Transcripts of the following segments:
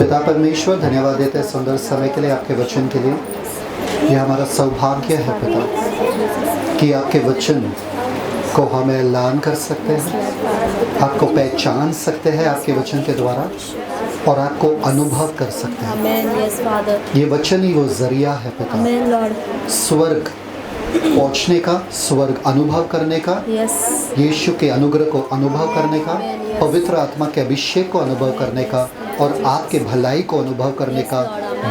पिता परमेश्वर, धन्यवाद देते हैं सुंदर समय के लिए, आपके वचन के लिए। यह हमारा सौभाग्य है पिता कि आपके वचन को हम ऐलान कर सकते हैं, आपको पहचान सकते हैं आपके वचन के द्वारा और आपको अनुभव कर सकते हैं। ये वचन ही वो जरिया है पिता, स्वर्ग पहुँचने का, स्वर्ग अनुभव करने का, यीशु के अनुग्रह को अनुभव करने का, पवित्र आत्मा के अभिषेक को अनुभव करने का और आपके भलाई को अनुभव करने का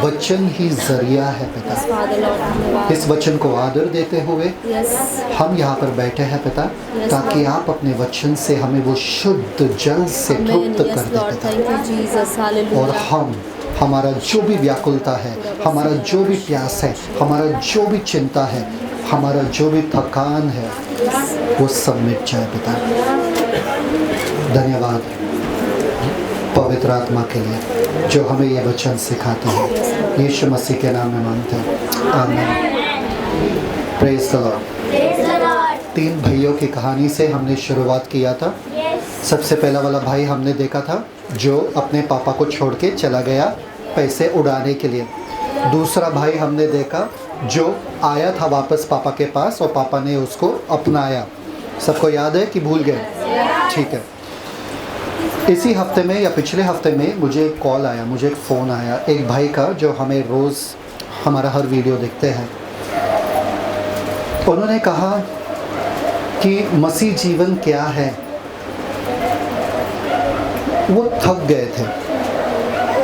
वचन ही जरिया है पिता। इस वचन को आदर देते हुए हम यहाँ पर बैठे हैं पिता, ताकि आप अपने वचन से हमें वो शुद्ध जल से तृप्त कर दे पिता। और हमारा जो भी व्याकुलता है, हमारा जो भी प्यास है, हमारा जो भी चिंता है, हमारा जो भी थकान है, वो सब मिट जाए पिता। धन्यवाद पवित्र आत्मा के लिए जो हमें ये वचन सिखाते हैं। यीशु मसीह के नाम में मांगते हैं, आमीन। Praise the Lord. 3 भाइयों की कहानी से हमने शुरुआत किया था। सबसे पहला वाला भाई हमने देखा था जो अपने पापा को छोड़ के चला गया पैसे उड़ाने के लिए। दूसरा भाई हमने देखा जो आया था वापस पापा के पास और पापा ने उसको अपनाया। सबको याद है कि भूल गए? ठीक है। इसी हफ्ते में या पिछले हफ्ते में मुझे एक कॉल आया, मुझे एक फ़ोन आया एक भाई का जो हमें रोज़ हमारा हर वीडियो देखते हैं। उन्होंने कहा कि मसीह जीवन क्या है। वो थक गए थे।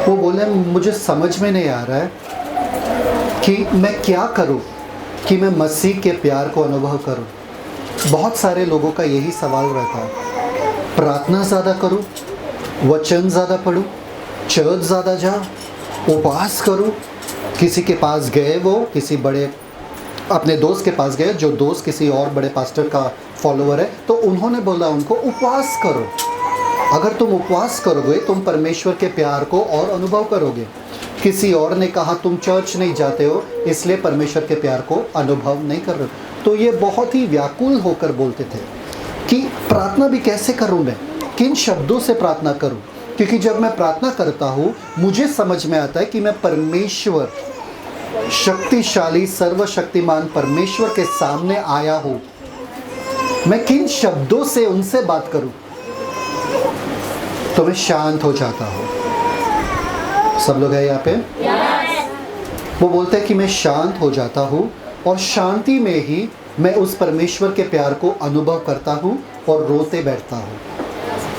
वो बोले मुझे समझ में नहीं आ रहा है कि मैं क्या करूं कि मैं मसीह के प्यार को अनुभव करूं। बहुत सारे लोगों का यही सवाल रहता है। प्रार्थना ज़्यादा करूं, वचन ज़्यादा पढूं, चर्च ज़्यादा जाऊं, उपवास करूं। किसी के पास गए, वो किसी बड़े अपने दोस्त के पास गए जो दोस्त किसी और बड़े पास्टर का फॉलोअर है, तो उन्होंने बोला उनको उपवास करो। अगर तुम उपवास करोगे तुम परमेश्वर के प्यार को और अनुभव करोगे। किसी और ने कहा तुम चर्च नहीं जाते हो इसलिए परमेश्वर के प्यार को अनुभव नहीं कर रहे हो। तो ये बहुत ही व्याकुल होकर बोलते थे कि प्रार्थना भी कैसे करूं, मैं किन शब्दों से प्रार्थना करूं, क्योंकि जब मैं प्रार्थना करता हूं मुझे समझ में आता है कि मैं परमेश्वर, शक्तिशाली सर्वशक्तिमान परमेश्वर के सामने आया हूं। मैं किन शब्दों से उनसे बात करूं तो मैं शांत हो जाता हूं। सब लोग हैं यहाँ पे? वो बोलते हैं कि मैं शांत हो जाता हूँ और शांति में ही मैं उस परमेश्वर के प्यार को अनुभव करता हूँ और रोते बैठता हूँ।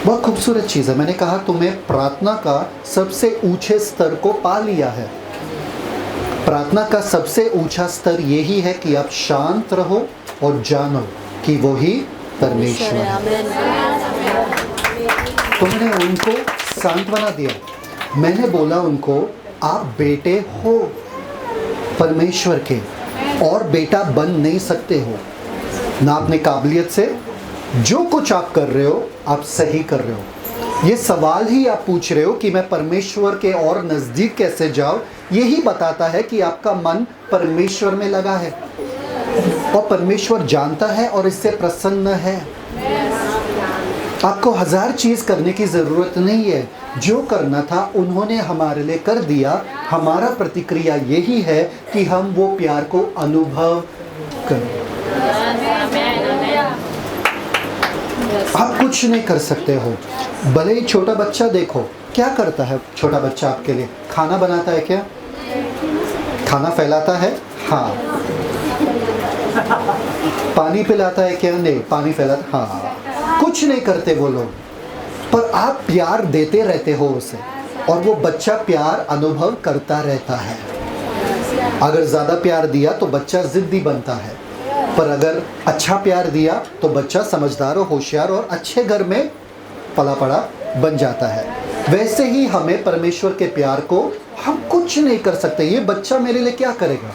बहुत खूबसूरत चीज़ है। मैंने कहा तुम्हें प्रार्थना का सबसे ऊंचे स्तर को पा लिया है। प्रार्थना का सबसे ऊंचा स्तर यही है कि आप शांत रहो और जानो कि वो ही परमेश्वर है। तो मैंने उनको सांत्वना दिया। मैंने बोला उनको आप बेटे हो परमेश्वर के और बेटा बन नहीं सकते हो ना अपने काबिलियत से। जो कुछ आप कर रहे हो आप सही कर रहे हो। ये सवाल ही आप पूछ रहे हो कि मैं परमेश्वर के और नज़दीक कैसे जाऊं, यही बताता है कि आपका मन परमेश्वर में लगा है और परमेश्वर जानता है और इससे प्रसन्न है। आपको 1000 चीज़ करने की ज़रूरत नहीं है। जो करना था उन्होंने हमारे लिए कर दिया। हमारा प्रतिक्रिया यही है कि हम वो प्यार को अनुभव करें। आप कुछ नहीं कर सकते हो। भले ही छोटा बच्चा देखो क्या करता है। छोटा बच्चा आपके लिए खाना बनाता है क्या? खाना फैलाता है? हाँ। पानी पिलाता है क्या? नहीं। पानी फैलाता? हाँ। कुछ नहीं करते वो लोग, पर आप प्यार देते रहते हो उसे और वो बच्चा प्यार अनुभव करता रहता है। अगर ज़्यादा प्यार दिया तो बच्चा ज़िद्दी बनता है, पर अगर अच्छा प्यार दिया तो बच्चा समझदार और होशियार और अच्छे घर में पला पड़ा बन जाता है। वैसे ही हमें परमेश्वर के प्यार को हम कुछ नहीं कर सकते। ये बच्चा मेरे लिए क्या करेगा?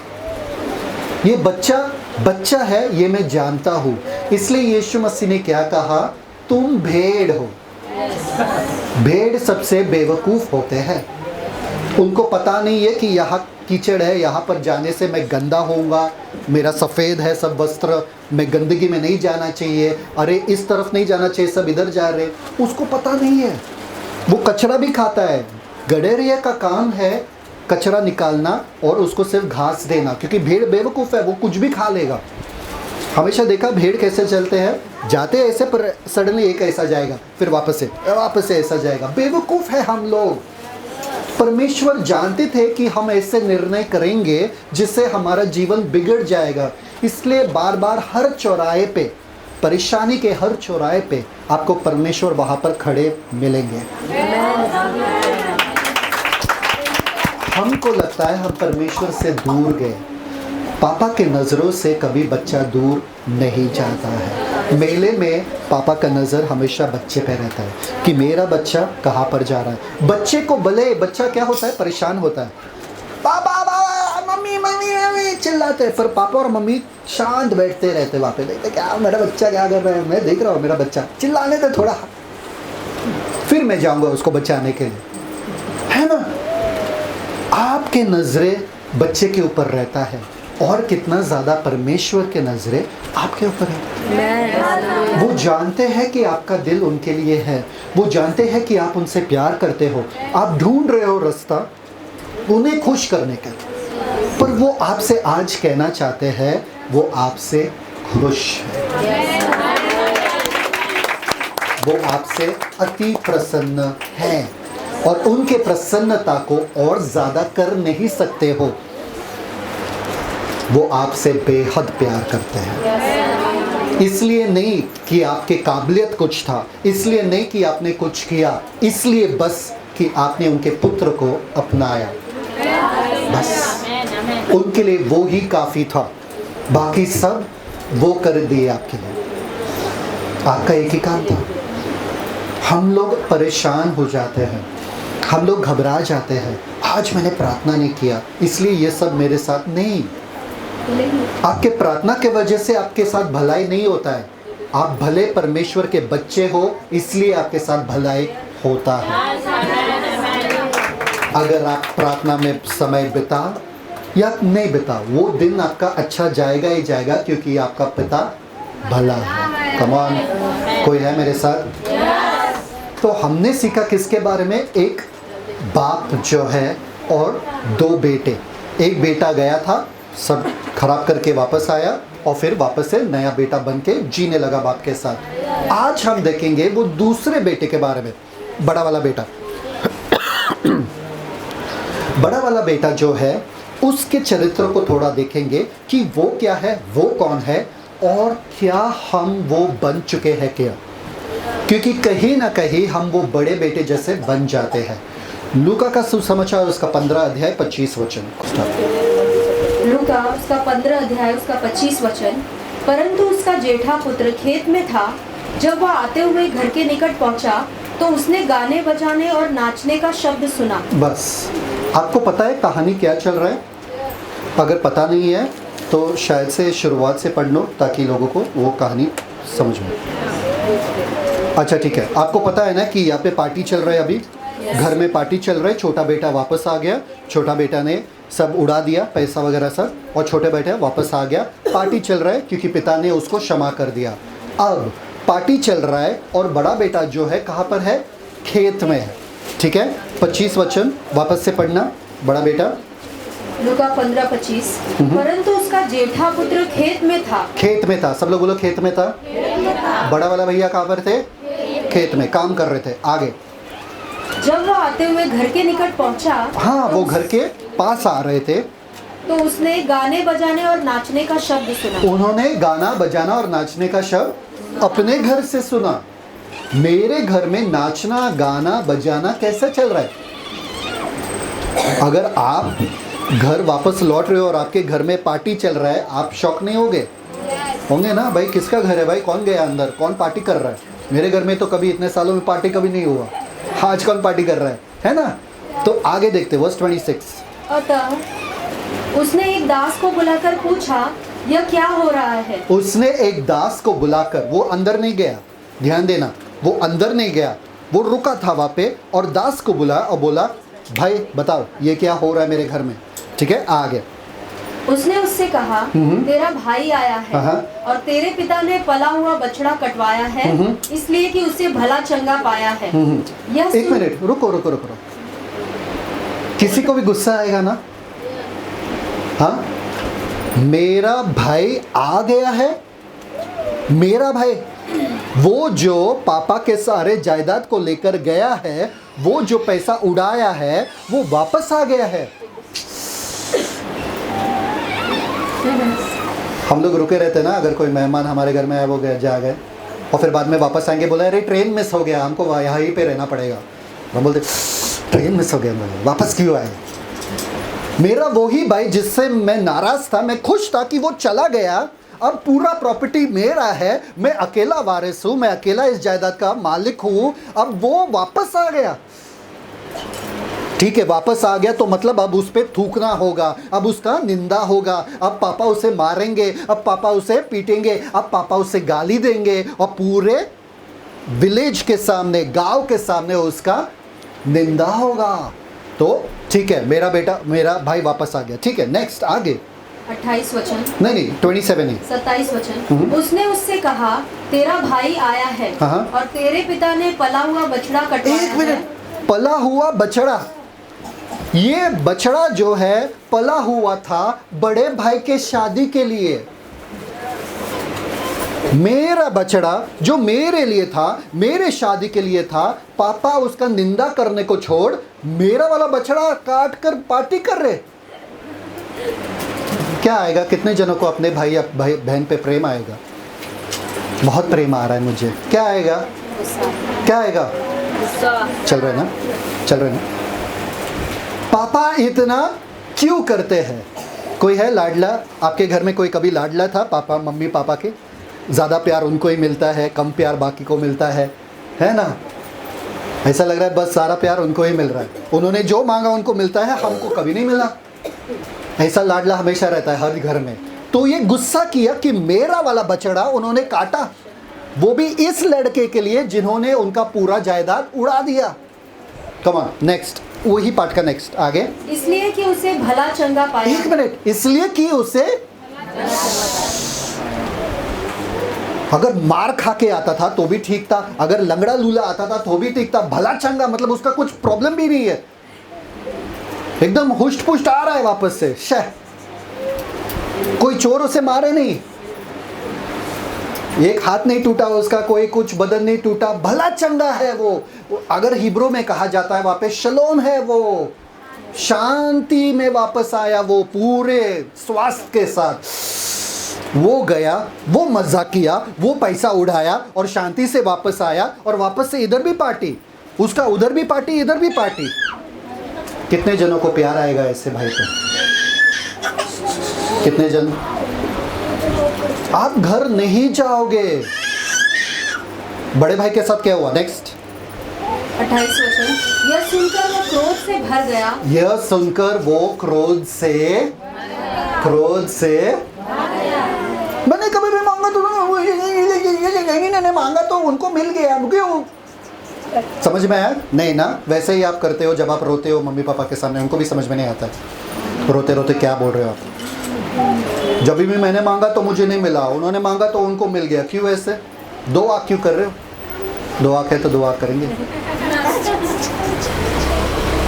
ये बच्चा है, ये मैं जानता हूँ। इसलिए यीशु मसीह ने क्या कहा? तुम भेड़ हो। भेड़ सबसे बेवकूफ़ होते हैं। उनको पता नहीं है कि यहाँ कीचड़ है, यहाँ पर जाने से मैं गंदा होऊंगा, मेरा सफ़ेद है सब वस्त्र, मैं गंदगी में नहीं जाना चाहिए, अरे इस तरफ नहीं जाना चाहिए, सब इधर जा रहे। उसको पता नहीं है। वो कचरा भी खाता है, गडेरिया का काम है कचरा निकालना और उसको सिर्फ घास देना, क्योंकि भेड़ बेवकूफ़ है, वो कुछ भी खा लेगा। हमेशा देखा भेड़ कैसे चलते हैं, जाते हैं ऐसे पर सडनली एक ऐसा जाएगा, फिर वापस से ऐसा जाएगा। बेवकूफ़ है हम लोग। परमेश्वर जानते थे कि हम ऐसे निर्णय करेंगे जिससे हमारा जीवन बिगड़ जाएगा, इसलिए बार बार हर चौराहे पे, परेशानी के हर चौराहे पे आपको परमेश्वर वहाँ पर खड़े मिलेंगे। हमको लगता है हम परमेश्वर से दूर गए। पापा के नज़रों से कभी बच्चा दूर नहीं जाता है। मेले में पापा का नज़र हमेशा बच्चे पे रहता है कि मेरा बच्चा कहाँ पर जा रहा है। बच्चे को भले, बच्चा क्या होता है, परेशान होता है, पापा पापा मम्मी मम्मी मम्मी चिल्लाते हैं, पर पापा और मम्मी शांत बैठते रहते वहाँ पे, देखते क्या मेरा बच्चा क्या कर रहा है, मैं देख रहा हूँ मेरा बच्चा, चिल्लाने दे थोड़ा, फिर मैं जाऊँगा उसको बचाने के लिए, है ना। आपके नज़रें बच्चे के ऊपर रहता है और कितना ज़्यादा परमेश्वर के नज़रें आपके ऊपर है। वो जानते हैं कि आपका दिल उनके लिए है, वो जानते हैं कि आप उनसे प्यार करते हो, आप ढूंढ रहे हो रास्ता उन्हें खुश करने का, पर वो आपसे आज कहना चाहते हैं वो आपसे खुश है, वो आपसे अति प्रसन्न है और उनके प्रसन्नता को और ज़्यादा कर नहीं सकते हो। वो आपसे बेहद प्यार करते हैं, इसलिए नहीं कि आपके काबिलियत कुछ था, इसलिए नहीं कि आपने कुछ किया, इसलिए बस कि आपने उनके पुत्र को अपनाया, बस उनके लिए वो ही काफ़ी था, बाकी सब वो कर दिए आपके लिए। आपका एक ही काम था। हम लोग परेशान हो जाते हैं, हम लोग घबरा जाते हैं, आज मैंने प्रार्थना नहीं किया इसलिए ये सब मेरे साथ नहीं। आपके प्रार्थना के वजह से आपके साथ भलाई नहीं होता है, आप भले परमेश्वर के बच्चे हो इसलिए आपके साथ भलाई होता है। अगर आप प्रार्थना में समय बिता या नहीं बिता, वो दिन आपका अच्छा जाएगा ही जाएगा, क्योंकि आपका पिता भला है। कम ऑन, कोई है मेरे साथ? तो हमने सीखा किसके बारे में? एक बाप जो है और दो बेटे। एक बेटा गया था, सब खराब करके वापस आया और फिर वापस से नया बेटा बन के जीने लगा बाप के साथ। आज हम देखेंगे वो दूसरे बेटे के बारे में, बड़ा वाला बेटा। बड़ा वाला बेटा जो है उसके चरित्र को थोड़ा देखेंगे कि वो क्या है, वो कौन है और क्या हम वो बन चुके हैं क्या, क्योंकि कहीं ना कहीं हम वो बड़े बेटे जैसे बन जाते हैं। लूका का सुसमाचार उसका 15 अध्याय 25 वचन। लूका उसका 15 अध्याय उसका 25 वचन। परंतु उसका जेठा पुत्र खेत में था। जब वह आते हुए घर के निकट पहुंचा तो उसने गाने बजाने और नाचने का शब्द सुना। बस आपको पता है कहानी क्या चल रहा है? अगर पता नहीं है तो शायद से शुरुआत से पढ़ लो ताकि लोगों को वो कहानी समझ में। अच्छा ठीक है, आपको पता है ना कि यहाँ पे पार्टी चल रहा है, अभी घर में पार्टी चल रहा है। छोटा बेटा वापस आ गया, छोटा बेटा ने सब उड़ा दिया पैसा वगैरह सब, और छोटे बेटा वापस आ गया। पार्टी चल रहा है क्योंकि पिता ने उसको क्षमा कर दिया। अब पार्टी चल रहा है और बड़ा बेटा जो है कहाँ पर है? खेत में है। ठीक है, 25 वचन वापस से पढ़ना। बड़ा बेटा लूका 15:25। परंतु उसका जेठा पुत्र खेत में था। खेत में था, सब लोग बोलो खेत में था। बड़ा वाला भैया कहाँ पर थे? खेत में काम कर रहे थे। आगे जब वो आते हुए घर के निकट पहुंचा, हाँ वो घर के पास आ रहे थे, तो उसने गाने बजाने और नाचने का शब्द सुना। उन्होंने गाना बजाना और नाचने का शब्द अपने घर से सुना। मेरे घर में नाचना गाना बजाना कैसे चल रहा है? अगर आप घर वापस लौट रहे हो और आपके घर में पार्टी चल रहा है, आप शौक नहीं होंगे? होंगे ना भाई, किसका घर है भाई, कौन गया अंदर, कौन पार्टी कर रहा है? मेरे घर में तो कभी इतने सालों में पार्टी कभी नहीं हुआ, आज कौन पार्टी कर रहा है ना? तो आगे देखते वर्स 26। अतः उसने एक दास को बुलाकर पूछा, यह क्या हो रहा है? उसने एक दास को बुलाकर, वो अंदर नहीं गया, ध्यान देना, वो अंदर नहीं गया, वो रुका था वहाँ पे और दास को बुला और बोला, भाई बताओ ये क्या हो रहा है मेरे घर में? ठीक है, आगे उसने उससे कहा, तेरा भाई आया है और तेरे पिता ने पला हुआ बछड़ा कटवाया है, इसलिए कि उसे भला चंगा पाया है। एक मिनट रुको रुको रुको रुको। किसी को भी गुस्सा आएगा ना? हाँ, मेरा भाई आ गया है, मेरा भाई, वो जो पापा के सारे जायदाद को लेकर गया है, वो जो पैसा उड़ाया है, वो वापस आ गया है। हम लोग रुके रहते ना, अगर कोई मेहमान हमारे घर में आए, वो गए जा गए और फिर बाद में वापस आएंगे, बोला अरे ट्रेन मिस हो गया, हमको यहाँ ही पे रहना पड़ेगा। हम बोलते ट्रेन मिस हो गया, वापस क्यों आए? मेरा वही भाई जिससे मैं नाराज था, मैं खुश था कि वो चला गया, अब पूरा प्रॉपर्टी मेरा है, मैं अकेला वारिस हूँ, मैं अकेला इस जायदाद का मालिक हूँ, अब वो वापस आ गया। ठीक है, वापस आ गया तो मतलब अब उस पर थूकना होगा, अब उसका निंदा होगा, अब पापा उसे मारेंगे, अब पापा उसे पीटेंगे, अब पापा उसे गाली देंगे और पूरे विलेज के सामने, गांव के सामने उसका निंदा होगा। तो ठीक है, मेरा बेटा, मेरा भाई वापस आ गया। ठीक है, नेक्स्ट आगे 28 वचन, नहीं 27 ही। 27 वचन। उसने उससे कहा, तेरा भाई आया है हाँ। और तेरे पिता ने पला हुआ बछड़ा कटवाया एक मिनट, है। पला हुआ बछड़ा, ये बछड़ा जो है पला हुआ था बड़े भाई के शादी के लिए। मेरा बछड़ा जो मेरे लिए था, मेरे शादी के लिए था, पापा उसका निंदा करने को छोड़ मेरा वाला बछड़ा काट कर पार्टी कर रहे। क्या आएगा? कितने जनों को अपने भाई बहन पे प्रेम आएगा? बहुत प्रेम आ रहा है मुझे। क्या आएगा? क्या आएगा? चल रहे ना, चल रहे ना। पापा इतना क्यों करते हैं? कोई है लाडला आपके घर में? कोई कभी लाडला था पापा, मम्मी पापा के? ज़्यादा प्यार उनको ही मिलता है, कम प्यार बाकी को मिलता है ना? ऐसा लग रहा है बस सारा प्यार उनको ही मिल रहा है, उन्होंने जो मांगा उनको मिलता है, हमको कभी नहीं मिला। ऐसा लाडला हमेशा रहता है हर घर में। तो ये गुस्सा किया कि मेरा वाला बछड़ा उन्होंने काटा, वो भी इस लड़के के लिए जिन्होंने उनका पूरा जायदाद उड़ा दिया। कम ऑन, नेक्स्ट, वही पार्ट का नेक्स्ट आगे। इसलिए कि उसे भला चंगा पाया। एक मिनट, इसलिए कि उसे, अगर मार खा के आता था तो भी ठीक था, अगर लंगड़ा लूला आता था तो भी ठीक था, भला चंगा मतलब उसका कुछ प्रॉब्लम भी नहीं है, एकदम हुष्ट पुष्ट आ रहा है वापस से। शह, कोई चोर उसे मारे नहीं, एक हाथ नहीं टूटा उसका, कोई कुछ बदन नहीं टूटा, भला चंगा है वो। अगर हिब्रू में कहा जाता है वहां पे शलोम है, वो शांति में वापस आया, वो पूरे स्वास्थ्य के साथ वो गया, वो मजा किया, वो पैसा उड़ाया और शांति से वापस आया, और वापस से इधर भी पार्टी, उसका उधर भी पार्टी, इधर भी पार्टी। कितने जनों को प्यार आएगा ऐसे भाई को? कितने जन? आप घर नहीं जाओगे। बड़े भाई के साथ क्या हुआ? नेक्स्ट 28 वचन। यह सुनकर वो क्रोध से भर गया। यह सुनकर वो क्रोध से मैंने कभी भी मांगा तो नहीं मांगा तो उनको मिल गया, क्यों? समझ में आया? नहीं ना? वैसे ही आप करते हो जब आप रोते हो मम्मी पापा के सामने, उनको भी समझ में नहीं आता है रोते रोते क्या बोल रहे हो आप। जब भी मैंने मांगा तो मुझे नहीं मिला, उन्होंने मांगा तो उनको मिल गया, क्यों ऐसे? दो आँख क्यों कर रहे हो? दो आँख है तो दो आँख करेंगे।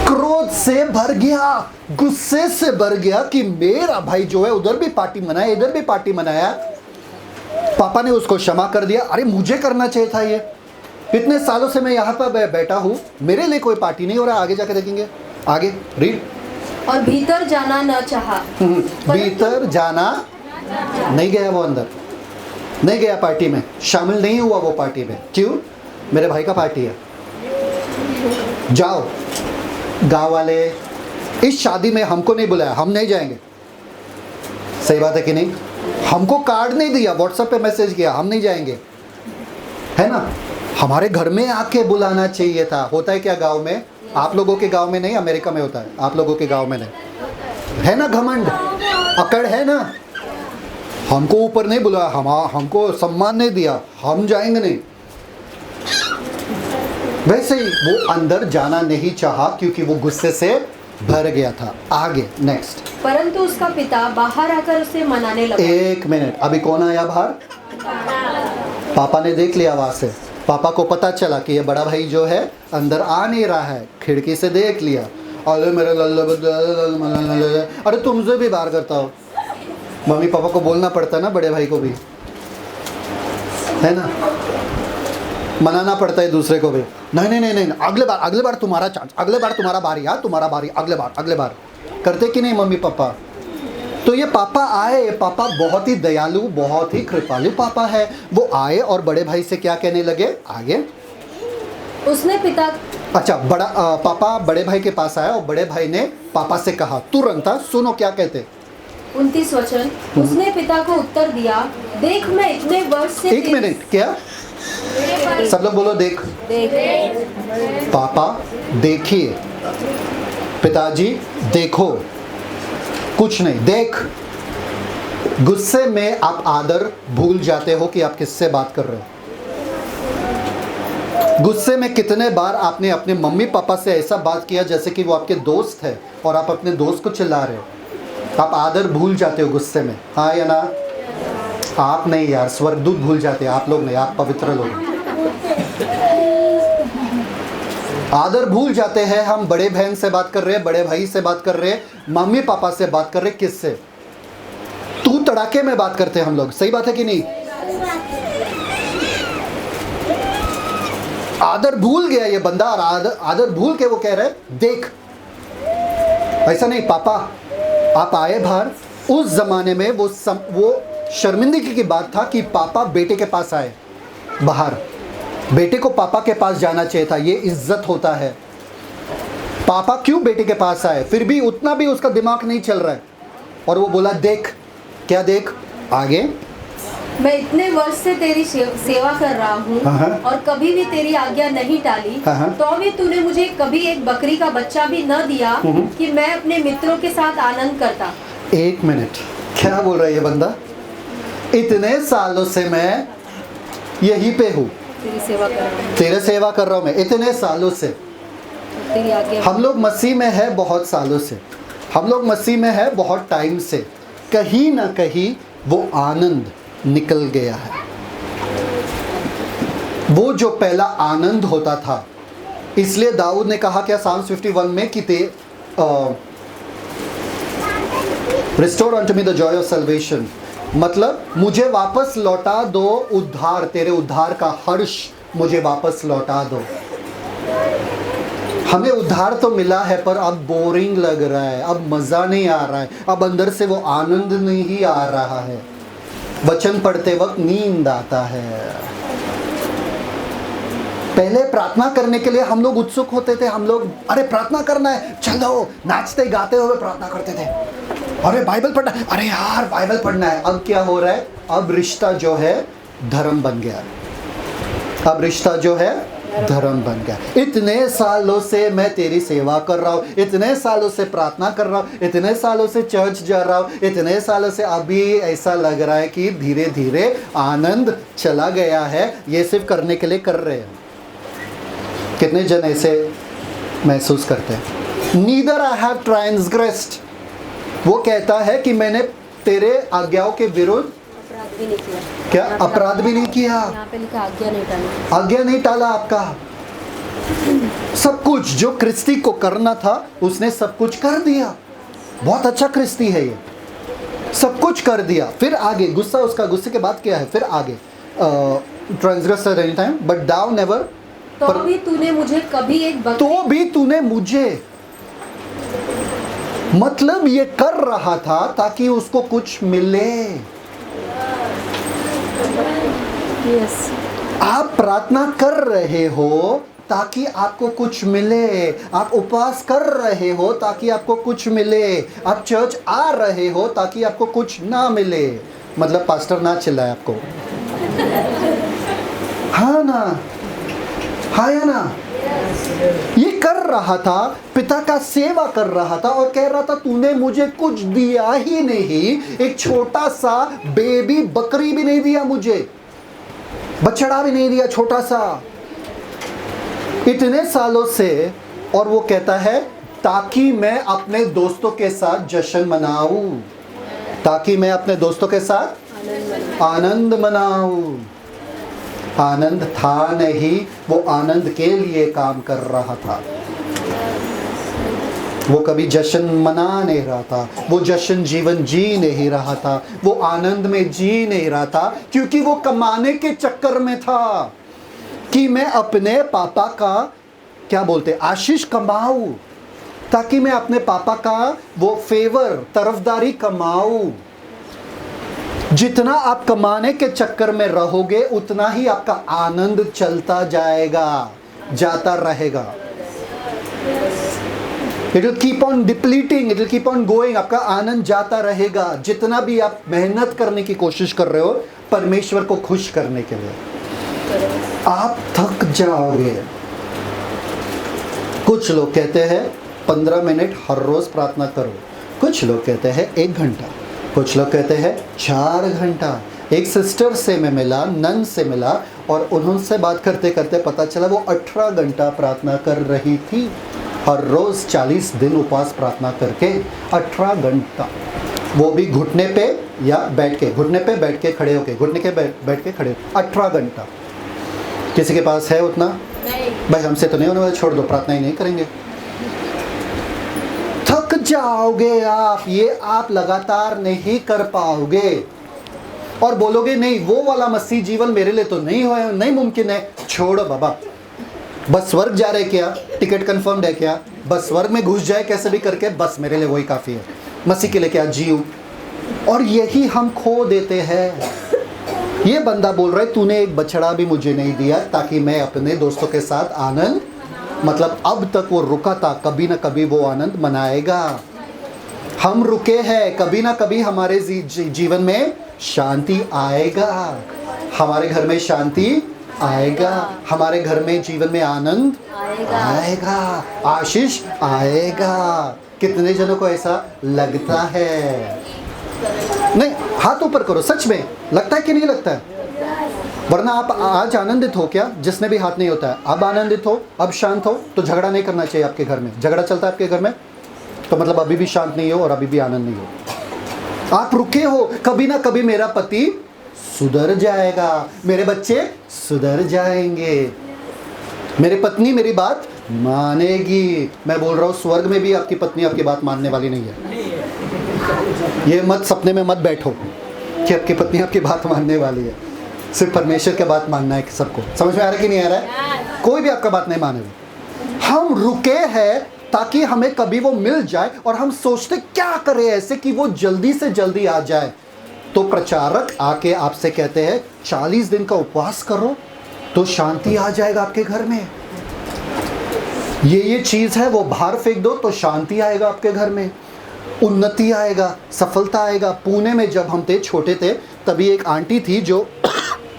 क्रोध से भर गया, गुस्से से भर गया कि मेरा भाई जो है उधर भी पार्टी मनाया, इधर भी पार्टी मनाया, पापा ने उसको क्षमा कर दिया। अरे मुझे करना चाहिए था ये, इतने सालों से मैं यहाँ पर बैठा हूँ, मेरे लिए कोई पार्टी नहीं हो रहा। आगे जाके देखेंगे, आगे रीड। और भीतर जाना न चाहा। भीतर जाना नहीं गया, वो अंदर नहीं गया, पार्टी में शामिल नहीं हुआ वो पार्टी में। क्यों? मेरे भाई का पार्टी है। जाओ, गांव वाले इस शादी में हमको नहीं बुलाया, हम नहीं जाएंगे। सही बात है कि नहीं? हमको कार्ड नहीं दिया, व्हाट्सएप पे मैसेज किया, हम नहीं जाएंगे, है ना? हमारे घर में आके बुलाना चाहिए था। होता है क्या गांव में? आप लोगों के गांव में नहीं, अमेरिका में होता है, आप लोगों के गांव में नहीं है ना? घमंड, अकड़ है ना? हमको ऊपर नहीं बुलाया, हमको सम्मान नहीं दिया, हम जाएंगे नहीं। वैसे ही वो अंदर जाना नहीं चाहा क्योंकि वो गुस्से से भर गया था। आगे नेक्स्ट। परंतु उसका पिता बाहर आकर उसे मनाने लगा। एक मिनट, अभी कौन आया बाहर? पापा ने देख लिया वहां से, पापा को पता चला कि ये बड़ा भाई जो है अंदर आ नहीं रहा है, खिड़की से देख लिया अरे मेरे लल्ले, अरे तुमसे भी बाहर करता हो। मम्मी पापा को बोलना पड़ता है ना, बड़े भाई को भी, है ना, मनाना पड़ता है दूसरे को भी। नहीं नहीं नहीं नहीं, अगले बार तुम्हारा चांस, अगले बार तुम्हारा बारी, यार तुम्हारा बारी, अगले बार करते कि नहीं मम्मी पापा? तो ये पापा आए, पापा बहुत ही दयालु, बहुत ही कृपालु पापा है। वो आए और बड़े भाई से क्या कहने लगे आगे? उसने पिता अच्छा, पापा बड़े भाई के पास आया और बड़े भाई ने पापा से कहा, तुरंत सुनो क्या कहते। 29 वचन, उसने पिता को उत्तर दिया, देख मैं इतने वर्ष से एक मिनट, क्या? सब लोग बोलो देख। पापा देखिए, पिताजी देखो, कुछ नहीं, देख। गुस्से में आप आदर भूल जाते हो कि आप किससे बात कर रहे हो। गुस्से में कितने बार आपने अपने मम्मी पापा से ऐसा बात किया जैसे कि वो आपके दोस्त है और आप अपने दोस्त को चिल्ला रहे हो। आप आदर भूल जाते हो गुस्से में, हाँ या ना? आप नहीं यार, स्वर्गदूत भूल जाते हैं, आप लोग नहीं, आप पवित्र लोग। आदर भूल जाते हैं हम। बड़े बहन से बात कर रहे हैं, बड़े भाई से बात कर रहे हैं, मम्मी पापा से बात कर रहे हैं, किससे? तू तड़ाके में बात करते हैं हम लोग, सही बात है कि नहीं? आदर भूल गया ये बंदा और आदर भूल के वो कह रहे देख। ऐसा नहीं, पापा आप आए बाहर। उस जमाने में वो शर्मिंदगी की बात था कि पापा बेटे के पास आए बाहर। बेटे को पापा के पास जाना चाहिए था, ये इज्जत होता है। पापा क्यों बेटे के पास आए? फिर भी उतना भी उसका दिमाग नहीं चल रहा है और वो बोला देख। क्या देख? आगे, मैं इतने वर्ष से तेरी सेवा कर रहा हूँ और कभी भी तेरी आज्ञा नहीं टाली, तो भी तूने मुझे कभी एक बकरी का बच्चा भी न दिया कि मैं अपने मित्रों के साथ आनंद करता। एक मिनट, क्या बोल रहा है ये बंदा? इतने सालों से मैं यहीं पे हूँ, तेरी सेवा कर रहा हूँ, तेरे सेवा कर रहा हूँ मैं इतने सालों से। तेरी आज्ञा। हम लोग मसीह में है बहुत सालों से, हम लोग मसीह में है बहुत टाइम से। कहीं ना कहीं वो आनंद निकल गया है। वो जो पहला आनंद होता था, इसलिए दाऊद ने कहा क्या Psalms 51 में कि restore unto me the joy of salvation, मतलब मुझे वापस लौटा दो उद्धार, तेरे उद्धार का हर्ष मुझे वापस लौटा दो। हमें उद्धार तो मिला है पर अब बोरिंग लग रहा है, अब मज़ा नहीं आ रहा है, अब अंदर से वो आनंद नहीं आ रहा है। वचन पढ़ते वक्त नींद आता है। पहले प्रार्थना करने के लिए हम लोग उत्सुक होते थे, हम लोग अरे प्रार्थना करना है, चलो नाचते गाते हुए प्रार्थना करते थे। अरे बाइबल पढ़ना, अरे यार बाइबल पढ़ना है। अब क्या हो रहा है? अब रिश्ता जो है धर्म बन गया। अब रिश्ता जो है धर्म बन गया। इतने सालों से मैं तेरी सेवा कर रहा हूँ, इतने सालों से प्रार्थना कर रहा हूँ, इतने सालों से चर्च जा रहा हूँ, इतने सालों से अभी ऐसा लग रहा है कि धीरे धीरे आनंद चला गया है। ये सिर्फ करने के लिए कर रहे हैं। कितने जन ऐसे महसूस करते हैं? नीदर आई हैव ट्रांसग्रेस्ड, वो कहता है कि मैंने तेरे आज्ञाओं के विरुद्ध अपराध भी नहीं किया। क्या अपराध भी नहीं किया? यहाँ पे लिखा आज्ञा नहीं टाला। आज्ञा नहीं टाला आपका। सब कुछ जो क्रिस्ती को करना था उसने सब कुछ कर दिया। बहुत अच्छा क्रिस्ती है ये, सब कुछ कर दिया। फिर आगे गुस्सा, उसका गुस्से के बाद क्या है? फिर आगे transgress any time but thou never, तो भी तूने मुझे कभी एक बकरी, तो भी तूने मुझे, मतलब ये कर रहा था ताकि उसको कुछ मिले। यस, आप प्रार्थना कर रहे हो ताकि आपको कुछ मिले, आप उपवास कर रहे हो ताकि आपको कुछ मिले, आप चर्च आ रहे हो ताकि आपको कुछ ना मिले। मतलब पास्टर ना चिल्लाए आपको, हाँ ना, हाँ या ना? ये कर रहा था, पिता का सेवा कर रहा था और कह रहा था तूने मुझे कुछ दिया ही नहीं, एक छोटा सा बेबी बकरी भी नहीं दिया मुझे, बछड़ा भी नहीं दिया, छोटा सा, इतने सालों से। और वो कहता है ताकि मैं अपने दोस्तों के साथ जश्न मनाऊं, ताकि मैं अपने दोस्तों के साथ आनंद मनाऊं। आनंद था नहीं, वो आनंद के लिए काम कर रहा था। वो कभी जश्न मना नहीं रहा था, वो जश्न जीवन जी नहीं रहा था, वो आनंद में जी नहीं रहा था, क्योंकि वो कमाने के चक्कर में था कि मैं अपने पापा का क्या बोलते आशीष कमाऊं, ताकि मैं अपने पापा का वो फेवर तरफदारी कमाऊं। जितना आप कमाने के चक्कर में रहोगे उतना ही आपका आनंद चलता जाएगा, जाता रहेगा। It will keep on depleting, it will keep on going. आपका आनंद जाता रहेगा जितना भी आप मेहनत करने की कोशिश कर रहे हो परमेश्वर को खुश करने के लिए। आप थक जाओगे। कुछ लोग कहते हैं 15 मिनट हर रोज प्रार्थना करो, कुछ लोग कहते हैं 1 घंटा, कुछ लोग कहते हैं 4 घंटा। एक सिस्टर से मैं मिला, नन से मिला, और उनसे बात करते करते पता चला वो 18 घंटा प्रार्थना कर रही थी, हर रोज 40 दिन उपवास प्रार्थना करके 18 घंटा, वो भी घुटने पे या बैठ के, घुटने पे बैठ के खड़े होके, घुटने के बैठ के खड़े, 18 घंटा। किसी के पास है उतना? भाई हमसे तो नहीं होने वाला, छोड़ दो, प्रार्थना ही नहीं करेंगे। थक जाओगे आप, ये आप लगातार नहीं कर पाओगे और बोलोगे नहीं वो वाला मसीह जीवन मेरे लिए तो नहीं हो, नहीं मुमकिन है, छोड़ो बाबा। बस स्वर्ग जा रहे क्या, टिकट कंफर्म्ड है क्या, बस स्वर्ग में घुस जाए कैसे भी करके, बस मेरे लिए वही काफ़ी है, मसीह के लिए क्या जीऊं। और यही हम खो देते हैं। ये बंदा बोल रहा है तूने एक बछड़ा भी मुझे नहीं दिया ताकि मैं अपने दोस्तों के साथ आनंद, मतलब अब तक वो रुका था, कभी ना कभी वो आनंद मनाएगा। हम रुके हैं, कभी ना कभी हमारे जीवन में शांति आएगा, हमारे घर में शांति आएगा, हमारे घर में जीवन में आनंद आएगा, आशीष आएगा। कितने जनों को ऐसा लगता है? नहीं, हाथ ऊपर करो, सच में लगता है कि नहीं लगता है? वरना आप आज आनंदित हो क्या? जिसने भी हाथ नहीं होता है, अब आनंदित हो, अब शांत हो, तो झगड़ा नहीं करना चाहिए आपके घर में। झगड़ा चलता है आपके घर में तो मतलब अभी भी शांत नहीं हो और अभी भी आनंद नहीं हो। आप रुके हो, कभी ना कभी मेरा पति सुधर जाएगा, मेरे बच्चे सुधर जाएंगे, मेरी पत्नी मेरी बात मानेगी। मैं बोल रहा हूँ स्वर्ग में भी आपकी पत्नी आपकी बात मानने वाली नहीं है। ये मत सपने में मत बैठो कि आपकी पत्नी आपकी बात मानने वाली है। सिर्फ परमेश्वर की बात मानना है सबको। समझ में आ रहा है कि नहीं आ रहा है? कोई भी आपका बात नहीं मानेगा। हम रुके हैं ताकि हमें कभी वो मिल जाए और हम सोचते क्या करें ऐसे कि वो जल्दी से जल्दी आ जाए। तो प्रचारक आके आपसे कहते हैं 40 दिन का उपवास करो तो शांति आ जाएगा आपके घर में। ये चीज़ है वो बाहर फेंक दो तो शांति आएगा आपके घर में, उन्नति आएगा, सफलता आएगा। पुणे में जब हम थे, छोटे थे, तभी एक आंटी थी जो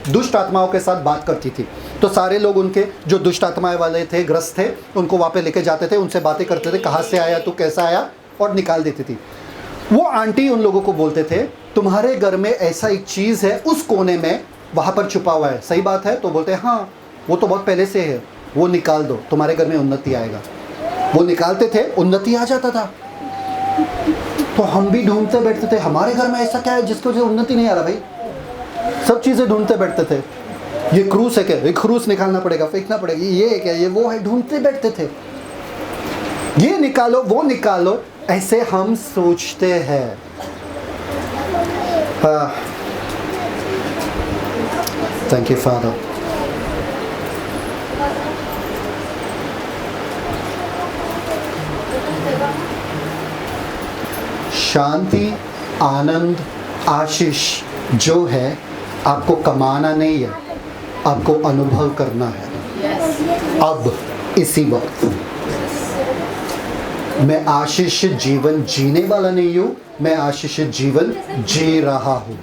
दुष्ट आत्माओं के साथ बात करती थी। तो सारे लोग उनके जो दुष्ट आत्माएं वाले थे, ग्रस्त थे, उनको वहाँ पे लेके जाते थे, उनसे बातें करते थे, कहाँ से आया तू, कैसा आया, और निकाल देती थी। वो आंटी उन लोगों को बोलते थे तुम्हारे घर में ऐसा एक चीज़ है उस कोने में, वहाँ पर छुपा हुआ है। सही बात है? तो बोलते हैं हाँ वो तो बहुत पहले से है, वो निकाल दो, तुम्हारे घर में उन्नति आएगा। वो निकालते थे, उन्नति आ जाता था। तो हम भी ढूंढते बैठते थे हमारे घर में ऐसा क्या है जिसको जो उन्नति नहीं आ रहा भाई। सब चीज़ें ढूंढते बैठते थे। ये क्रूस है क्या, ये क्रूस निकालना पड़ेगा, फेंकना पड़ेगा, ये है क्या, ये वो है, ढूंढते बैठते थे। ये निकालो, वो निकालो, ऐसे हम सोचते हैं। Thank you father. Shanti, Anand, Ashish जो है आपको कमाना नहीं है, आपको अनुभव करना है। अब इसी वक्त मैं आशीषित जीवन जीने वाला नहीं हूँ, मैं आशीषित जीवन जी रहा हूँ।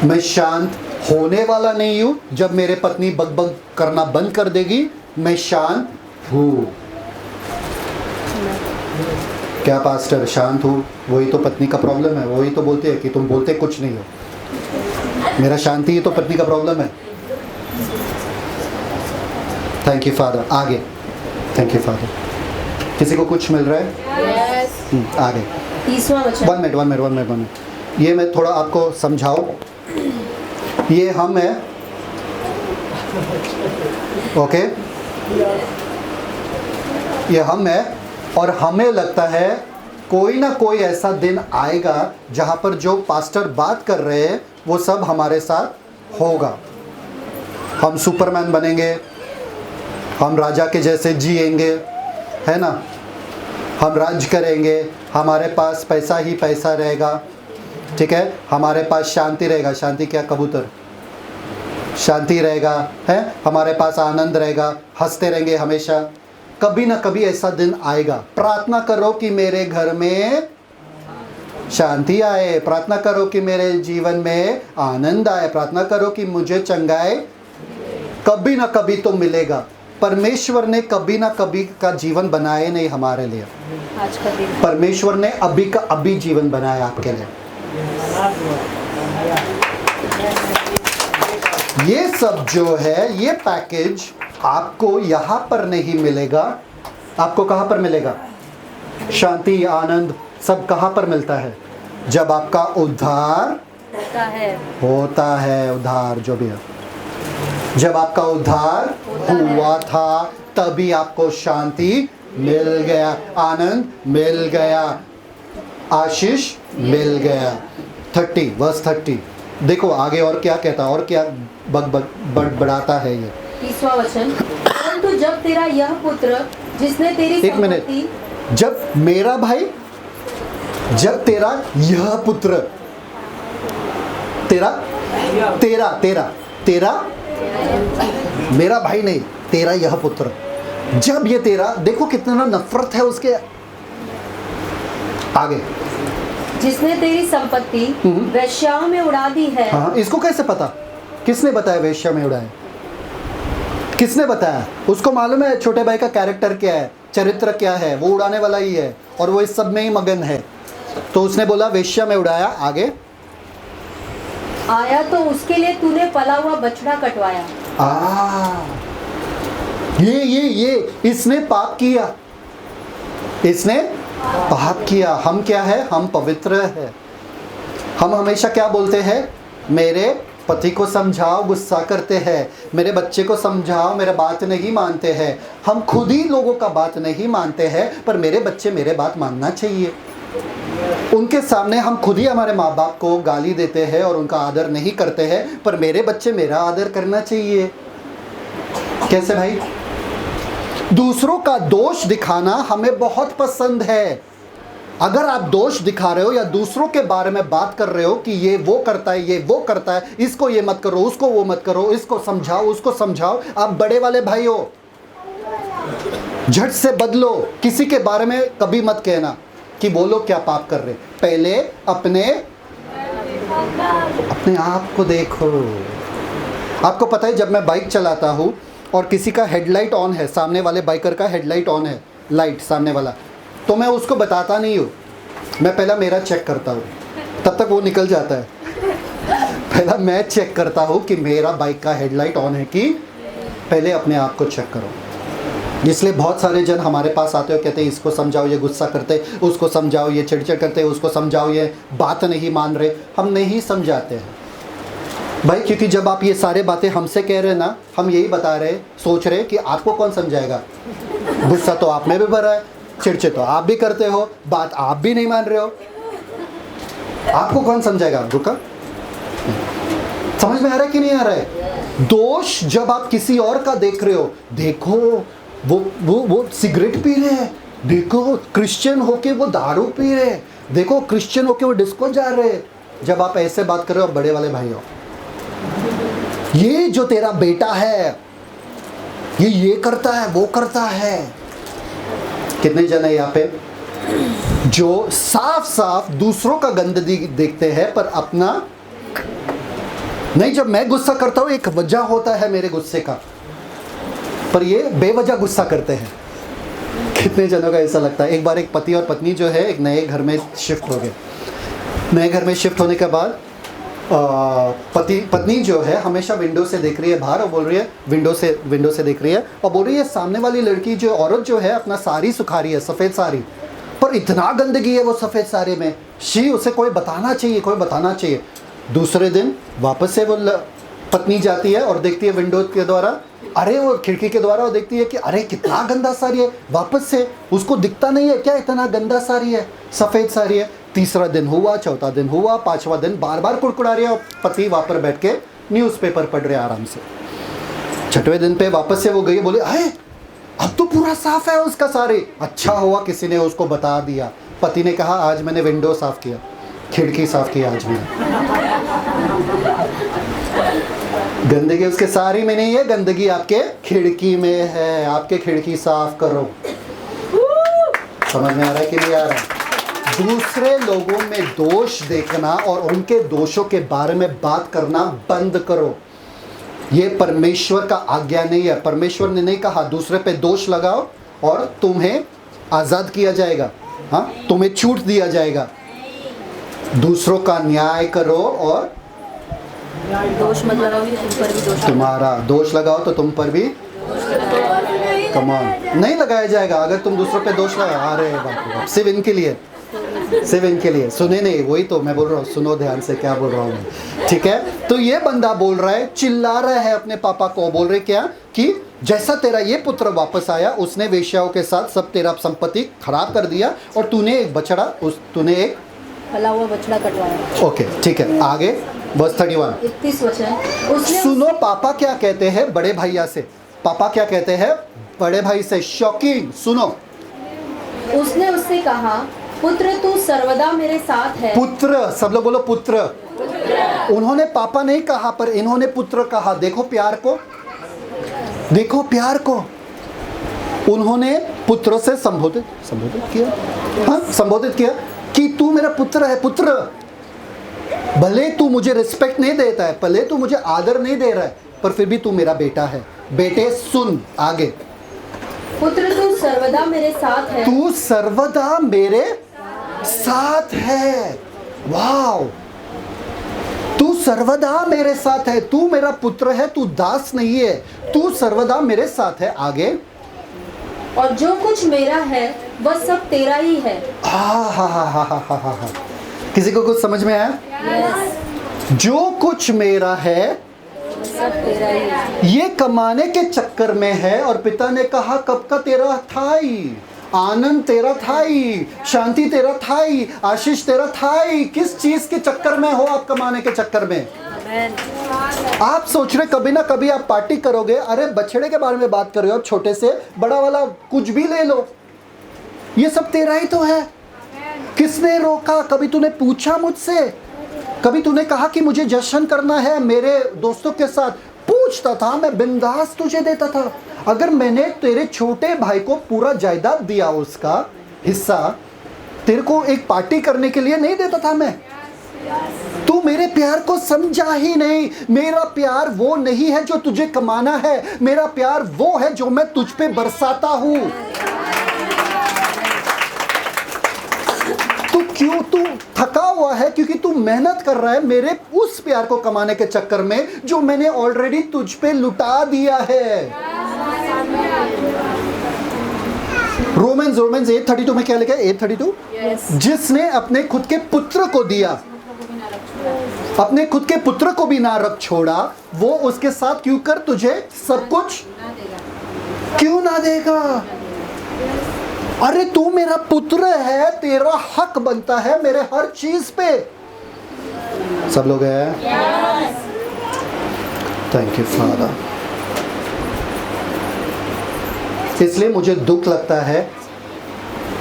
मैं शांत होने वाला नहीं हूँ। जब मेरे पत्नी बकबक करना बंद कर देगी मैं शांत हूँ। क्या पास्टर शांत हूँ? वही तो पत्नी का प्रॉब्लम है। वही तो बोलते हैं कि तुम बोलते कुछ नहीं हो। मेरा शांति ही तो पत्नी का प्रॉब्लम है। Thank you father. आगे। Thank you father. किसी को कुछ मिल रहा है? आगे। 30वां वचन। 1 मिनट। ये मैं थोड़ा आपको समझाऊं। ये हम है, ओके? ये हम है, और हमें लगता है कोई ना कोई ऐसा दिन आएगा जहाँ पर जो पास्टर बात कर रहे हैं वो सब हमारे साथ होगा। हम सुपरमैन बनेंगे, हम राजा के जैसे जिएंगे, है ना, हम राज करेंगे, हमारे पास पैसा ही पैसा रहेगा, ठीक है, हमारे पास शांति रहेगा, शांति क्या, कबूतर, शांति रहेगा, है, हमारे पास आनंद रहेगा, हंसते रहेंगे हमेशा। कभी ना कभी ऐसा दिन आएगा। प्रार्थना करो कि मेरे घर में शांति आए, प्रार्थना करो कि मेरे जीवन में आनंद आए, प्रार्थना करो कि मुझे चंगाई कभी ना कभी तो मिलेगा। परमेश्वर ने कभी ना कभी का जीवन बनाए नहीं हमारे लिए, आज का दिन परमेश्वर ने अभी का अभी जीवन बनाया आपके लिए। ये सब जो है, ये पैकेज आपको यहाँ पर नहीं मिलेगा। आपको कहाँ पर मिलेगा? शांति, आनंद सब कहाँ पर मिलता है? जब आपका उद्धार होता है, उद्धार जो भी है, जब आपका उद्धार हुआ था तभी आपको शांति मिल गया, आनंद मिल गया, आशीष मिल गया। 30 वर्स 30 देखो आगे और क्या कहता है, और क्या बढ़ाता है ये 30वां वचन। परंतु जब तेरा यह पुत्र जिसने तेरी एक मिनट, जब मेरा भाई, जब तेरा यह पुत्र, तेरा तेरा तेरा तेरा मेरा भाई नहीं, तेरा यह पुत्र, जब ये तेरा, देखो कितना नफरत है उसके आगे, जिसने तेरी संपत्ति वेश्याओं में उड़ा दी है। हाँ, इसको कैसे पता? किसने बताया वेश्या में उड़ाए? किसने बताया? उसको मालूम है छोटे भाई का कैरेक्टर क्या है, चरित्र क्या है, वो उड़ाने वाला ही है और वो इस सब में ही मगन है। तो उसने बोला वेश्या में उड़ाया। आगे, आया तो उसके लिए तूने पला हुआ बछड़ा कटवाया। ये इसने पाप किया, इसने पाप किया। हम क्या है? हम पवित्र है। हम हमेशा क्या बोलते हैं? मेरे पति को समझाओ, गुस्सा करते हैं, मेरे बच्चे को समझाओ, मेरे बात नहीं मानते हैं। हम खुद ही लोगों का बात नहीं मानते हैं, पर मेरे बच्चे मेरे बात मानना चाहिए। उनके सामने हम खुद ही हमारे माँ बाप को गाली देते हैं और उनका आदर नहीं करते हैं, पर मेरे बच्चे मेरा आदर करना चाहिए। कैसे भाई? दूसरों का दोष दिखाना हमें बहुत पसंद है। अगर आप दोष दिखा रहे हो या दूसरों के बारे में बात कर रहे हो कि ये वो करता है, ये वो करता है, इसको ये मत करो, उसको वो मत करो, इसको समझाओ, उसको समझाओ, आप बड़े वाले भाई हो, झट से बदलो। किसी के बारे में कभी मत कहना कि वो लोग क्या पाप कर रहे। पहले अपने आप को देखो। आपको पता है, जब मैं बाइक चलाता हूँ और किसी का हेडलाइट ऑन है, सामने वाले बाइकर का हेडलाइट ऑन है, लाइट सामने वाला, तो मैं उसको बताता नहीं हूँ, मैं पहला मेरा चेक करता हूँ, तब तक वो निकल जाता है। पहला मैं चेक करता हूँ कि मेरा बाइक का हेडलाइट ऑन है कि, पहले अपने आप को चेक करो। इसलिए बहुत सारे जन हमारे पास आते हो, कहते हैं इसको समझाओ, ये गुस्सा करते, उसको समझाओ, ये चिड़चिड़ करते, उसको समझाओ, ये बात नहीं मान रहे। हम नहीं समझाते हैं भाई, क्योंकि जब आप ये सारे बातें हमसे कह रहे हैं ना, हम यही बता रहे, सोच रहे कि आपको कौन समझाएगा। गुस्सा तो आप में भी भरा है, चिड़चिड़ तो आप भी करते हो, बात आप भी नहीं मान रहे हो, आपको कौन समझाएगा? रुका, समझ में आ रहा है कि नहीं आ रहा है? दोष जब आप किसी और का देख रहे हो, देखो वो सिगरेट पी रहे हैं, देखो क्रिश्चियन होके वो दारू पी रहे हैं, देखो क्रिश्चियन होके वो डिस्को जा रहे हैं। जब आप ऐसे बात कर रहे हो, बड़े वाले भाई हो, ये जो तेरा बेटा है ये करता है, वो करता है। कितने जन है यहाँ पे जो साफ साफ दूसरों का गंदगी देखते हैं पर अपना नहीं। जब मैं गुस्सा करता हूँ एक वजह होता है मेरे गुस्से का, पर ये बेवजह गुस्सा करते हैं। कितने जनों का ऐसा लगता है? एक बार एक पति और पत्नी जो है एक नए घर में शिफ्ट हो गए। नए घर में शिफ्ट होने के बाद पत्नी जो है हमेशा विंडो से देख रही है बाहर और बोल रही है, विंडो से देख रही है और बोल रही है, सामने वाली लड़की जो औरत जो है अपना साड़ी सुखा रही है, सफ़ेद साड़ी, पर इतना गंदगी है वो सफ़ेद साड़ी में, उसे कोई बताना चाहिए, कोई बताना चाहिए। दूसरे दिन वापस से वो पत्नी जाती है और देखती है विंडो के द्वारा, अरे वो खिड़की के द्वारा, और देखती है कि अरे कितना गंदा साड़ी है, वापस से उसको दिखता नहीं है क्या इतना गंदा साड़ी है, सफ़ेद साड़ी है। तीसरा दिन हुआ, चौथा दिन हुआ, पांचवा दिन बार बार कुड़कुड़ा रही है और पति वहाँ पर बैठ के न्यूज़पेपर पढ़ रहे आराम से। छठवें दिन पे वापस से वो गई, बोले अरे अब तो पूरा साफ है उसका साड़ी। अच्छा हुआ किसी ने उसको बता दिया। पति ने कहा आज मैंने विंडो साफ किया, खिड़की साफ किया आज मैंने। गंदगी उसके साड़ी में नहीं है, गंदगी आपके खिड़की में है। आपके खिड़की साफ करो। समझ में आ रहा है कि नहीं आ रहा है? दूसरे लोगों में दोष देखना और उनके दोषों के बारे में बात करना बंद करो। ये परमेश्वर का आज्ञा नहीं है। परमेश्वर ने नहीं कहा दूसरे पे दोष लगाओ और तुम्हें आज़ाद किया जाएगा, हाँ, तुम्हें छूट दिया जाएगा। दूसरों का न्याय करो और दोष मत लगाओ कि तुम पर भी दोष, तुम्हारा दोष लगाओ तो तुम पर भी कमान नहीं लगाया जाएगा। अगर तुम दूसरों पे दोष लगाओ, अरे बाप रे बाप, सिर्फ इनके लिए, सिर्फ इनके लिए। सुने नहीं, वही तो मैं बोल रहा हूँ, सुनो ध्यान से क्या बोल रहा हूँ मैं, ठीक है? तो ये बंदा बोल रहा है, चिल्ला रहा है अपने पापा को, बोल रहे क्या कि जैसा तेरा ये पुत्र वापस आया, उसने वेश्याओं के साथ सब तेरा संपत्ति खराब कर दिया और तूने एक बछड़ा, तूने एक फला हुआ बछड़ा कटवाया। ओके, ठीक है, आगे बस 31 31 वचन। उसने सुनो पापा क्या कहते हैं बड़े भैया से। पापा क्या कहते हैं बड़े भाई से? शॉकिंग, सुनो। उसने उससे कहा, पुत्र तू सर्वदा मेरे साथ है। पुत्र, सब लोग बोलो पुत्र। उन्होंने पापा नहीं कहा पर इन्होंने पुत्र कहा। देखो प्यार को, देखो प्यार को। उन्होंने पुत्र से संबोधित किया, हाँ, संबोधित किया कि तू मेरा पुत्र है। पुत्र, भले तू मुझे रिस्पेक्ट नहीं देता है, भले तू मुझे आदर नहीं दे रहा है, पर फिर भी तू मेरा बेटा है। बेटे सुन आगे। पुत्र तू सर्वदा मेरे साथ है। तू सर्वदा मेरे साथ है। वाव, तू सर्वदा मेरे साथ है। तू मेरा पुत्र है, तू दास नहीं है, तू सर्वदा मेरे साथ है। आगे, और जो कुछ मेरा है वह सब तेरा ही है। हा। किसी को कुछ समझ में आया? जो कुछ मेरा है सब तेरा ही है। ये कमाने के चक्कर में है। और पिता ने कहा कब का तेरा था ही, आनंद तेरा था ही, शांति तेरा था ही, आशीष तेरा था ही। किस चीज के चक्कर में हो आप? कमाने के चक्कर में। आप सोच रहे कभी ना कभी आप पार्टी करोगे। अरे बछड़े के बारे में बात कर रहे हो, छोटे से बड़ा वाला कुछ भी ले लो, ये सब तेरा ही तो है। किसने रोका? कभी तूने पूछा मुझसे? कभी तूने कहा कि मुझे जश्न करना है मेरे दोस्तों के साथ? पूछता था, मैं बिंदास तुझे देता था। अगर मैंने तेरे छोटे भाई को पूरा जायदाद दिया, उसका हिस्सा, तेरे को एक पार्टी करने के लिए नहीं देता था मैं? तू मेरे प्यार को समझा ही नहीं। मेरा प्यार वो नहीं है जो तुझे कमाना है, मेरा प्यार वो है जो मैं तुझ पे बरसाता हूं। तू थका हुआ है क्योंकि तू मेहनत कर रहा है मेरे उस प्यार को कमाने के चक्कर में जो मैंने ऑलरेडी तुझ पे लुटा दिया है। रोमन्स 8:32 में क्या लिखा है? 8:32 जिसने अपने खुद के पुत्र को दिया, अपने खुद के पुत्र को भी ना रख छोड़ा, वो उसके साथ क्यों कर तुझे सब कुछ क्यों ना देगा? अरे तू मेरा पुत्र है, तेरा हक बनता है मेरे हर चीज पे। सब लोग हैं? Thank you father. इसलिए मुझे दुख लगता है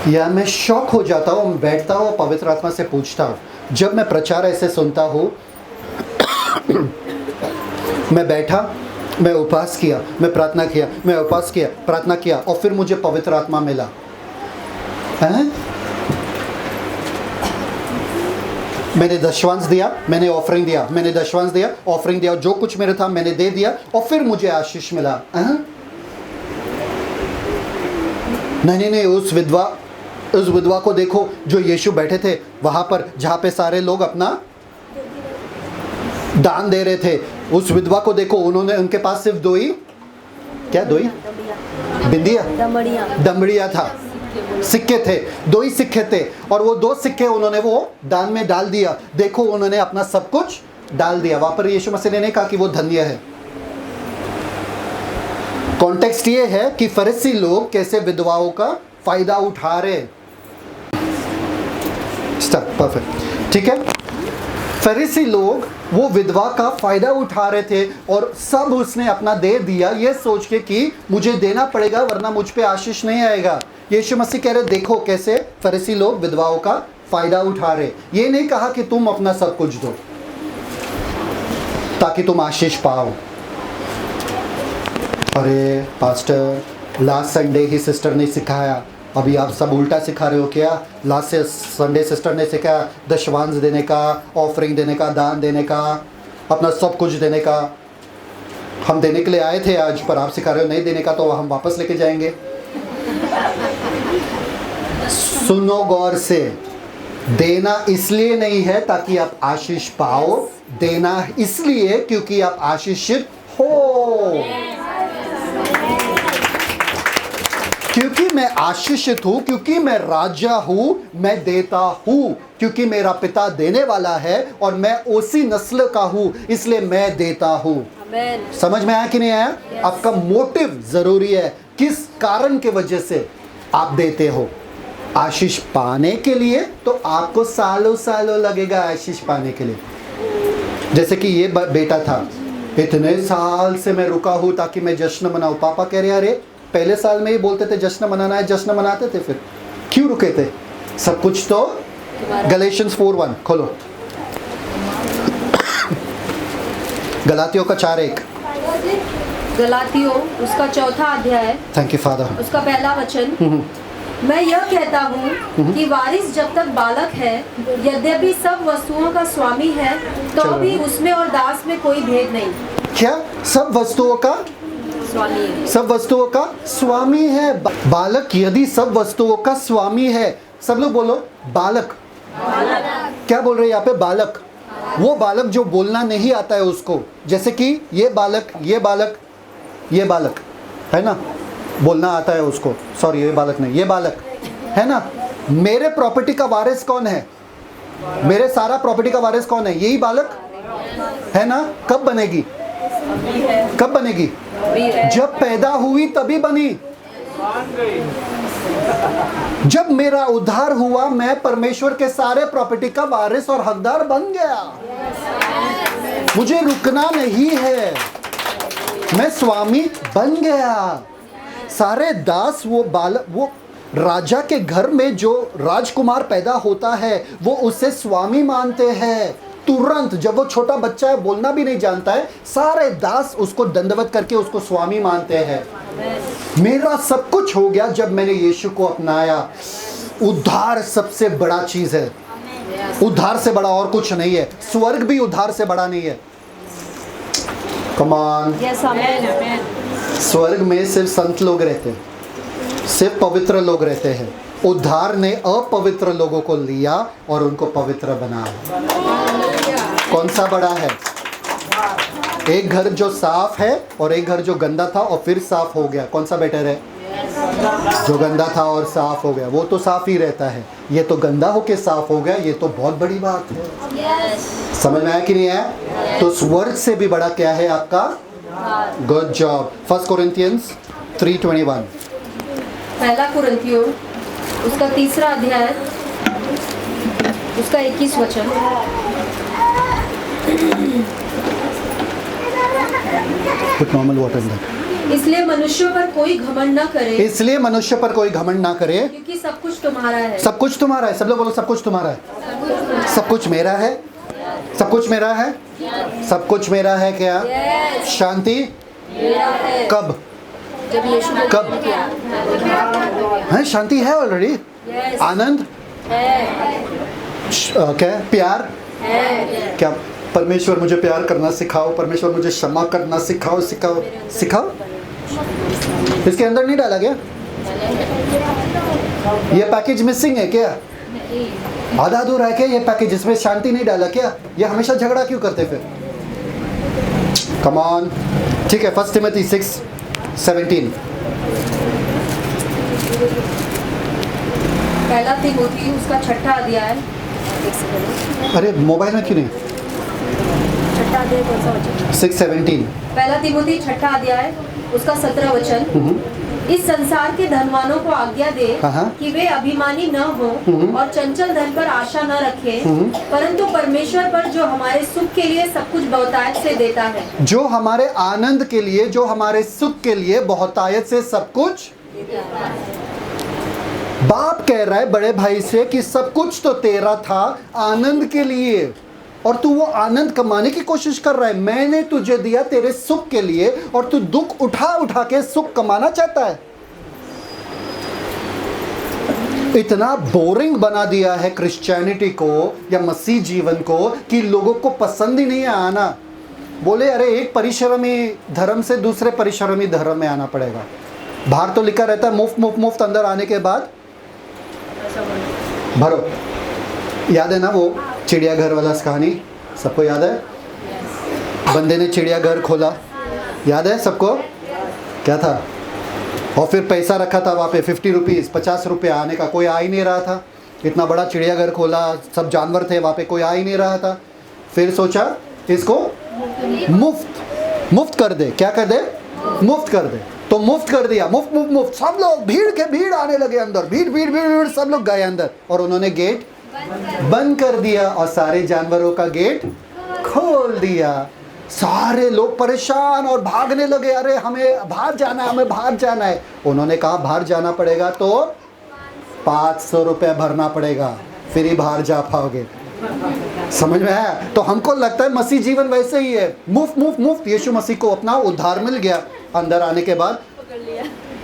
या मैं शॉक हो जाता हूँ, मैं बैठता हूँ पवित्र आत्मा से पूछता हूँ। जब मैं प्रचार ऐसे सुनता हूँ मैं बैठा, मैं उपवास किया, मैं प्रार्थना किया, मैं उपवास किया, प्रार्थना किया, और फिर मुझे पवित्र आत्मा मिला है? मैंने दशवांश दिया, मैंने ऑफरिंग दिया, मैंने दशवांश दिया, ऑफरिंग दिया, जो कुछ मेरे था मैंने दे दिया, और फिर मुझे आशीष मिला है? नहीं, उस विधवा को देखो जो यीशु बैठे थे वहां पर, जहां पे सारे लोग अपना दान दे रहे थे। उस विधवा को देखो, उन्होंने, उनके पास सिर्फ दो ही दमड़िया था, सिक्के थे, 2 ही सिक्के थे, और वो 2 सिक्के उन्होंने वो दान में डाल दिया। देखो उन्होंने अपना सब कुछ डाल दिया। वहां पर यीशु मसीह ने नहीं कहा कि वो धन्य है। कॉन्टेक्स्ट ये है कि फरीसी लोग कैसे विधवाओं का फायदा उठा रहे। परफेक्ट, ठीक है। फरीसी लोग वो विधवा का फायदा उठा रहे थे और सब उसने अपना दे दिया ये सोच के कि मुझे देना पड़ेगा वरना मुझ पे आशीष नहीं आएगा। यीशु मसीह कह रहे देखो कैसे फरीसी लोग विधवाओं का फायदा उठा रहे। ये नहीं कहा कि तुम अपना सब कुछ दो ताकि तुम आशीष पाओ। अरे पास्टर लास्ट संडे ही सिस्टर ने सिखाया, अभी आप सब उल्टा सिखा रहे हो क्या? लास्ट संडे सिस्टर ने सिखाया दशवांश देने का, ऑफरिंग देने का, दान देने का, अपना सब कुछ देने का। हम देने के लिए आए थे आज, पर आप सिखा रहे हो नहीं देने का, तो हम वापस लेके जाएंगे। सुनो गौर से, देना इसलिए नहीं है ताकि आप आशीष पाओ, देना इसलिए क्योंकि आप आशीषित हो। क्योंकि मैं आशीषित हूं, क्योंकि मैं राजा हूं, मैं देता हूं, क्योंकि मेरा पिता देने वाला है और मैं उसी नस्ल का हूं, इसलिए मैं देता हूं। समझ में आया कि नहीं आया? आपका मोटिव जरूरी है, किस कारण के वजह से आप देते हो। आशीष पाने के लिए तो आपको सालों सालों लगेगा आशीष पाने के लिए। जैसे कि ये बेटा था, इतने साल से मैं रुका हूं ताकि मैं जश्न मनाऊं। पापा कह रहे अरे पहले साल में ही बोलते थे जश्न मनाना है, जश्न मनाते थे, फिर क्यों रुके थे? सब कुछ तो गलेशियंस 4:1 खोलो, गलातियों का 4:1। गलातियों उसका 4था अध्याय, थैंक यू फादर, उसका पहला वचन। मैं यह कहता हूँ कि वारिस जब तक बालक है, यद्यपि सब वस्तुओं का स्वामी है, तो भी उसमें और दास में कोई भेद नहीं। क्या? सब वस्तुओं का स्वामी है। सब वस्तुओं का स्वामी है। बालक यदि सब वस्तुओं का स्वामी है, सब लोग बोलो बालक। क्या बोल रहे हैं यहाँ पे? बालक। वो बालक जो बोलना नहीं आता है उसको, जैसे कि ये बालक, ये बालक, ये बालक है ना, बोलना आता है उसको। सॉरी ये बालक नहीं, ये बालक है ना। मेरे प्रॉपर्टी का वारिस कौन है? मेरे सारा प्रॉपर्टी का वारिस कौन है? यही बालक है ना। कब बनेगी? कब बनेगी? जब पैदा हुई तभी बनी। जब मेरा उद्धार हुआ, मैं परमेश्वर के सारे प्रॉपर्टी का वारिस और हकदार बन गया। मुझे रुकना नहीं है, मैं स्वामी बन गया। सारे दास, वो बालक, वो राजा के घर में जो राजकुमार पैदा होता है वो उसे स्वामी मानते हैं। तुरंत जब वो छोटा बच्चा है, बोलना भी नहीं जानता है, सारे दास उसको दंडवत करके उसको स्वामी मानते हैं। मेरा सब कुछ हो गया जब मैंने यीशु को अपनाया। उद्धार सबसे बड़ा चीज है, उद्धार से बड़ा और कुछ नहीं है। स्वर्ग भी उद्धार से बड़ा नहीं है। Come on. स्वर्ग में सिर्फ संत लोग रहते हैं, सिर्फ पवित्र लोग रहते हैं। उद्धार ने अपवित्र लोगों को लिया और उनको पवित्र बनाया। कौन सा बड़ा है? एक घर जो साफ है और एक घर जो गंदा था और फिर साफ हो गया। कौन सा बेटर है? जो गंदा था और साफ हो गया, वो तो साफ ही रहता है। ये तो गंदा होके साफ हो गया, ये तो बहुत बड़ी बात है। समझ में आया कि नहीं आया? तो स्वर्ग से भी बड़ा क्या है आपका? Good job. 1 कोरिन्थियंस 3:21। पहला कुरिन्थियों उसका 3रा अध्याय, उसका 21 वचन। Put normal water in that. इसलिए मनुष्यों पर कोई घमंड न करे, इसलिए मनुष्य पर कोई घमंड ना करे, क्योंकि सब कुछ तुम्हारा है। सब कुछ तुम्हारा है। सब लोग बोलो सब कुछ तुम्हारा है। सब कुछ मेरा है। सब कुछ मेरा है। सब कुछ मेरा है। क्या? शांति कब? जब यीशु ने कब? है शांति है ऑलरेडी। आनंद क्या? प्यार क्या? परमेश्वर मुझे प्यार करना सिखाओ, परमेश्वर मुझे क्षमा करना सिखाओ, सिखाओ सिखाओ। इसके अंदर नहीं डाला गया? ये पैकेज मिसिंग है क्या? आधा अधूरा है क्या ये पैकेज? इसमें शांति नहीं डाला क्या? ये हमेशा झगड़ा क्यों करते फिर? Come on. ठीक है, 1 तिमोथी 6:17। पहला तिमोथी उसका 6ठा अध्याय। अरे मोबाइल में क्यों नहीं? छठा अध्याय कौन सा वचन? 6:17। पहला तिमोथी छठा अध्याय उसका 17 वचन, इस संसार के धनवानों को आज्ञा दे कि वे अभिमानी न हो और चंचल धन पर आशा न रखें, परंतु परमेश्वर पर जो हमारे सुख के लिए सब कुछ बहुतायत से देता है, जो हमारे आनंद के लिए, जो हमारे सुख के लिए बहुतायत से सब कुछ देता है। बाप कह रहा है बड़े भाई से कि सब कुछ तो तेरा था आनंद के लिए, और तू वो आनंद कमाने की कोशिश कर रहा है। मैंने तुझे दिया तेरे सुख के लिए और तू दुख उठा उठा के सुख कमाना चाहता है। इतना बोरिंग बना दिया है क्रिश्चियनिटी को या मसीह जीवन को कि लोगों को पसंद ही नहीं है आना। बोले अरे एक परिश्रमी धर्म से दूसरे परिश्रमी धर्म में आना पड़ेगा। बाहर तो लिखा रहता है मुफ्त मुफ्त मुफ्त, अंदर आने के बाद भरो। याद है ना वो चिड़ियाघर वाला कहानी, सबको याद है? बंदे ने चिड़ियाघर खोला, याद है सबको? क्या था? और फिर पैसा रखा था वहाँ पे 50 रुपीज़, 50 रुपये आने का। कोई आ ही नहीं रहा था। इतना बड़ा चिड़ियाघर खोला, सब जानवर थे वहाँ पे, कोई आ ही नहीं रहा था। फिर सोचा इसको मुफ्त कर दे। क्या कर दे? मुफ्त कर दे। तो मुफ्त कर दिया, मुफ्त मुफ्त मुफ्त। सब लोग भीड़ आने लगे अंदर, भीड़ सब लोग गए अंदर, और उन्होंने गेट बंद कर दिया और सारे जानवरों का गेट खोल दिया। सारे लोग परेशान और भागने लगे, अरे हमें बाहर जाना है, हमें बाहर जाना है। उन्होंने कहा बाहर जाना पड़ेगा तो 500 रुपये भरना पड़ेगा, फिर ही बाहर जा पाओगे। समझ में है? तो हमको लगता है मसीह जीवन वैसे ही है, मुफ्त मुफ्त मुफ्त। यीशु मसीह को अपना उद्धार मिल गया, अंदर आने के बाद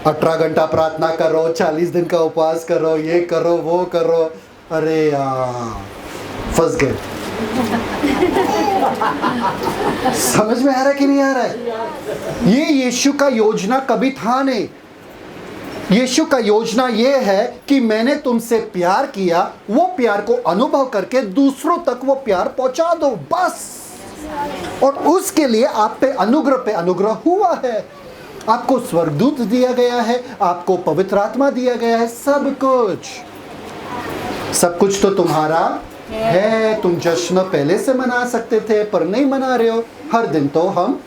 18 घंटा प्रार्थना करो, 40 दिन का उपवास करो, ये करो वो करो। अरे यार फंस गए। समझ में आ रहा है कि नहीं आ रहा है? ये यीशु का योजना कभी था नहीं। यीशु का योजना ये है कि मैंने तुमसे प्यार किया, वो प्यार को अनुभव करके दूसरों तक वो प्यार पहुंचा दो, बस। और उसके लिए आप पे अनुग्रह हुआ है। आपको स्वर्गदूत दिया गया है, आपको पवित्र आत्मा दिया गया है, सब कुछ तो तुम्हारा है। तुम जश्न पहले से मना सकते थे पर नहीं मना रहे हो। हर दिन तो हम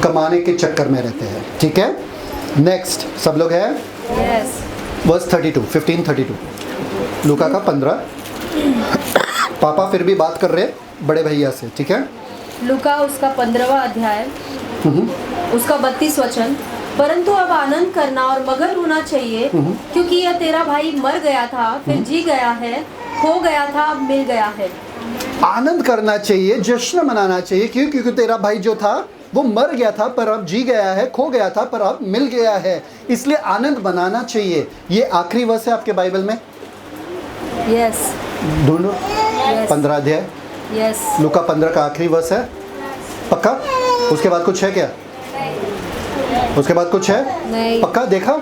कमाने के चक्कर में रहते हैं। ठीक है, नेक्स्ट सब लोग हैं? वर्स 32, 15:32 लूका का 15। पापा फिर भी बात कर रहे बड़े भैया से। ठीक है, लूका उसका 15वां अध्याय उसका 32 वचन, परंतु अब आनंद करना और मगन होना चाहिए, क्योंकि यह तेरा भाई मर गया था फिर जी गया है, खो गया था अब मिल गया है। आनंद करना चाहिए, जश्न मनाना चाहिए। क्यों? क्योंकि तेरा भाई जो था वो मर गया था पर अब जी गया है, खो गया था पर अब मिल गया है, इसलिए आनंद मनाना चाहिए। ये आखिरी वर्ष है आपके बाइबल में? यस। ढूंढो। 15 अध्याय लूका 15 का आखिरी वर्ष है, पक्का? उसके बाद कुछ है क्या? उसके बाद कुछ है? नहीं। पक्का? देखा?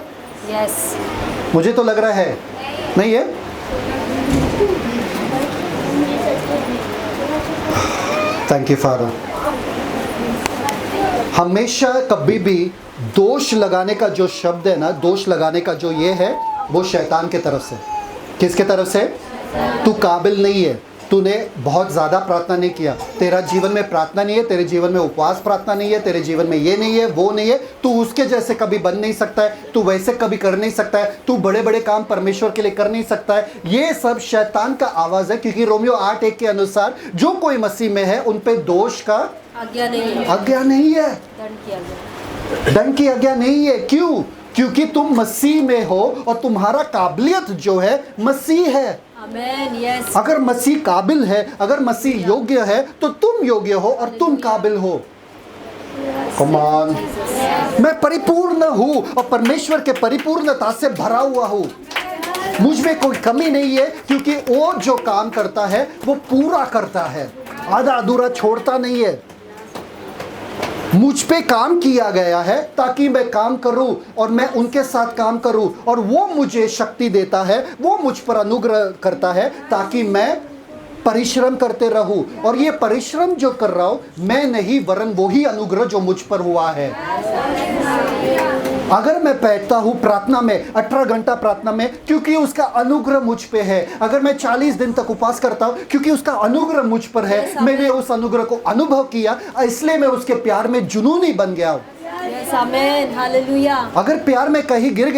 यस। मुझे तो लग रहा है नहीं है। Thank you father. हमेशा कभी भी दोष लगाने का जो शब्द है ना, दोष लगाने का जो ये है, वो शैतान के तरफ से। किसके तरफ से? तू काबिल नहीं है, तूने बहुत ज़्यादा प्रार्थना नहीं किया, तेरा जीवन में प्रार्थना नहीं है, तेरे जीवन में उपवास प्रार्थना नहीं है, तेरे जीवन में ये नहीं है वो नहीं है, तू उसके जैसे कभी बन नहीं सकता है, तू वैसे कभी कर नहीं सकता है, तू बड़े बड़े काम परमेश्वर के लिए कर नहीं सकता है। ये सब शैतान का आवाज़ है, क्योंकि रोमियो 8:1 के अनुसार जो कोई मसीह में है उन पे दोष का आज्ञा नहीं है, दंड की आज्ञा नहीं है। क्यों? क्योंकि तुम मसीह में हो और तुम्हारा काबिलियत जो है मसीह है। आमेन। यस। अगर मसीह काबिल है, अगर मसीह योग्य है, तो तुम योग्य हो और तुम काबिल हो। Come on. मैं परिपूर्ण हूँ और परमेश्वर के परिपूर्णता से भरा हुआ हूँ। मुझ में कोई कमी नहीं है, क्योंकि वो जो काम करता है वो पूरा करता है, आधा अधूरा छोड़ता नहीं है। मुझ पे काम किया गया है ताकि मैं काम करूं और मैं उनके साथ काम करूं, और वो मुझे शक्ति देता है, वो मुझ पर अनुग्रह करता है ताकि मैं परिश्रम करते रहूं, और ये परिश्रम जो कर रहा हूं मैं नहीं वरन वही अनुग्रह जो मुझ पर हुआ है। अगर मैं बैठता हूं प्रार्थना में 18 घंटा प्रार्थना में, क्योंकि उसका अनुग्रह मुझ पे है। अगर मैं 40 दिन तक उपवास करता हूं, क्योंकि उसका अनुग्रह मुझ पर है। मैंने उस अनुग्रह को अनुभव किया, इसलिए मैं उसके प्यार में जुनूनी बन गया हूं। आमेन, हालेलुया। अगर प्यार में कहीं गिर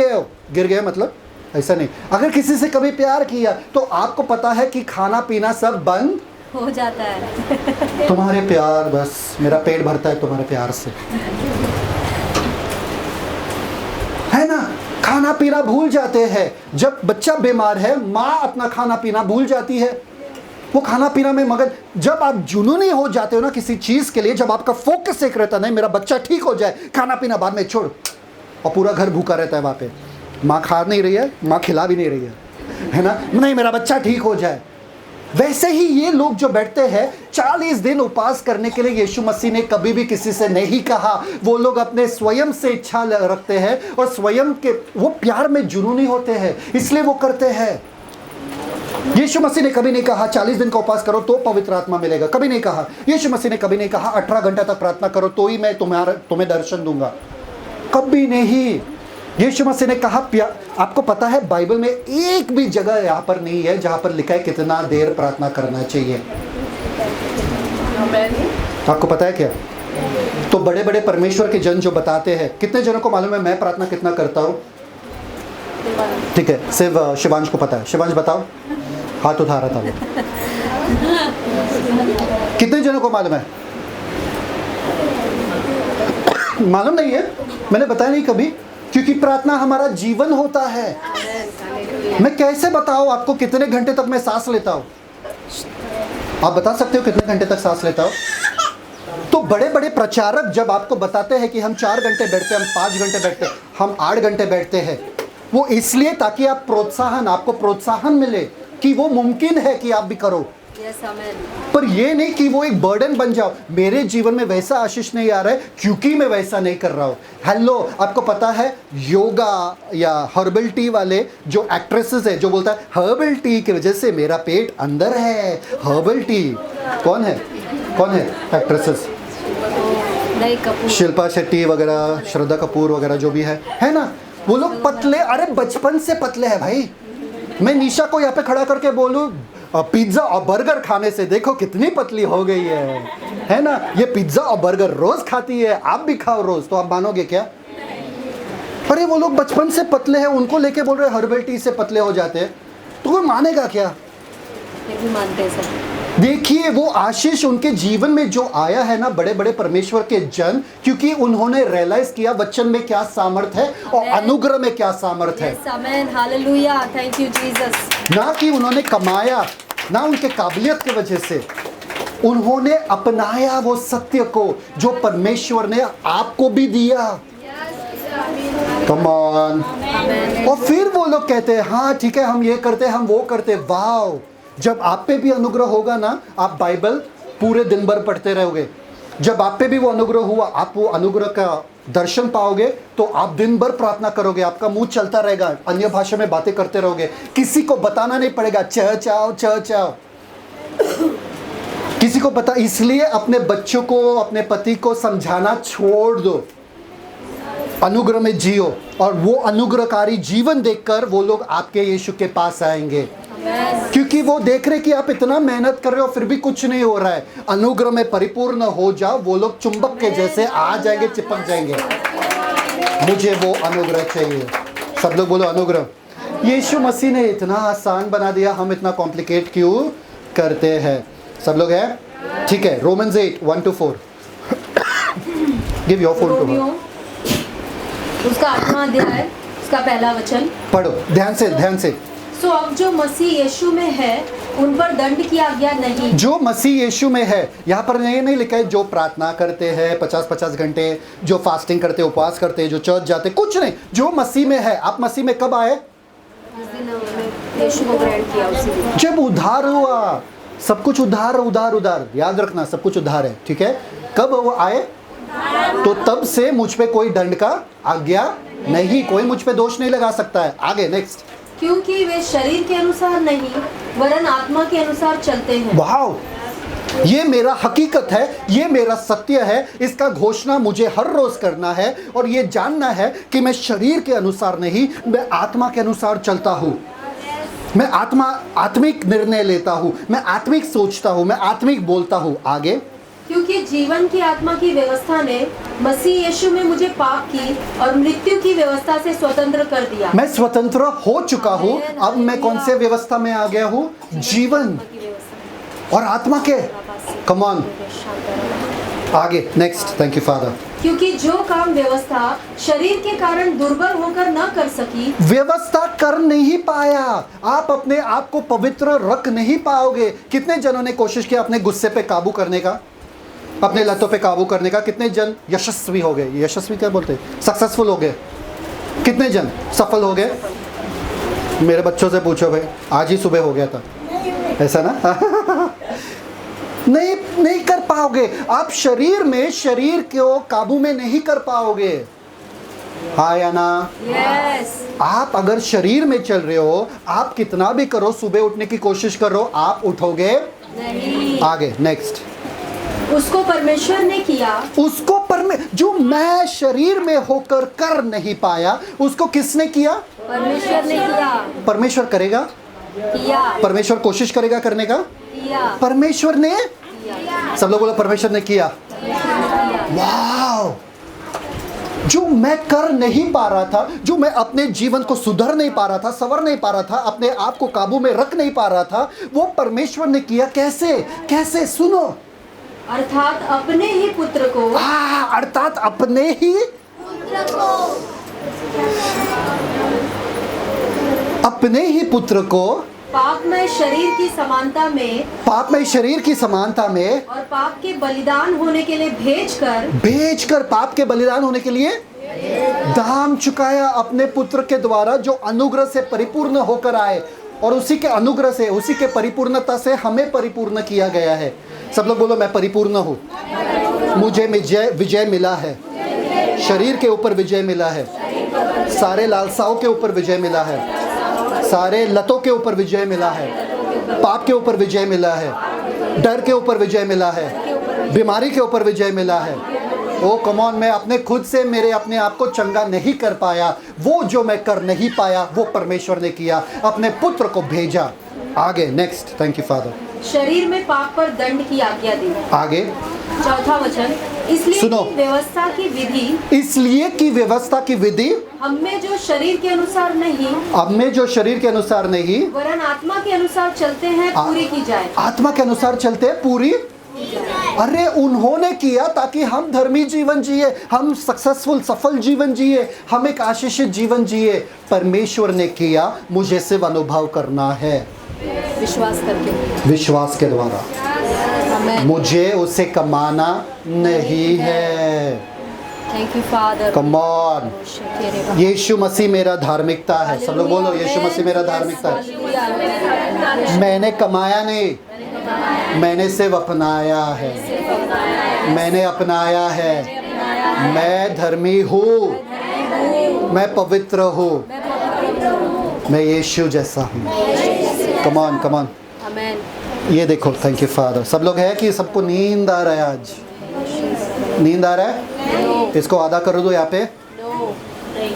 गए मतलब ऐसा नहीं, अगर किसी से कभी प्यार किया तो आपको पता है कि खाना पीना सब बंद हो जाता है। तुम्हारे प्यार, बस मेरा पेट भरता है तुम्हारे प्यार से, है ना। खाना पीना भूल जाते हैं। जब बच्चा बीमार है माँ अपना खाना पीना भूल जाती है, वो खाना पीना में मगन। जब आप जुनूनी हो जाते हो ना किसी चीज के लिए, जब आपका फोकस एक रहता नहीं मेरा बच्चा ठीक हो जाए, खाना पीना बाद में छोड़, और पूरा घर भूखा रहता है वहां पे, माँ खा नहीं रही है, माँ खिला भी नहीं रही है ना, नहीं मेरा बच्चा ठीक हो जाए। वैसे ही ये लोग जो बैठते हैं 40 दिन उपवास करने के लिए, यीशु मसीह ने कभी भी किसी से नहीं कहा। वो लोग अपने स्वयं से इच्छा रखते हैं और स्वयं के वो प्यार में जुनूनी होते हैं, इसलिए वो करते हैं। यीशु मसीह ने कभी नहीं कहा 40 दिन का उपवास करो तो पवित्र आत्मा मिलेगा, कभी नहीं कहा। यीशु मसीह ने कभी नहीं कहा 18 घंटा तक प्रार्थना करो तो ही मैं तुम्हें दर्शन दूंगा, कभी नहीं। यीशु मसीह ने कहा आपको पता है बाइबल में एक भी जगह यहाँ पर नहीं है जहाँ पर लिखा है कितना देर प्रार्थना करना चाहिए। आपको पता है क्या? तो बड़े बड़े परमेश्वर के जन जो बताते हैं, कितने जनों को मालूम है मैं प्रार्थना कितना करता हूँ? ठीक है, सिर्फ शिवांश को पता है। शिवांश बताओ, हाथ उठा रहा था वो। कितने जनों को मालूम है? मालूम नहीं है, मैंने बताया नहीं कभी, क्योंकि प्रार्थना हमारा जीवन होता है। मैं कैसे बताऊं आपको कितने घंटे तक मैं सांस लेता हूं? आप बता सकते हो कितने घंटे तक सांस लेता हूं? तो बड़े बड़े प्रचारक जब आपको बताते हैं कि हम 4 घंटे बैठते हैं, हम 5 घंटे बैठते हैं, हम 8 घंटे बैठते हैं, वो इसलिए ताकि आपको प्रोत्साहन मिले कि वो मुमकिन है कि आप भी करो। पर ये नहीं कि वो एक बर्डन बन जाओ। मेरे जीवन में वैसा आशीष नहीं आ रहा है क्योंकि मैं वैसा नहीं कर रहा हूँ। हेलो, आपको पता है योगा या हर्बल टी वाले जो एक्ट्रेसेस है जो बोलता है हर्बल टी की वजह से मेरा पेट अंदर है। हर्बल टी कौन है एक्ट्रेसेस? शिल्पा शेट्टी वगैरह, श्रद्धा कपूर वगैरह जो भी है ना, वो लोग पतले, अरे बचपन से पतले हैं भाई। मैं निशा को यहाँ पे खड़ा करके बोलूँ पिज्जा और बर्गर खाने से देखो कितनी पतली हो गई है ना। ये पिज्जा और बर्गर रोज खाती है, आप भी खाओ रोज, तो आप मानोगे क्या? अरे वो लोग बचपन से पतले हैं, उनको लेके बोल रहे हर्बल टी से पतले हो जाते हैं, तो वो मानेगा क्या? भी मानते हैं सब। देखिए वो आशीष उनके जीवन में जो आया है ना, बड़े बड़े परमेश्वर के जन, क्योंकि उन्होंने रियलाइज किया वचन में क्या सामर्थ है और अनुग्रह में क्या सामर्थ है। आमेन, हालेलुया, थैंक यू जीसस। ना कि उन्होंने कमाया, ना उनके काबिलियत की वजह से, उन्होंने अपनाया वो सत्य को जो परमेश्वर ने आपको भी दिया। Come on. और फिर वो लोग कहते हैं हाँ ठीक है हम ये करते हम वो करते। वाह, जब आप पे भी अनुग्रह होगा ना, आप बाइबल पूरे दिन भर पढ़ते रहोगे। जब आप पे भी वो अनुग्रह हुआ, आप वो अनुग्रह का दर्शन पाओगे तो आप दिन भर प्रार्थना करोगे, आपका मुंह चलता रहेगा, अन्य भाषा में बातें करते रहोगे, किसी को बताना नहीं पड़ेगा च चाओ किसी को पता। इसलिए अपने बच्चों को, अपने पति को समझाना छोड़ दो, अनुग्रह में जियो, और वो अनुग्रहकारी जीवन देखकर वो लोग आपके यीशु के पास आएंगे, क्योंकि वो देख रहे कि आप इतना मेहनत कर रहे हो फिर भी कुछ नहीं हो रहा है। अनुग्रह में परिपूर्ण हो जाओ, वो लोग चुंबक के जैसे आ जाएंगे, चिपक जाएंगे। मुझे वो अनुग्रह चाहिए। सब लोग बोलो अनुग्रह। यीशु मसीह ने इतना आसान बना दिया, हम इतना कॉम्प्लिकेट क्यों करते हैं? सब लोग हैं? ठीक है, Romans 8:1-4 give your phone to her. उसका 8वां अध्याय, उसका पहला वचन पढ़ो ध्यान से। सो अब जो मसीह यीशु में है उन पर दंड की आज्ञा नहीं। जो मसीह यीशु में है, यहाँ पर नहीं लिखा है जो प्रार्थना करते हैं 50-50 घंटे, जो फास्टिंग करते, उपवास करते, जो चर्च जाते, कुछ नहीं। जो मसीह में है। आप मसीह में कब आए? यीशु को ग्रहण किया उसी दिन। जब उद्धार हुआ। सब कुछ उद्धार, याद रखना सब कुछ उद्धार है, ठीक है। कब वो आए? तो तब से मुझ पे कोई दंड का आज्ञा नहीं, कोई मुझ पे दोष नहीं लगा सकता है। आगे नेक्स्ट। क्योंकि वे शरीर के अनुसार नहीं वरन आत्मा के अनुसार चलते हैं। वाह, ये मेरा हकीकत है, ये मेरा सत्य है। इसका घोषणा मुझे हर रोज करना है और ये जानना है कि मैं शरीर के अनुसार नहीं, मैं आत्मा के अनुसार चलता हूँ। मैं आत्मिक निर्णय लेता हूँ, मैं आत्मिक सोचता हूँ, मैं आत्मिक बोलता हूँ। आगे, क्योंकि जीवन की आत्मा की व्यवस्था ने मसीह यीशु में मुझे पाप की और मृत्यु की व्यवस्था से स्वतंत्र कर दिया। मैं स्वतंत्र हो चुका हूँ। अब मैं कौन से व्यवस्था में आ गया हूँ? जीवन और आत्मा के। कम ऑन, आगे, नेक्स्ट। Thank you father. क्योंकि जो काम व्यवस्था शरीर के कारण दुर्बल होकर न कर सकी, व्यवस्था कर नहीं पाया, आप अपने आप को पवित्र रख नहीं पाओगे। कितने जनों ने कोशिश किया अपने गुस्से पे काबू करने का, अपने लतों पे काबू करने का? कितने जन यशस्वी हो गए? यशस्वी क्या बोलते हैं? सक्सेसफुल हो गए। कितने जन सफल हो गए? मेरे बच्चों से पूछो भाई, आज ही सुबह हो गया था, ऐसा ना? नहीं कर पाओगे आप। शरीर को काबू में नहीं कर पाओगे। हाँ या ना? यस। आप अगर शरीर में चल रहे हो, आप कितना भी करो, सुबह उठने की कोशिश करो, आप उठोगे नहीं। आगे, नेक्स्ट। उसको परमेश्वर ने किया, जो मैं शरीर में होकर कर नहीं पाया, उसको किसने किया? परमेश्वर ने किया। परमेश्वर करेगा? किया। परमेश्वर कोशिश करेगा करने का? किया। परमेश्वर ने, सब लोग बोलो परमेश्वर ने किया। वाह, जो मैं कर नहीं पा रहा था, जो मैं अपने जीवन को सुधर नहीं पा रहा था, संवर नहीं पा रहा था, अपने आप को काबू में रख नहीं पा रहा था, वो परमेश्वर ने किया। कैसे? सुनो, अर्थात अपने ही पुत्र को, अर्थात अपने ही पुत्र को पापमय शरीर की समानता में और पाप के बलिदान होने के लिए भेजकर पाप के बलिदान होने के लिए दाम चुकाया। अपने पुत्र के द्वारा जो अनुग्रह से परिपूर्ण होकर आए, और उसी के अनुग्रह से, उसी के परिपूर्णता से हमें परिपूर्ण किया गया है। सब लोग बोलो, मैं परिपूर्ण हूँ। मुझे विजय मिला है, शरीर के ऊपर विजय मिला है, सारे लालसाओं के ऊपर विजय मिला है, सारे लतों के ऊपर विजय मिला है, पाप के ऊपर विजय मिला है, डर के ऊपर विजय मिला है, बीमारी के ऊपर विजय मिला है। ओ कम ऑन, मैं अपने खुद से अपने आप को चंगा नहीं कर पाया। वो जो मैं कर नहीं पाया, वो परमेश्वर ने किया, अपने पुत्र को भेजा। आगे, नेक्स्ट। Thank you father. शरीर में पाप पर दंड की आज्ञा दी। आगे, चौथा वचन। इसलिए सुनो, कि व्यवस्था की विधि हमें जो शरीर के अनुसार नहीं, वरन आत्मा के अनुसार चलते हैं, पूरी की जाए। आत्मा के अनुसार चलते हैं, पूरी। अरे उन्होंने किया ताकि हम धर्मी जीवन जिए, हम सफल जीवन जिए, हम एक आशीषित जीवन जिए। परमेश्वर ने किया, मुझे सिर्फ अनुभव करना है, विश्वास के द्वारा। मुझे उसे कमाना नहीं है। Thank you father. Come on, यीशु मसीह मेरा धार्मिकता है। सब लोग बोलो, यीशु मसीह मेरा धार्मिकता है। मैंने कमाया नहीं, मैंने सिर्फ अपनाया है। मैंने अपनाया है। मैं धर्मी हूँ, मैं पवित्र हूँ, मैं यीशु जैसा हूँ। कम ऑन, कम ऑन। ये देखो, थैंक यू फादर। सब लोग है कि सबको नींद आ रहा है? आज नींद आ रहा है? इसको आधा कर दो यहाँ पे।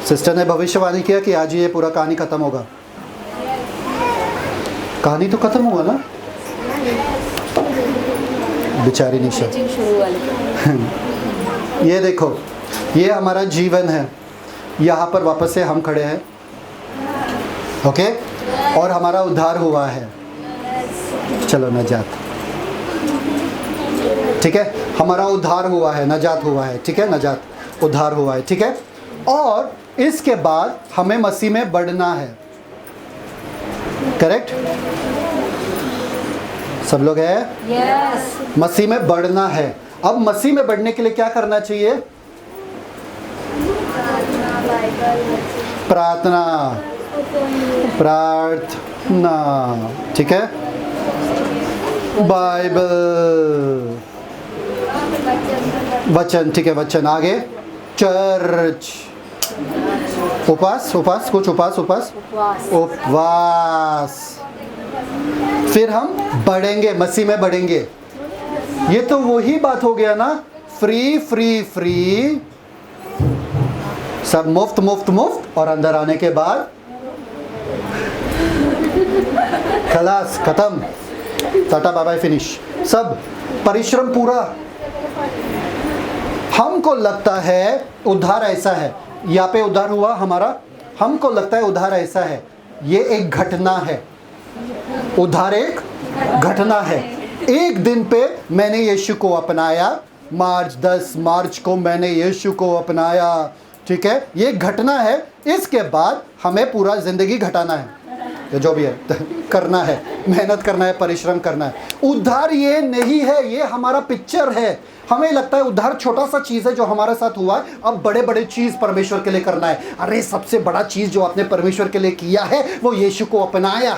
सिस्टर ने भविष्यवाणी किया कि आज ये पूरा कहानी खत्म होगा। कहानी तो खत्म हुआ ना, बेचारी निशा। ये देखो, ये हमारा जीवन है। यहाँ पर वापस से हम खड़े हैं, ओके, और हमारा उद्धार हुआ है। चलो, नजात, ठीक है, हमारा उद्धार हुआ है, नजात हुआ है, ठीक है, नजात, उद्धार हुआ है, ठीक है। और इसके बाद हमें मसीह में बढ़ना है, करेक्ट? सब लोग हैं? यस। मसीह में बढ़ना है। अब मसीह में बढ़ने के लिए क्या करना चाहिए? प्रार्थना, ठीक है, बाइबल, वचन, ठीक है, वचन। आगे, चर्च, उपवास, फिर हम बढ़ेंगे, मसीह में बढ़ेंगे। ये तो वही बात हो गया ना, फ्री फ्री फ्री, सब मुफ्त मुफ्त मुफ्त, और अंदर आने के बाद खलास, खत्म, टाटा बाय बाय, फिनिश, सब परिश्रम पूरा। हमको लगता है उद्धार ऐसा है, यहाँ पे उद्धार हुआ हमारा, हमको लगता है उद्धार ऐसा है, ये एक घटना है, उद्धार एक घटना है। एक दिन पे मैंने यीशु को अपनाया, मार्च 10 मार्च को मैंने यीशु को अपनाया, ठीक है, ये घटना है। इसके बाद हमें पूरा जिंदगी घटाना है, जो भी है करना है, मेहनत करना है, परिश्रम करना है। उद्धार ये नहीं है, ये हमारा पिक्चर है। हमें लगता है उद्धार छोटा सा चीज़ है जो हमारे साथ हुआ है, अब बड़े बड़े चीज़ परमेश्वर के लिए करना है। अरे सबसे बड़ा चीज़ जो आपने परमेश्वर के लिए किया है वो यीशु को अपनाया।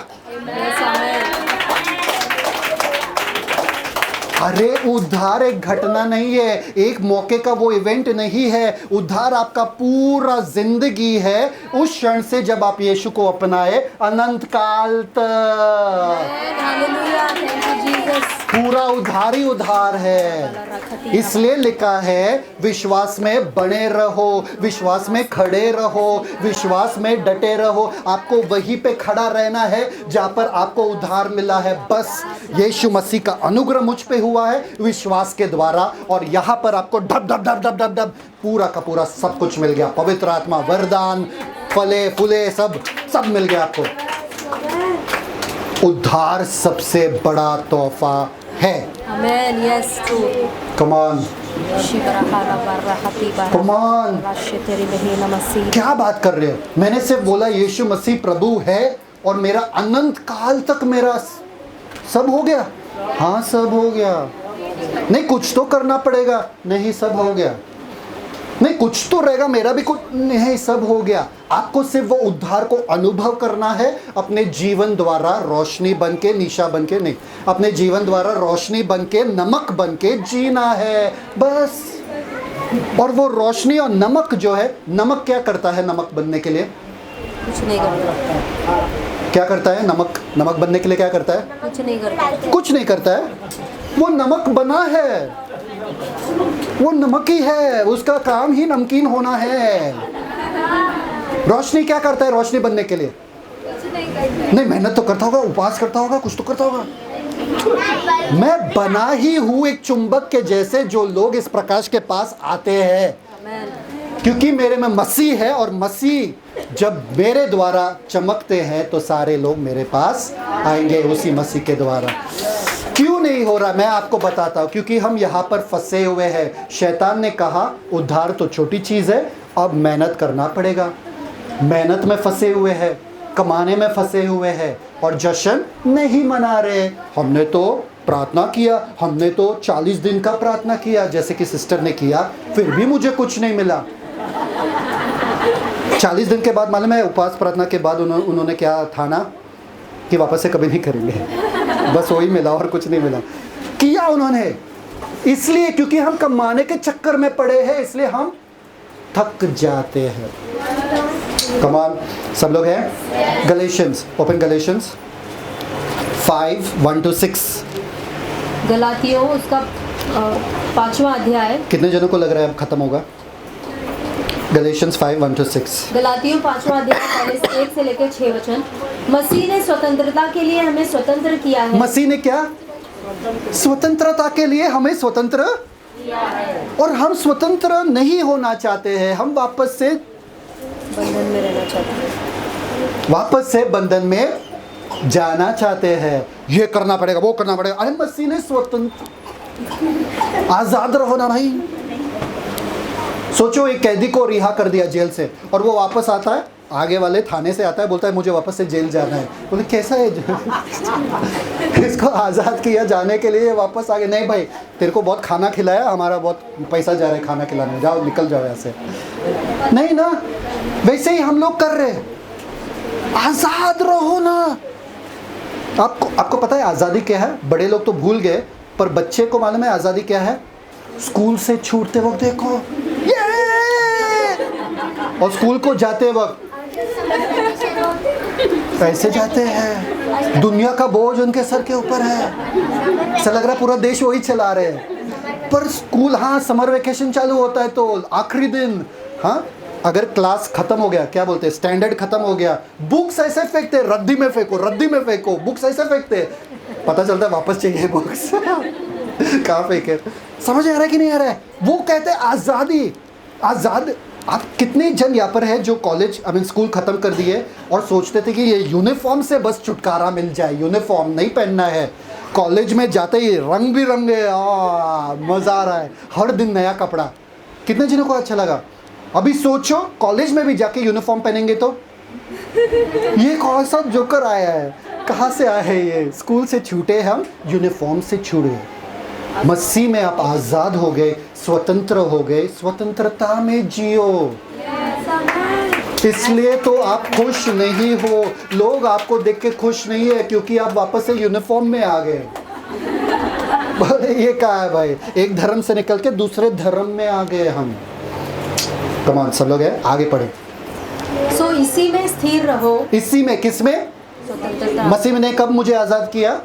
अरे उद्धार एक घटना नहीं है, एक मौके का वो इवेंट नहीं है। उद्धार आपका पूरा जिंदगी है, उस क्षण से जब आप यीशु को अपनाए अनंत काल तक पूरा उद्धार ही उद्धार है। इसलिए लिखा है विश्वास में बने रहो, विश्वास में खड़े रहो, विश्वास में डटे रहो। आपको वहीं पे खड़ा रहना है जहाँ पर आपको उद्धार मिला है। बस यीशु मसीह का अनुग्रह मुझ पे हुआ है विश्वास के द्वारा, और यहाँ पर आपको ढब ढब ढब ढब ढब ढब पूरा का पूरा सब कुछ मिल गया। पवित्र आत्मा, वरदान, फले फूले सब मिल गया आपको। उद्धार सबसे बड़ा तोहफा है। आमेन, yes true. Come on, come on, क्या बात कर रहे हो? मैंने सिर्फ बोला यीशु मसीह प्रभु है और मेरा अनंत काल तक मेरा सब हो गया। हाँ सब हो गया। नहीं कुछ तो करना पड़ेगा, नहीं सब हो गया। नहीं कुछ तो रहेगा, मेरा भी कुछ नहीं, सब हो गया। आपको सिर्फ वो उद्धार को अनुभव करना है, अपने जीवन द्वारा रोशनी बन के, निशा बन के नहीं, अपने जीवन द्वारा रोशनी बन के, नमक बन के जीना है बस। और वो रोशनी और नमक जो है, नमक क्या करता है नमक बनने के लिए? कुछ नहीं करता। क्या करता है नमक? नमक बनने के लिए क्या करता है? कुछ नहीं करता। कुछ नहीं करता है। वो नमक बना है, वो नमक ही है, उसका काम ही नमकीन होना है। रोशनी क्या करता है रोशनी बनने के लिए? नहीं मेहनत तो करता होगा, उपवास करता होगा, कुछ तो करता होगा। मैं बना ही हूँ एक चुंबक के जैसे, जो लोग इस प्रकाश के पास आते हैं क्योंकि मेरे में मसीह है, और मसीह जब मेरे द्वारा चमकते हैं तो सारे लोग मेरे पास आएंगे उसी मसीह के द्वारा। क्यों नहीं हो रहा मैं आपको बताता हूँ, क्योंकि हम यहाँ पर फंसे हुए हैं। शैतान ने कहा उद्धार तो छोटी चीज़ है, अब मेहनत करना पड़ेगा। मेहनत में फंसे हुए हैं, कमाने में फंसे हुए हैं, और जश्न नहीं मना रहे। हमने तो प्रार्थना किया, हमने तो 40 दिन का प्रार्थना किया जैसे कि सिस्टर ने किया, फिर भी मुझे कुछ नहीं मिला। 40 दिन के बाद मालूम है उपवास प्रार्थना के बाद उन्होंने क्या ठाना कि वापस से कभी नहीं करेंगे, बस वही मिला और कुछ नहीं मिला। किया उन्होंने, इसलिए क्योंकि हम कमाने के चक्कर में पड़े हैं, इसलिए हम थक जाते हैं। कमान सब लोग हैं? Galatians, open Galatians 5:1-6। गलातियों उसका 5वां अध्याय। कितने जनों को लग रहा है अब खत्म होगा? गलेशियंस 5:1-6। गलातियों 5वां अध्याय पहले 1 से लेकर 6 वचन। मसीह ने स्वतंत्रता के लिए हमें स्वतंत्र किया है। मसीह ने क्या? स्वतंत्रता के लिए हमें स्वतंत्र किया है। और हम स्वतंत्र नहीं होना चाहते हैं, हम वापस से बंधन में रहना चाहते हैं, वापस से बंधन में जाना चाहते हैं। ये करना पड़ेगा, वो करना पड़ेगा। अरे मसीह ने स्वतंत्र, आजाद रहो ना भाई। सोचो एक कैदी को रिहा कर दिया जेल से, और वो वापस आता है, आगे वाले थाने से आता है, बोलता है मुझे वापस से जेल जाना है। बोले कैसा है इसको आज़ाद किया जाने के लिए, वापस आ गए। नहीं भाई तेरे को बहुत खाना खिलाया, हमारा बहुत पैसा जा रहा है खाना खिलाने, जाओ निकल जाओ यहाँ से। नहीं ना, वैसे ही हम लोग कर रहे हैं। आज़ाद रहो ना। आपको पता है आज़ादी क्या है? बड़े लोग तो भूल गए, पर बच्चे को मालूम है आज़ादी क्या है? स्कूल से छूटते वक्त देखो ये, और स्कूल को जाते वक्त ऐसे जाते हैं, दुनिया का बोझ उनके सर के ऊपर है, ऐसा लग रहा पूरा देश वही चला रहे हैं। पर स्कूल, हाँ समर वेकेशन चालू होता है तो आखिरी दिन, हाँ अगर क्लास खत्म हो गया, क्या बोलते हैं, स्टैंडर्ड खत्म हो गया, बुक्स ऐसे फेंकते, रद्दी में फेंको, रद्दी में फेंको, बुक्स ऐसे फेंकते, पता चलता है वापस चाहिए बुक्स। कहाँ फेंके, समझ आ रहा है कि नहीं आ रहा है? वो कहते हैं आज़ादी, आज़ाद। आप कितने जन यहाँ पर है जो कॉलेज स्कूल ख़त्म कर दिए और सोचते थे कि ये यूनिफॉर्म से बस छुटकारा मिल जाए, यूनिफॉर्म नहीं पहनना है, कॉलेज में जाते ही रंग बिरंगे, मज़ा आ रहा है, हर दिन नया कपड़ा। कितने जनों को अच्छा लगा? अभी सोचो कॉलेज में भी जाके यूनिफॉर्म पहनेंगे तो ये कौन सा जोकर आया है, कहाँ से आया है ये? स्कूल से छूटे हम, यूनिफॉर्म से छूट गए। मसीह में आप आज़ाद हो गए, स्वतंत्र हो गए, स्वतंत्रता में जियो। इसलिए तो आप खुश नहीं हो, लोग आपको देख के खुश नहीं है क्योंकि आप वापस से यूनिफॉर्म में आ गए। बोले ये क्या है भाई, एक धर्म से निकल के दूसरे धर्म में आ गए हम। कमान सब लोग है, आगे पढ़े। सो इसी में स्थिर रहो। इसी में, किस में? स्वतंत्रता। मसीह ने कब मुझे आज़ाद किया?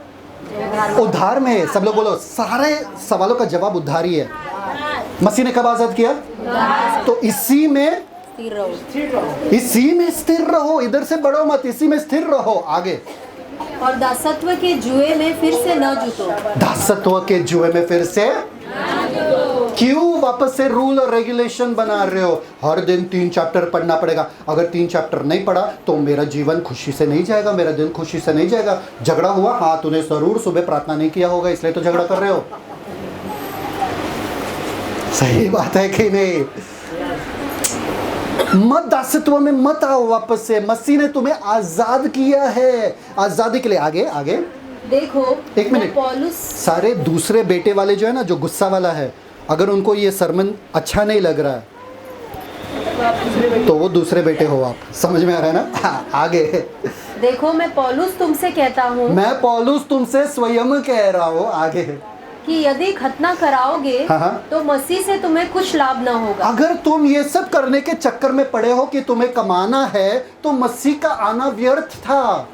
उद्धार में। सब लोग बोलो, सारे सवालों का जवाब उद्धार ही है। मसीह ने कब आज़ाद किया? तो इसी में स्थिर रहो। इसी में स्थिर रहो, इधर से बढ़ो मत, इसी में स्थिर रहो। आगे, और दासत्व के जुए में फिर से न जुटो। दासत्व के जुए में फिर से क्यों वापस से रूल और रेगुलेशन बना रहे हो? हर दिन 3 चैप्टर पढ़ना पड़ेगा। अगर 3 चैप्टर नहीं पढ़ा तो मेरा जीवन खुशी से नहीं जाएगा, मेरा दिन खुशी से नहीं जाएगा। झगड़ा हुआ, हाँ तूने जरूर सुबह प्रार्थना नहीं किया होगा इसलिए तो झगड़ा कर रहे हो। सही बात है कि नहीं? मत दासत्व में मत आओ वापस से, मसीह ने तुम्हें आजाद किया है, आजादी के लिए। आगे आगे देखो, एक मिनट, पौलुस सारे दूसरे बेटे वाले जो है ना, जो गुस्सा वाला है, अगर उनको ये सरमन अच्छा नहीं लग रहा है तो वो दूसरे बेटे हो आप। समझ में आ रहा है ना? हाँ, आगे देखो, मैं पौलुस तुमसे कहता हूँ, मैं पौलुस तुमसे स्वयं कह रहा हूँ, आगे, कि यदि खतना कराओगे हाँ। तो मसीह से तुम्हें कुछ लाभ न होगा। अगर तुम ये सब करने के चक्कर में पड़े हो कि तुम्हें कमाना है तो मसीह का आना व्यर्थ था,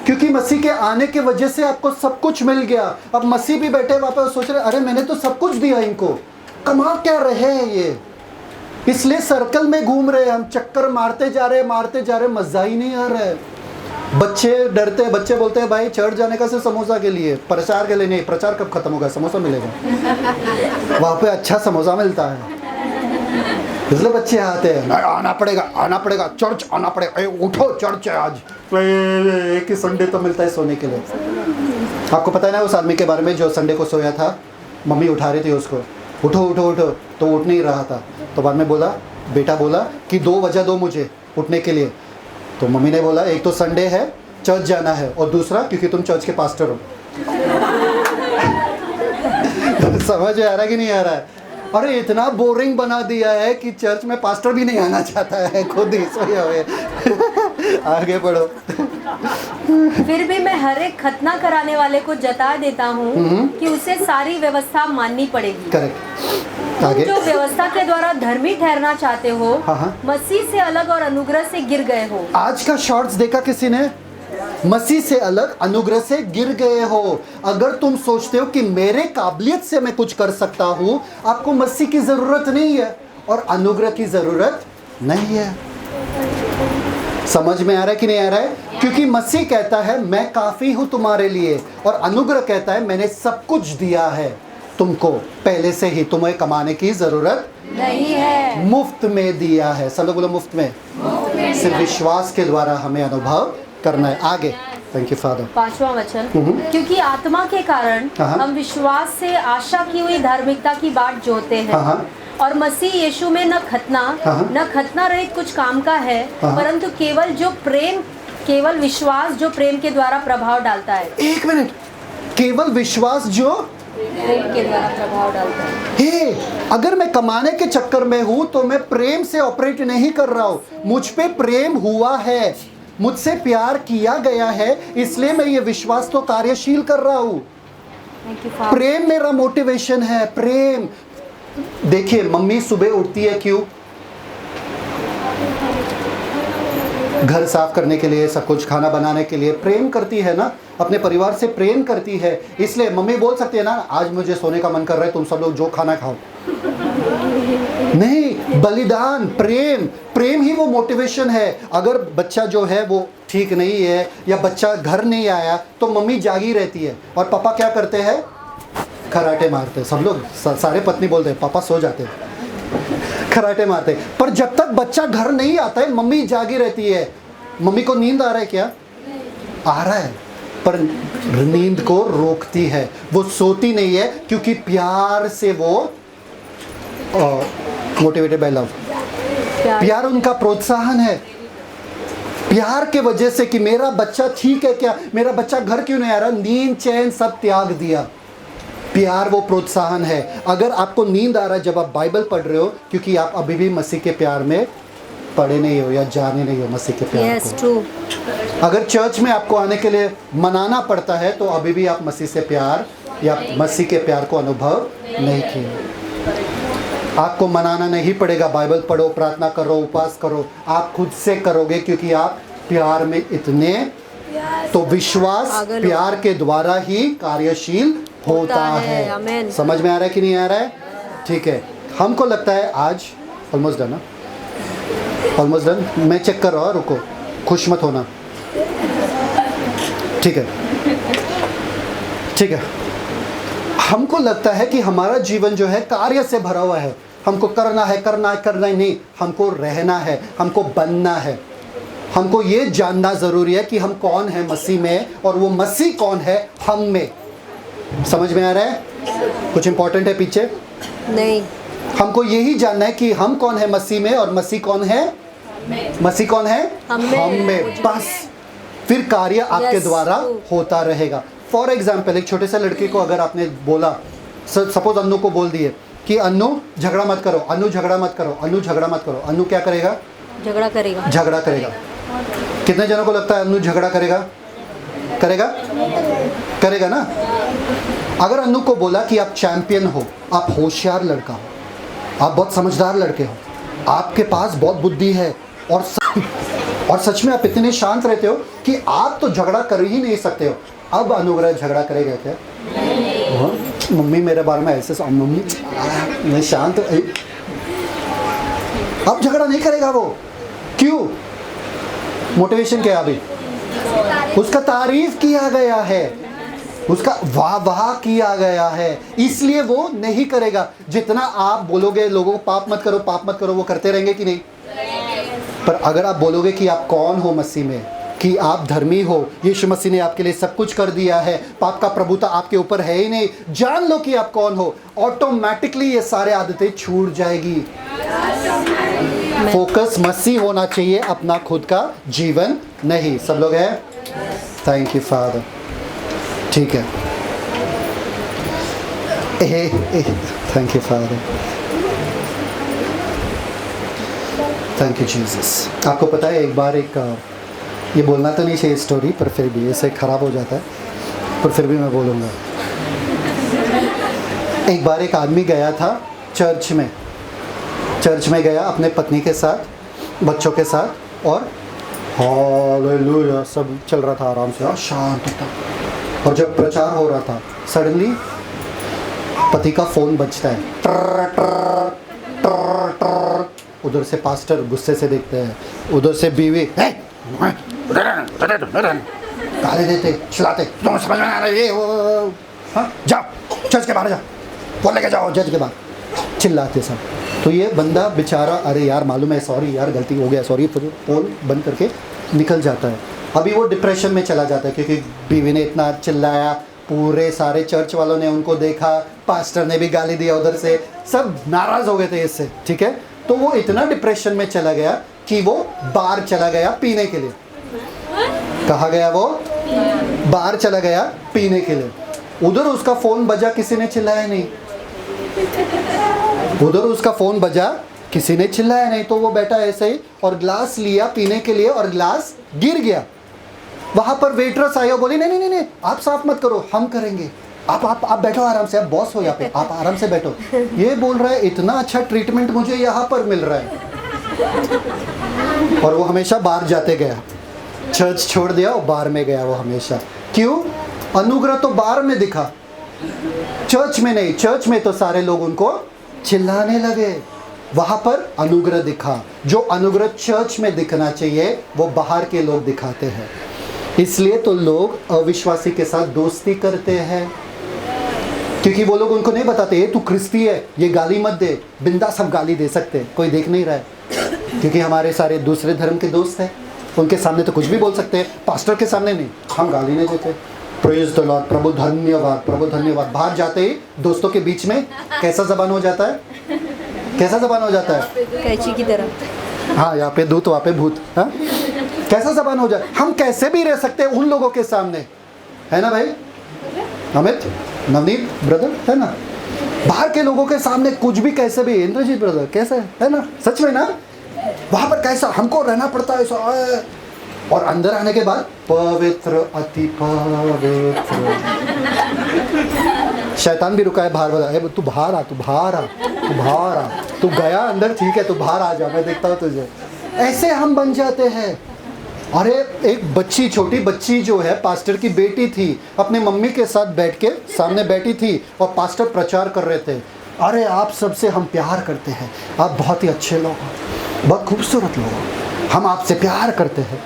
क्योंकि मसीह के आने के वजह से आपको सब कुछ मिल गया। अब मसीह भी बैठे वहाँ पे सोच रहे, अरे मैंने तो सब कुछ दिया इनको, कमा क्या रहे हैं ये? इसलिए सर्कल में घूम रहे, हम चक्कर मारते जा रहे, मजा ही नहीं आ रहा है। बच्चे डरते, बच्चे बोलते हैं भाई चर्च जाने का सिर्फ समोसा के लिए, प्रचार के लिए नहीं। प्रचार कब खत्म होगा? समोसा मिलेगा वहाँ पे, अच्छा समोसा मिलता है, इसलिए बच्चे आते हैं, आना पड़ेगा चर्च आना पड़ेगा, उठो चर्च है आज, एक ही संडे तो मिलता है सोने के लिए। आपको पता है ना उस आदमी के बारे में जो संडे को सोया था, मम्मी उठा रही थी उसको, उठो तो उठ नहीं रहा था। तो बाद में बेटा बोला कि 2 वजह दो मुझे उठने के लिए। तो मम्मी ने बोला, एक तो संडे है, चर्च जाना है, और दूसरा क्योंकि तुम चर्च के पास्टर हो। समझ आ रहा है कि नहीं आ रहा है? अरे इतना बोरिंग बना दिया है कि चर्च में पास्टर भी नहीं आना चाहता है, खुद ही सोए हुए। आगे बढ़ो। फिर भी मैं हर एक खतना कराने वाले को जता देता हूँ कि उसे सारी व्यवस्था माननी पड़ेगी। करेक्ट। आगे, जो व्यवस्था के द्वारा धर्मी ठहरना चाहते हो, हाँ। मसीह से अलग और अनुग्रह से गिर गए हो। आज का शॉर्ट्स देखा किसी ने? मसीह से अलग, अनुग्रह से गिर गए हो। अगर तुम सोचते हो कि मेरे काबिलियत से मैं कुछ कर सकता हूँ, आपको मसीह की जरूरत नहीं है और अनुग्रह की जरूरत नहीं है। समझ में आ रहा है कि नहीं आ रहा है? क्योंकि मसीह कहता है मैं काफी हूँ तुम्हारे लिए, और अनुग्रह कहता है मैंने सब कुछ दिया है तुमको पहले से ही, तुम्हें कमाने की जरूरत नहीं है, मुफ्त में दिया है। सब लोग बोलो मुफ्त में। सिर्फ विश्वास के द्वारा हमें अनुभव करना है। आगे, थैंक यू फादर। 5वां वचन, क्योंकि आत्मा के कारण हम विश्वास से आशा की हुई धार्मिकता की बाट जोते हैं, और मसीह यीशु में न खतना रहित कुछ काम का है, परंतु केवल विश्वास जो प्रेम के द्वारा प्रभाव डालता है। एक मिनट, केवल विश्वास जो प्रेम के द्वारा प्रभाव डालता है। अगर मैं कमाने के चक्कर में हूँ तो मैं प्रेम से ऑपरेट नहीं कर रहा हूँ। मुझ पे प्रेम हुआ है, मुझसे प्यार किया गया है, इसलिए मैं ये विश्वास तो कार्यशील कर रहा हूँ। प्रेम मेरा मोटिवेशन है, प्रेम। देखिए, मम्मी सुबह उठती है क्यों? घर साफ करने के लिए, सब कुछ खाना बनाने के लिए प्रेम करती है ना, अपने परिवार से प्रेम करती है। इसलिए मम्मी बोल सकती है ना, आज मुझे सोने का मन कर रहा है, तुम सब लोग जो खाना खाओ। नहीं, बलिदान, प्रेम, प्रेम ही वो मोटिवेशन है। अगर बच्चा जो है वो ठीक नहीं है या बच्चा घर नहीं आया तो मम्मी जागी रहती है और पापा क्या करते हैं, खराटे मारते हैं। सब लोग सारे पत्नी बोलते हैं पापा सो जाते हैं, खराटे मारते हैं। पर जब तक बच्चा घर नहीं आता है मम्मी जागी रहती है। मम्मी को नींद आ रहा है क्या, आ रहा है, पर नींद को रोकती है, वो सोती नहीं है, क्योंकि प्यार से वो मोटिवेटेड बाय लव, प्यार उनका प्रोत्साहन है। प्यार के वजह से कि मेरा बच्चा ठीक है क्या, मेरा बच्चा घर क्यों नहीं आ रहा, नींद चैन सब त्याग दिया। प्यार वो प्रोत्साहन है। अगर आपको नींद आ रहा है जब आप बाइबल पढ़ रहे हो, क्योंकि आप अभी भी मसीह के प्यार में पढ़े नहीं हो या जाने नहीं हो मसीह के प्यार yes, को। true. अगर चर्च में आपको आने के लिए मनाना पड़ता है तो अभी भी आप मसीह से प्यार या मसीह के प्यार को अनुभव नहीं किए। आपको मनाना नहीं पड़ेगा, बाइबल पढ़ो, प्रार्थना करो, उपवास करो, आप खुद से करोगे, क्योंकि आप प्यार में इतने, तो विश्वास प्यार के द्वारा ही कार्यशील होता है। समझ में आ रहा है कि नहीं आ रहा है? ठीक है, हमको लगता है आज ऑलमोस्ट डन, ऑलमोस्ट डन। मैं चेक कर रहा हूँ, रुको, खुश मत होना। ठीक है, ठीक है। हमको लगता है कि हमारा जीवन जो है कार्य से भरा हुआ है, हमको करना है, करना है, करना ही नहीं, हमको रहना है, हमको बनना है। हमको ये जानना ज़रूरी है कि हम कौन है मसीह में और वो मसीह कौन है हम में। समझ में आ रहा है? कुछ इंपॉर्टेंट है पीछे? नहीं, हमको यही जानना है कि हम कौन है मसीह में और मसीह कौन है, मसीह कौन है हम में। बस फिर कार्य आपके द्वारा होता रहेगा। फॉर एग्जाम्पल, एक छोटे से लड़के को अगर आपने बोला, सपोज अन्नू को बोल दिए कि अन्नू झगड़ा मत करो, अन्नू झगड़ा मत करो, अन्नू झगड़ा मत करो, अन्नू क्या करेगा, झगड़ा करेगा, झगड़ा करेगा। कितने जनों को लगता है अन्नू झगड़ा करेगा? करेगा, करेगा ना। अगर अन्नू को बोला कि आप चैंपियन हो, आप होशियार लड़का हो, आप बहुत समझदार लड़के हो, आपके पास बहुत बुद्धि है और सच में आप इतने शांत रहते हो कि आप तो झगड़ा कर ही नहीं सकते हो, अब अनुग्रह झगड़ा करेगा क्या? मम्मी मेरे बारे में ऐसे, मम्मी मैं शांत, अब झगड़ा नहीं करेगा वो। क्यों? मोटिवेशन क्या है? अभी उसका तारीफ किया गया है, उसका वाह वाह किया गया है, इसलिए वो नहीं करेगा। जितना आप बोलोगे लोगों को पाप मत करो, पाप मत करो, वो करते रहेंगे कि नहीं? पर अगर आप बोलोगे कि आप कौन हो मसीह में, कि आप धर्मी हो, यीशु मसीह ने आपके लिए सब कुछ कर दिया है, पाप का प्रभुता आपके ऊपर है ही नहीं, जान लो कि आप कौन हो, ऑटोमेटिकली ये सारे आदतें छूट जाएगी। फोकस मसीह होना चाहिए, अपना खुद का जीवन नहीं। सब लोग हैं? Thank you father. ठीक है, thank you father, thank you Jesus. आपको पता है एक बार ये बोलना तो नहीं चाहिए स्टोरी, पर फिर भी ऐसे ख़राब हो जाता है, पर फिर भी मैं बोलूँगा। एक बार एक आदमी गया था चर्च में गया अपने पत्नी के साथ, बच्चों के साथ, और हालेलुया सब चल रहा था आराम से, शांत था। और जब प्रचार हो रहा था, सडनली पति का फ़ोन बजता है, ट्र ट्र ट्र ट्र। उधर से पास्टर गुस्से से देखते हैं, उधर से बीवी गाली देते, चिल्लाते, तुम समझ में आ रहा है ये वो, हाँ जाओ चर्च के बाहर जाओ, फोन लेके जाओ जज के बाहर, चिल्लाते सब। तो ये बंदा बेचारा, अरे यार मालूम है, सॉरी यार गलती हो गया, सॉरी, फोन बंद करके निकल जाता है। अभी वो डिप्रेशन में चला जाता है, क्योंकि बीवी ने इतना चिल्लाया, पूरे सारे चर्च वालों ने उनको देखा, पास्टर ने भी गाली दिया, उधर से सब नाराज़ हो गए थे इससे। ठीक है, तो वो इतना डिप्रेशन में चला गया कि वो बाहर चला गया पीने के लिए। कहाँ गया वो? बाहर चला गया पीने के लिए। उधर उसका फ़ोन बजा, किसी ने चिल्लाया नहीं। उधर उसका फ़ोन बजा, किसी ने चिल्लाया नहीं, तो वो बैठा ऐसे ही और ग्लास लिया पीने के लिए और ग्लास गिर गया। वहाँ पर वेटरस आई और बोली नहीं नहीं नहीं, आप साफ मत करो, हम करेंगे, आप बैठो आराम से, आप बॉस हो यहाँ पे, आप आराम से बैठो। ये बोल रहा है इतना अच्छा ट्रीटमेंट मुझे यहाँ पर मिल रहा है, और वो हमेशा बाहर जाते गया, चर्च छोड़ दिया और बाहर में गया वो हमेशा। क्यों? अनुग्रह तो बाहर में दिखा, चर्च में नहीं। चर्च में तो सारे लोग उनको चिल्लाने लगे, वहां पर अनुग्रह दिखा। जो अनुग्रह चर्च में दिखना चाहिए वो बाहर के लोग दिखाते हैं। इसलिए तो लोग अविश्वासी के साथ दोस्ती करते हैं, क्योंकि वो लोग उनको नहीं बताते ये तू क्रिस्ती है, ये गाली मत दे। बिंदास हम गाली दे सकते हैं, कोई देख नहीं रहा है, क्योंकि हमारे सारे दूसरे धर्म के दोस्त हैं। उनके सामने तो कुछ भी बोल सकते हैं, पास्टर के सामने नहीं, हम गाली नहीं देते। प्रेज द लॉर्ड, प्रभु धन्यवाद, प्रभु धन्यवाद। बाहर जाते ही दोस्तों के बीच में कैसा जबान हो जाता है? कैसा जबान हो जाता है? कैची की तरह। हाँ, यहाँ पे दूत वहाँ पे भूत। हाँ, कैसा जबान हो जाए? हम कैसे भी रह सकते हैं उन लोगों के सामने, है ना भाई? अमित, नवनीत ब्रदर, है ना? बाहर के लोगों के सामने कुछ भी कैसे भी, इंद्रजीत ब्रदर कैसे है ना? सच में ना, वहां पर कैसा हमको रहना पड़ता है ऐसा, और अंदर आने के बाद पवित्र, अति पवित्र। शैतान भी रुका है बाहर, बोला तू बाहर आ, तू बाहर आ, तू बाहर आ। तू गया अंदर, ठीक है, तू बाहर आ जा, मैं देखता हूँ तुझे। ऐसे हम बन जाते हैं। अरे एक बच्ची, छोटी बच्ची जो है, पास्टर की बेटी थी, अपने मम्मी के साथ बैठ के सामने बैठी थी और पास्टर प्रचार कर रहे थे, अरे आप सबसे हम प्यार करते हैं, आप बहुत ही अच्छे लोग हो, बहुत खूबसूरत लोग हो, हम आपसे प्यार करते हैं।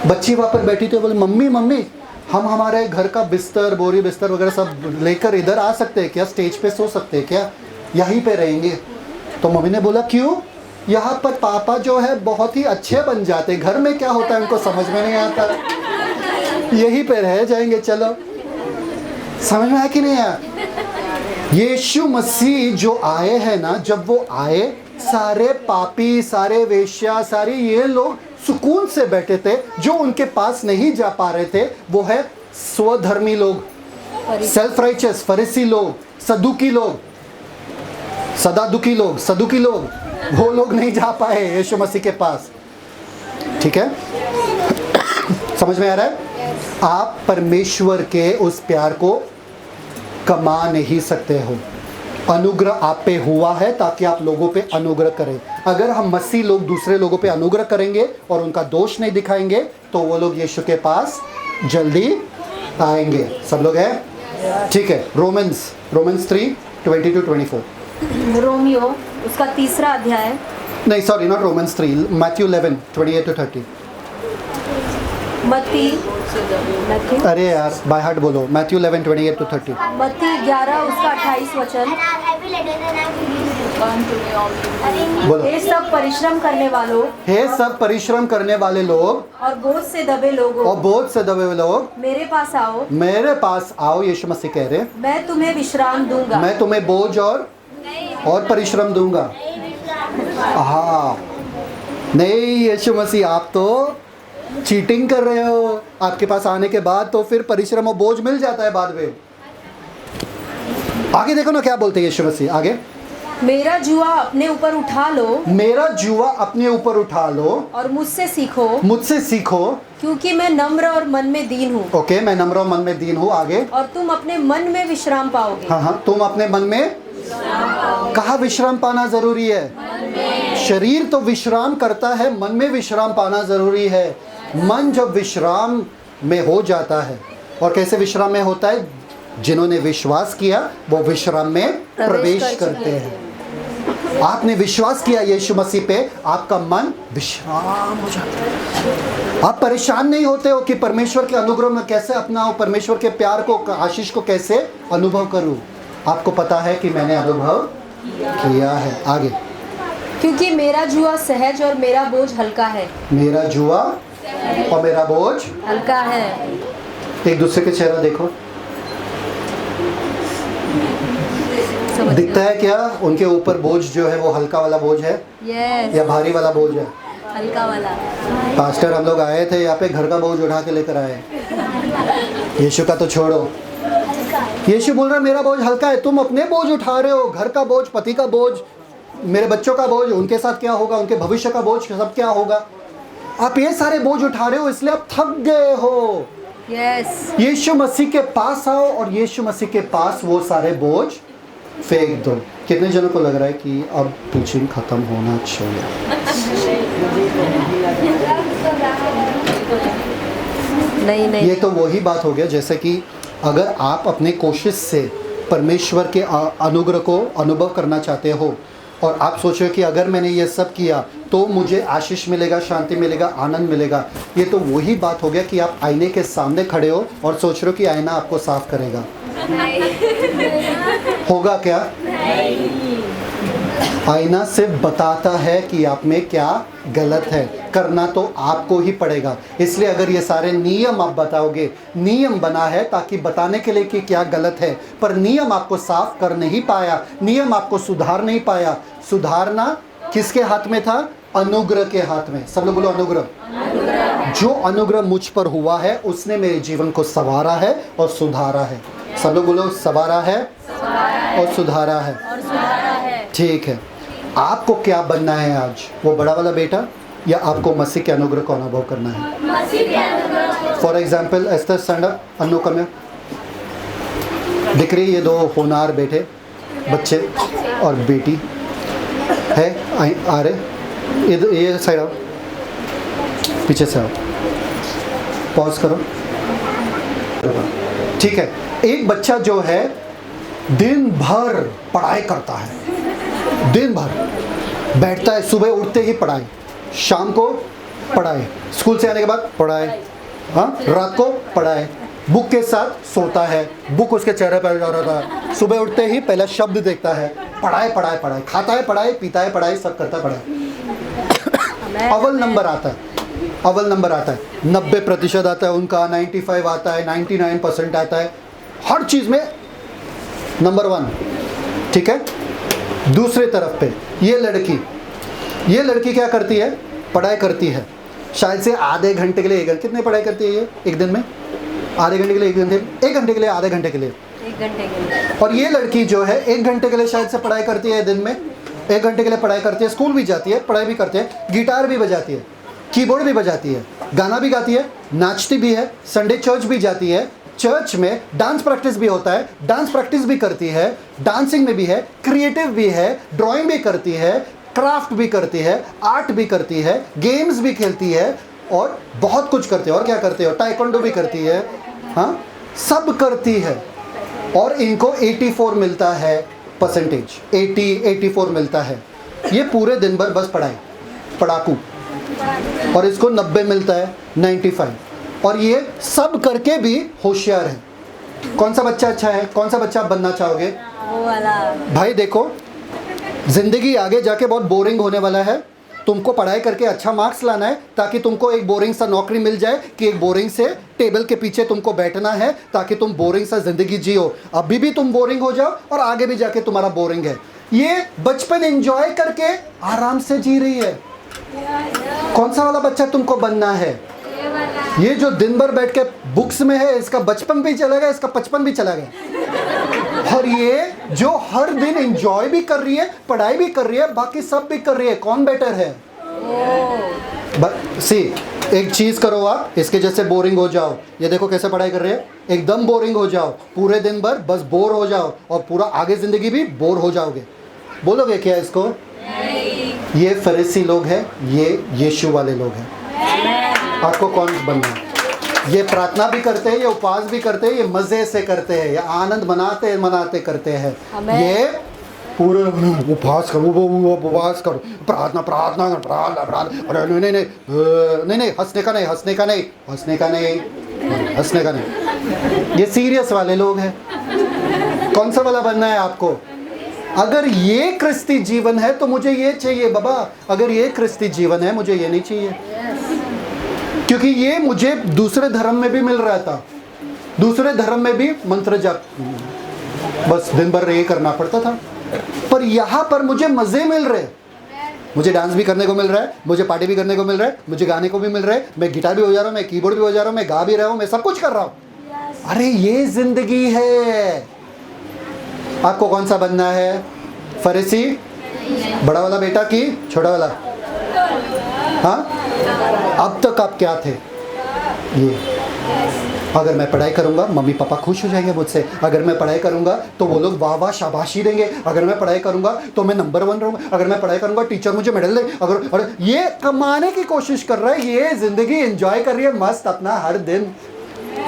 बच्ची वहाँ पर बैठी थी, बोले मम्मी मम्मी हम हमारे घर का बिस्तर, बोरी बिस्तर वगैरह सब लेकर इधर आ सकते हैं क्या? स्टेज पे सो सकते हैं क्या? यहीं पे रहेंगे? तो मम्मी ने बोला क्यों? यहाँ पर पापा जो है बहुत ही अच्छे बन जाते, घर में क्या होता है उनको समझ में नहीं आता, यहीं पे रह जाएंगे, चलो। समझ में आया कि नहीं आया? यीशु मसीह जो आए हैं ना, जब वो आए, सारे पापी, सारे वेश्या, सारे ये लोग सुकून से बैठे थे। जो उनके पास नहीं जा पा रहे थे वो है स्वधर्मी लोग, सेल्फ राइचियस, फरीसी लोग, सदुकी लोग, सदादुकी लोग, सदुकी लोग, वो लोग नहीं जा पाए यीशु मसीह के पास। ठीक है? समझ में आ रहा है? आप परमेश्वर के उस प्यार को कमा नहीं सकते हो। अनुग्रह आप पे हुआ है ताकि आप लोगों पे अनुग्रह करें। अगर हम मसीह लोग दूसरे लोगों पे अनुग्रह करेंगे और उनका दोष नहीं दिखाएंगे तो वो लोग यीशु के पास जल्दी आएंगे। सब लोग हैं? ठीक है। रोमन्स 3:20-24। रोमियो उसका 3रा अध्याय, नहीं सॉरी, नॉट रोमन्स 3, मैथ्यू 11:28-30। मत्ती अरे यार बाय हार्ट बोलो, मैथ्यू 11:28-30। मत्ती 11 उसका 28 वचन। बोलो, हे सब परिश्रम करने वालों हे सब परिश्रम करने वाले लोग और बोझ से दबे लोगों, और बोझ से दबे हुए लोग, मेरे पास आओ, मेरे पास आओ। यीशु मसीह कह रहे, मैं तुम्हें विश्राम दूंगा। मैं तुम्हें बोझ और परिश्रम दूंगा। हाँ, नहीं यीशु मसीह, आप तो चीटिंग कर रहे हो। आपके पास आने के बाद तो फिर परिश्रम और बोझ मिल जाता है बाद में। आगे देखो ना क्या बोलते हैं यीशु मसीह आगे। मेरा जुआ अपने ऊपर उठा लो, मेरा जुआ अपने ऊपर उठा लो और मुझसे सीखो, मुझसे सीखो, क्योंकि मैं नम्र और मन में दीन हूँ। ओके, मैं नम्र और मन में दीन हूँ। आगे, और तुम अपने मन में विश्राम पाओगे। हाँ, तुम अपने मन में, कहाँ विश्राम पाना जरूरी है? शरीर तो विश्राम करता है, मन में विश्राम पाना जरूरी है। मन जब विश्राम में हो जाता है, और कैसे विश्राम में होता है? जिन्होंने विश्वास किया वो विश्राम में प्रवेश करते हैं। आपने विश्वास किया यीशु मसीह पे, आपका मन विश्राम हो जाता है। आप परेशान नहीं होते हो कि परमेश्वर के अनुग्रह में कैसे अपनाऊं, परमेश्वर के प्यार को, आशीष को कैसे अनुभव करूं। आपको पता है कि मैंने अनुभव किया है। आगे, क्योंकि मेरा जुआ सहज और मेरा बोझ हल्का है। मेरा जुआ और मेरा बोझ हल्का है। एक दूसरे के चेहरा देखो, दिखता है क्या उनके ऊपर बोझ जो है वो हल्का वाला बोझ है या भारी वाला बोझ है? हल्का वाला। पास्टर हम लोग आए थे यहाँ पे, घर का बोझ उठा के लेकर आए। यीशु का तो छोड़ो, यीशु बोल रहा है मेरा बोझ हल्का है। तुम अपने बोझ उठा रहे हो, घर का बोझ, पति का बोझ, मेरे बच्चों का बोझ, उनके साथ क्या होगा, उनके भविष्य का बोझ, सब क्या होगा। आप ये सारे बोझ उठा रहे हो, इसलिए आप थक गए हो। यस। यीशु मसीह के पास आओ और यीशु मसीह के पास वो सारे बोझ फेंक दो। कितने जनों को लग रहा है कि अब टीचिंग खत्म होना चाहिए? नहीं ये तो वही बात हो गया जैसे कि अगर आप अपने कोशिश से परमेश्वर के अनुग्रह को अनुभव करना चाहते हो और आप सोचो कि अगर मैंने ये सब किया तो मुझे आशीष मिलेगा, शांति मिलेगा, आनंद मिलेगा, ये तो वही बात हो गया कि आप आईने के सामने खड़े हो और सोच रहे हो कि आईना आपको साफ करेगा। होगा क्या? आईना सिर्फ बताता है कि आप में क्या गलत है, करना तो आपको ही पड़ेगा। इसलिए अगर ये सारे नियम आप बताओगे, नियम बना है ताकि बताने के लिए कि क्या गलत है, पर नियम आपको साफ कर नहीं पाया, नियम आपको सुधार नहीं पाया। सुधारना किसके हाथ में था? अनुग्रह के हाथ में। सब लोग बोलो अनुग्रह। जो अनुग्रह मुझ पर हुआ है उसने मेरे जीवन को संवारा है और सुधारा है। सब लोग बोलो संवारा है और सुधारा है। ठीक है, आपको क्या बनना है आज? वो बड़ा वाला बेटा या आपको मसीह के अनुग्रह को अनुभव करना है? मसीह के अनुग्रह। For example Esther stand up, Anu come here. दिख रही ये दो होनहार बेटे, बच्चे और बेटी है, आ रहे इधर, ये साइड आओ, पीछे से आओ, पॉज करो। ठीक है, एक बच्चा जो है दिन भर पढ़ाई करता है, दिन भर बैठता है, सुबह उठते ही पढ़ाई, शाम को पढ़ाई, स्कूल से आने के बाद पढ़ाई, हाँ, रात को पढ़ाई, बुक के साथ सोता है, बुक उसके चेहरे पर जा रहा था, सुबह उठते ही पहला शब्द देखता है, पढ़ाई पढ़ाई पढ़ाई, खाता है पढ़ाई, पीता है पढ़ाई, सब करता है पढ़ाई। अव्वल नंबर आता है, अव्वल नंबर आता है, 90% आता है उनका, 95 आता है, 99% आता है, हर चीज़ में नंबर 1। ठीक है, दूसरे तरफ पे ये लड़की क्या करती है? पढ़ाई करती है, शायद से आधे घंटे के लिए, कितने पढ़ाई करती है ये एक दिन में? आधे घंटे के लिए, 1 घंटे के लिए, आधे घंटे के लिए, 1 घंटे के लिए। और ये लड़की जो है 1 घंटे के लिए शायद से पढ़ाई करती है, दिन में 1 घंटे के लिए पढ़ाई करती है, स्कूल भी जाती है, पढ़ाई भी करती है, गिटार भी बजाती है, कीबोर्ड भी बजाती है, गाना भी गाती है, नाचती भी है, संडे चर्च भी जाती है, चर्च में डांस प्रैक्टिस भी होता है, डांस प्रैक्टिस भी करती है, डांसिंग में भी है, क्रिएटिव भी है, ड्राइंग भी करती है, क्राफ्ट भी करती है, आर्ट भी करती है, गेम्स भी खेलती है और बहुत कुछ करती है। और क्या करती है? टाइकोंडो भी करती है, हाँ, सब करती है। और इनको 84 मिलता है परसेंटेज, 84 मिलता है। ये पूरे दिन भर बस पढ़ाकू, और इसको 90 मिलता है, 95। और ये सब करके भी होशियार है। कौन सा बच्चा अच्छा है? कौन सा बच्चा आप बनना चाहोगे? वो वाला। भाई देखो, जिंदगी आगे जाके बहुत बोरिंग होने वाला है, तुमको पढ़ाई करके अच्छा मार्क्स लाना है ताकि तुमको एक बोरिंग सा नौकरी मिल जाए, कि एक बोरिंग से टेबल के पीछे तुमको बैठना है ताकि तुम बोरिंग सा जिंदगी जियो। अभी भी तुम बोरिंग हो जाओ और आगे भी जाके तुम्हारा बोरिंग है। ये बचपन एंजॉय करके आराम से जी रही है। कौन सा वाला बच्चा तुमको बनना है? ये जो दिन भर बैठ के बुक्स में है, इसका बचपन भी चला गया, इसका 55 भी चला गया। और ये जो हर दिन एंजॉय भी कर रही है, पढ़ाई भी कर रही है, बाकी सब भी कर रही है, कौन बेटर है? सी एक चीज करो आप, इसके जैसे बोरिंग हो जाओ। ये देखो कैसे पढ़ाई कर रहे हैं, एकदम बोरिंग हो जाओ, पूरे दिन भर बस बोर हो जाओ और पूरा आगे जिंदगी भी बोर हो जाओगे। बोलोगे क्या इसको? नहीं। ये फरीसी लोग हैं, ये यीशु वाले लोग हैं। आपको कौन बनना है? ये प्रार्थना भी करते हैं, ये उपवास भी करते हैं, ये मजे से करते हैं, ये आनंद मनाते करते हैं। ये पूरे उपवास करो, प्रार्थना अरे नहीं, हंसने का नहीं। ये सीरियस वाले लोग हैं। कौन सा वाला बनना है आपको? अगर ये क्रिस्ती जीवन है तो मुझे ये चाहिए बाबा, अगर ये क्रिस्ती जीवन है मुझे ये नहीं चाहिए, क्योंकि ये मुझे दूसरे धर्म में भी मिल रहा था, दूसरे धर्म में भी मंत्र जाप बस दिन भर ये करना पड़ता था, पर यहाँ पर मुझे मजे मिल रहे, मुझे डांस भी करने को मिल रहा है, मुझे पार्टी भी करने को मिल रहा है, मुझे गाने को भी मिल रहा है, मैं गिटार भी बजा रहा हूँ, मैं कीबोर्ड भी बजा रहा हूँ, मैं गा भी रहा हूँ, मैं सब कुछ कर रहा हूँ। अरे ये जिंदगी है। आपको कौन सा बनना है? फरीसी, बड़ा वाला बेटा की छोटा वाला? हाँ, अब तक आप क्या थे? ये अगर मैं पढ़ाई करूंगा मम्मी पापा खुश हो जाएंगे मुझसे, अगर मैं पढ़ाई करूंगा तो वो लोग वाह वाह शाबाशी देंगे, अगर मैं पढ़ाई करूंगा तो मैं नंबर 1 रहूंगा, अगर मैं पढ़ाई करूंगा टीचर मुझे मेडल दे, अगर ये कमाने की कोशिश कर रहा है, ये जिंदगी एंजॉय कर रही है मस्त अपना हर दिन।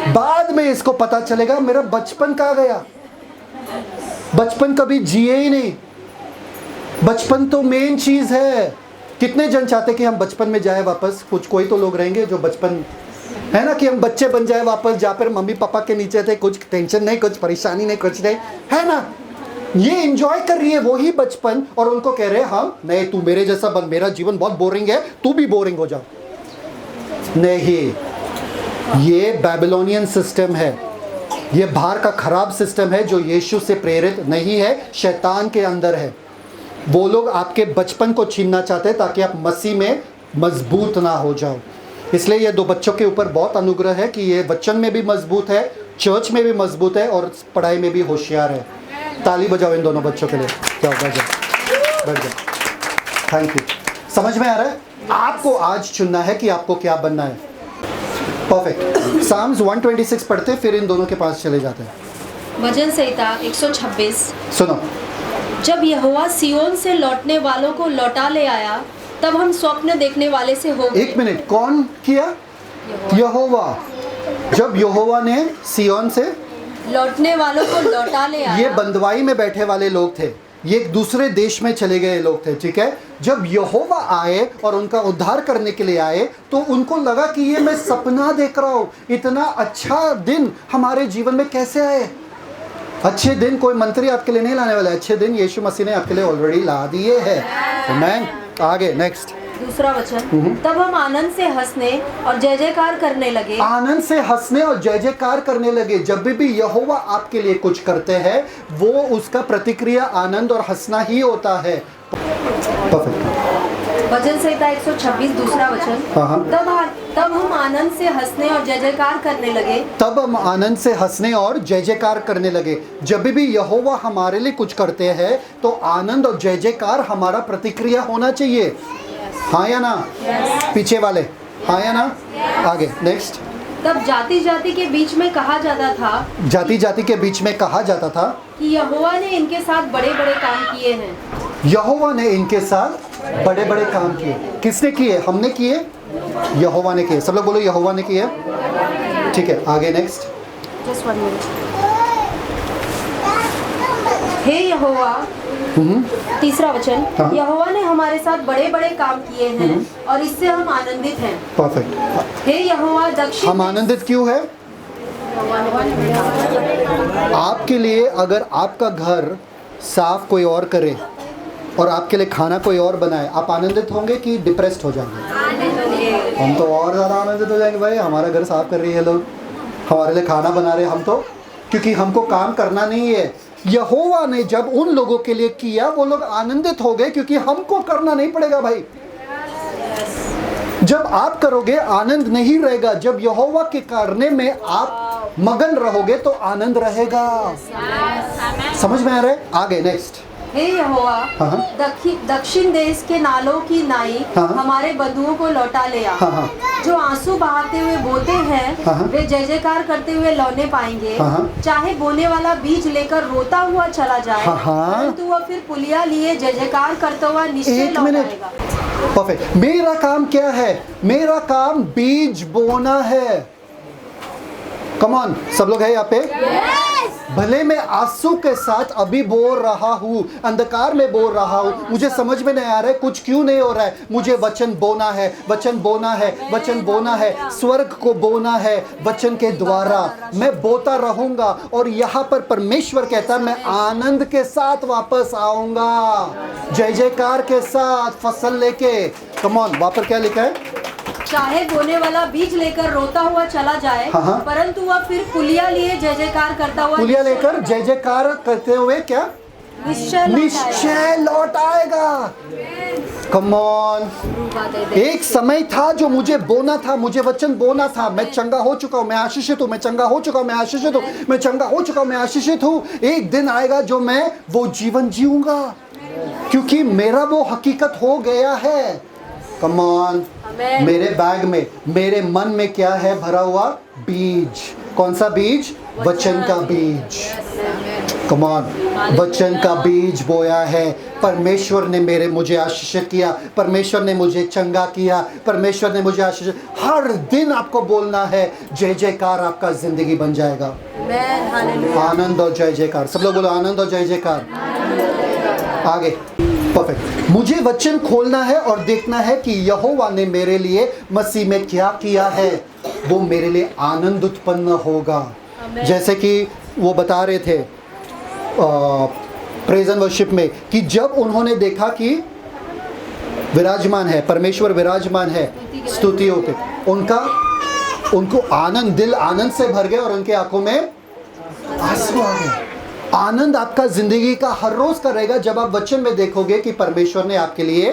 बाद में इसको पता चलेगा मेरा बचपन कहाँ गया, बचपन कभी जिए ही नहीं। बचपन तो मेन चीज है। कितने जन चाहते कि हम बचपन में जाए वापस? कुछ कोई तो लोग रहेंगे जो बचपन है ना, कि हम बच्चे बन जाए वापस, जहाँ पर मम्मी पापा के नीचे थे, कुछ टेंशन नहीं, कुछ परेशानी नहीं, कुछ नहीं, है ना। ये एंजॉय कर रही है वही बचपन, और उनको कह रहे हैं हम नहीं तू मेरे जैसा बन, मेरा जीवन बहुत बोरिंग है, तू भी बोरिंग हो जा। नहीं, ये बैबिलोनियन सिस्टम है, ये बाहर का खराब सिस्टम है जो यीशु से प्रेरित नहीं है, शैतान के अंदर है। वो लोग आपके बचपन को छीनना चाहते हैं ताकि आप मसीह में मजबूत ना हो जाओ। इसलिए ये 2 बच्चों के ऊपर बहुत अनुग्रह है कि ये वचन में भी मजबूत है, चर्च में भी मजबूत है और पढ़ाई में भी होशियार है। ताली बजाओ इन दोनों बच्चों के लिए। जाओ बैठ जाओ, बैठ जाओ। Thank you. समझ में आ रहा है? आपको आज चुनना है कि आपको क्या बनना है। परफेक्ट। साम्स 126 पढ़ते फिर इन दोनों के पास चले जाते हैं। भजन संहिता 126। सुनो। जब यहोवा सियोन से लौटने वालों को लौटा ले आया, तब हम स्वप्न देखने वाले से हो गए। 1 मिनट, कौन किया? यहोवा। जब यहोवा ने सियोन से लौटने वालों को लौटा ले आया। ये बंदवाई में बैठे वाले लोग थे, ये एक दूसरे देश में चले गए लोग थे, ठीक है। जब यहोवा आए और उनका उद्धार करने के लिए आए तो उनको लगा कि ये मैं सपना देख रहा हूँ, इतना अच्छा दिन हमारे जीवन में कैसे आए। अच्छे दिन कोई मंत्री आपके लिए नहीं लाने वाला है, अच्छे दिन यीशु मसीह ने आपके लिए ऑलरेडी ला दिए हैं। आमीन। आगे नेक्स्ट। दूसरा वचन, तब हम आनंद से हंसने और जय जयकार करने लगे। आनंद से हंसने और जय जयकार करने लगे। जब भी यहोवा आपके लिए कुछ करते हैं वो उसका प्रतिक्रिया आनंद और हंसना ही होता है। परफेक्ट। भजन संहिता 126 दूसरा वचन, तब हम आनंद से हंसने और जय जयकार करने लगे। तब हम आनंद से हंसने और जय जयकार करने लगे। जब भी यहोवा हमारे लिए कुछ करते हैं तो आनंद और जय जयकार हमारा प्रतिक्रिया होना चाहिए। हाँ या ना? पीछे वाले हाँ या ना? आगे नेक्स्ट। तब जाति जाति के बीच में कहा जाता था, जाति जाति के बीच में कहा जाता था कि यहोवा ने इनके साथ बड़े बड़े काम किए हैं। यहोवा ने इनके साथ बड़े बड़े काम किए। किसने किए? हमने किए, यहोवा ने किए। सब लोग बोलो यहोवा ने किए। ठीक है, आगे नेक्स्ट। Just 1 minute. हे यहोवा, तीसरा वचन, यहोवा ने हमारे साथ बड़े बड़े काम किए हैं और इससे हम आनंदित हैं। परफेक्ट। हे यहोवा दक्षिण। हम आनंदित क्यों है? आपके लिए अगर आपका घर साफ कोई और करे और आपके लिए खाना कोई और बनाए, आप आनंदित होंगे कि डिप्रेस्ड हो जाएंगे? हम तो और ज़्यादा आनंदित हो जाएंगे। भाई हमारा घर साफ कर रही है, लोग हमारे लिए खाना बना रहे हैं, हम तो, क्योंकि हमको काम करना नहीं है। यहोवा ने जब उन लोगों के लिए किया वो लोग आनंदित हो गए क्योंकि हमको करना नहीं पड़ेगा। भाई जब आप करोगे आनंद नहीं रहेगा, जब यहोवा के करने में आप मगन रहोगे तो आनंद रहेगा। समझ में आ रहा है? आगे नेक्स्ट। हे यहोवा, दक्षिण देश के नालों की नाई हमारे बंधुओं को लौटा ले आ। जो आंसू बहाते हुए बोते हैं वे जय जयकार करते हुए लौने पाएंगे। चाहे बोने वाला बीज लेकर रोता हुआ चला जाए, परंतु वह फिर पुलिया लिए जय जयकार करता हुआ निश्चय लौट आएगा। परफेक्ट। मेरा काम क्या है? मेरा काम बीज बोना है। कम ऑन, सब लोग है यहाँ पे? भले मैं आंसू के साथ अभी बोल रहा हूँ, अंधकार में बोल रहा हूँ, मुझे समझ में नहीं आ रहा है कुछ क्यों नहीं हो रहा है, मुझे वचन बोना है, वचन बोना है, वचन बोना है, स्वर्ग को बोना है। वचन के द्वारा मैं बोता रहूंगा और यहाँ पर परमेश्वर कहता है मैं आनंद के साथ वापस आऊंगा, जय जयकार के साथ फसल लेके। कम ऑन, वहाँ पर क्या लिखा है? चाहे बोने वाला बीज लेकर रोता हुआ चला जाए, परंतु वह फिर पुलिया लिए जय जयकार करता हुआ, पुलिया लेकर जय जयकार करते हुए क्या? निश्चय लौट आएगा। Come on. एक समय था जो मुझे बोना था, मुझे वचन बोना था। मैं चंगा हो चुका हूँ, मैं आशीषित हूँ, मैं चंगा हो चुका हूँ, मैं आशीषित हूँ, मैं चंगा हो चुका हूँ, मैं आशीषित हूँ। एक दिन आएगा जो मैं वो जीवन जीऊंगा क्योंकि मेरा वो हकीकत हो गया है। Come on. मेरे बैग में, मेरे मन में क्या है भरा हुआ? बीज। कौन सा बीज? वचन का बीज। कम ऑन, वचन का बीज बोया है। परमेश्वर ने मुझे आशीषित किया, परमेश्वर ने मुझे चंगा किया, परमेश्वर ने मुझे आशीषित। हर दिन आपको बोलना है, जय जयकार आपका जिंदगी बन जाएगा। आनंद और जय जयकार। सब लोग बोलो आनंद और जय जयकार। आगे, परफेक्ट। मुझे वचन खोलना है और देखना है कि यहोवा ने मेरे लिए मसीह में क्या किया है। वो मेरे लिए आनंद उत्पन्न होगा। जैसे कि वो बता रहे थे प्रेज एंड वर्शिप में कि जब उन्होंने देखा कि विराजमान है, परमेश्वर विराजमान है स्तुतियों के, उनको आनंद, दिल आनंद से भर गए और उनके आंखों में आंसू आ गए। आनंद आपका जिंदगी का हर रोज का रहेगा जब आप वचन में देखोगे कि परमेश्वर ने आपके लिए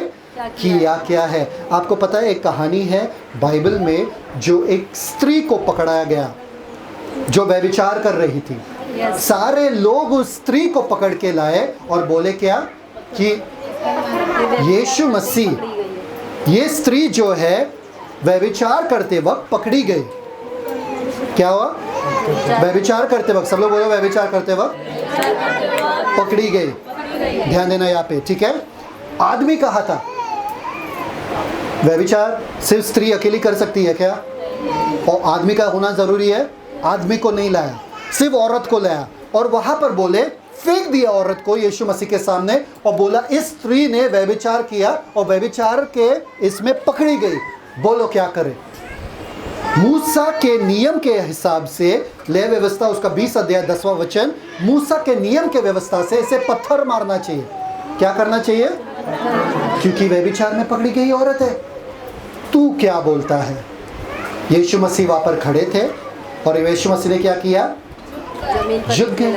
किया क्या है। आपको पता है एक कहानी है बाइबल में, जो एक स्त्री को पकड़ाया गया जो व्यभिचार कर रही थी। सारे लोग उस स्त्री को पकड़ के लाए और बोले क्या कि यीशु मसीह, ये स्त्री जो है व्यभिचार करते वक्त पकड़ी गई। क्या हुआ? व्यभिचार करते वक्त, सब लोग बोलो व्यभिचार करते वक्त पकड़ी गई। ध्यान देना यहाँ पे, ठीक है। आदमी कहा था व्यभिचार सिर्फ स्त्री अकेली कर सकती है क्या? और आदमी का होना जरूरी है? आदमी को नहीं लाया, सिर्फ औरत को लाया और वहां पर बोले फेंक दिया औरत को यीशु मसीह के सामने और बोला इस स्त्री ने व्यभिचार किया और व्यभिचार के इसमें पकड़ी गई। बोलो क्या करे? मूसा के नियम के हिसाब से, ले व्यवस्था उसका 20 अध्याय 10वां वचन, मूसा के नियम के व्यवस्था से इसे पत्थर मारना चाहिए। क्या करना चाहिए? क्योंकि व्यभिचार में पकड़ी गई औरत है। तू क्या बोलता है? यीशु मसीह वहां पर खड़े थे और यीशु मसीह ने क्या किया? झुक गए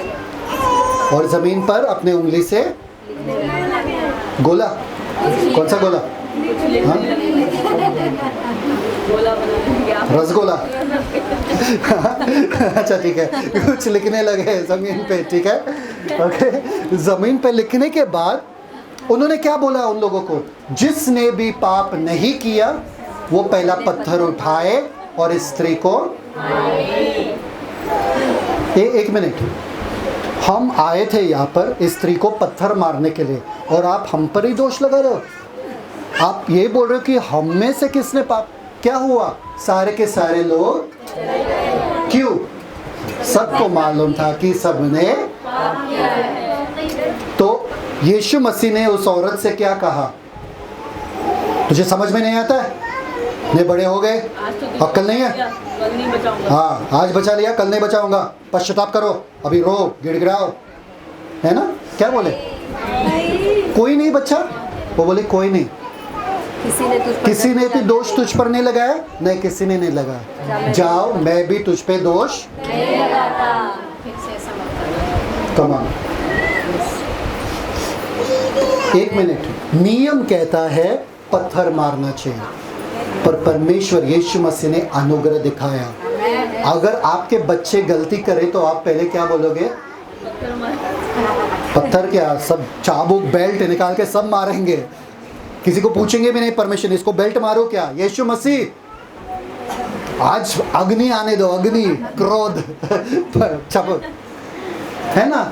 और जमीन पर अपने उंगली से गोला, कौन सा गोला? हाँ? रसगोला। अच्छा ठीक है, कुछ लिखने लगे जमीन पे, ठीक है, ओके। जमीन पे लिखने के बाद उन्होंने क्या बोला उन लोगों को? जिसने भी पाप नहीं किया वो पहला पत्थर उठाए और इस स्त्री को। एक मिनट, हम आए थे यहाँ पर इस स्त्री को पत्थर मारने के लिए और आप हम पर ही दोष लगा रहे हो। आप ये बोल रहे हो कि हम में से किसने पाप? क्या हुआ? सारे के सारे लोग। क्यों? सबको मालूम था कि सबने। तो यीशु मसीह ने उस औरत से क्या कहा? तुझे समझ में नहीं आता है? नहीं बड़े हो गए, अक्ल नहीं है? हाँ, आज बचा लिया, कल नहीं बचाऊंगा, पश्चाताप करो, अभी रो, गिड़गिड़ाओ, है ना? क्या बोले? कोई नहीं बच्चा। वो बोले कोई नहीं। किसी ने भी दोष तुझ पर नहीं लगाया? नहीं, किसी ने नहीं लगाया। जाओ, मैं भी तुझ पे दोष नहीं लगाता। कमान। एक मिनट, नियम कहता है पत्थर मारना चाहिए, पर परमेश्वर यीशु मसीह ने अनुग्रह दिखाया। अगर आपके बच्चे गलती करें तो आप पहले क्या बोलोगे? पत्थर क्या, सब चाबुक बेल्ट निकाल के सब मारेंगे, किसी को पूछेंगे भी नहीं परमिशन, इसको बेल्ट मारो क्या? यीशु मसीह आज अग्नि आने दो, अग्नि, क्रोध है ना?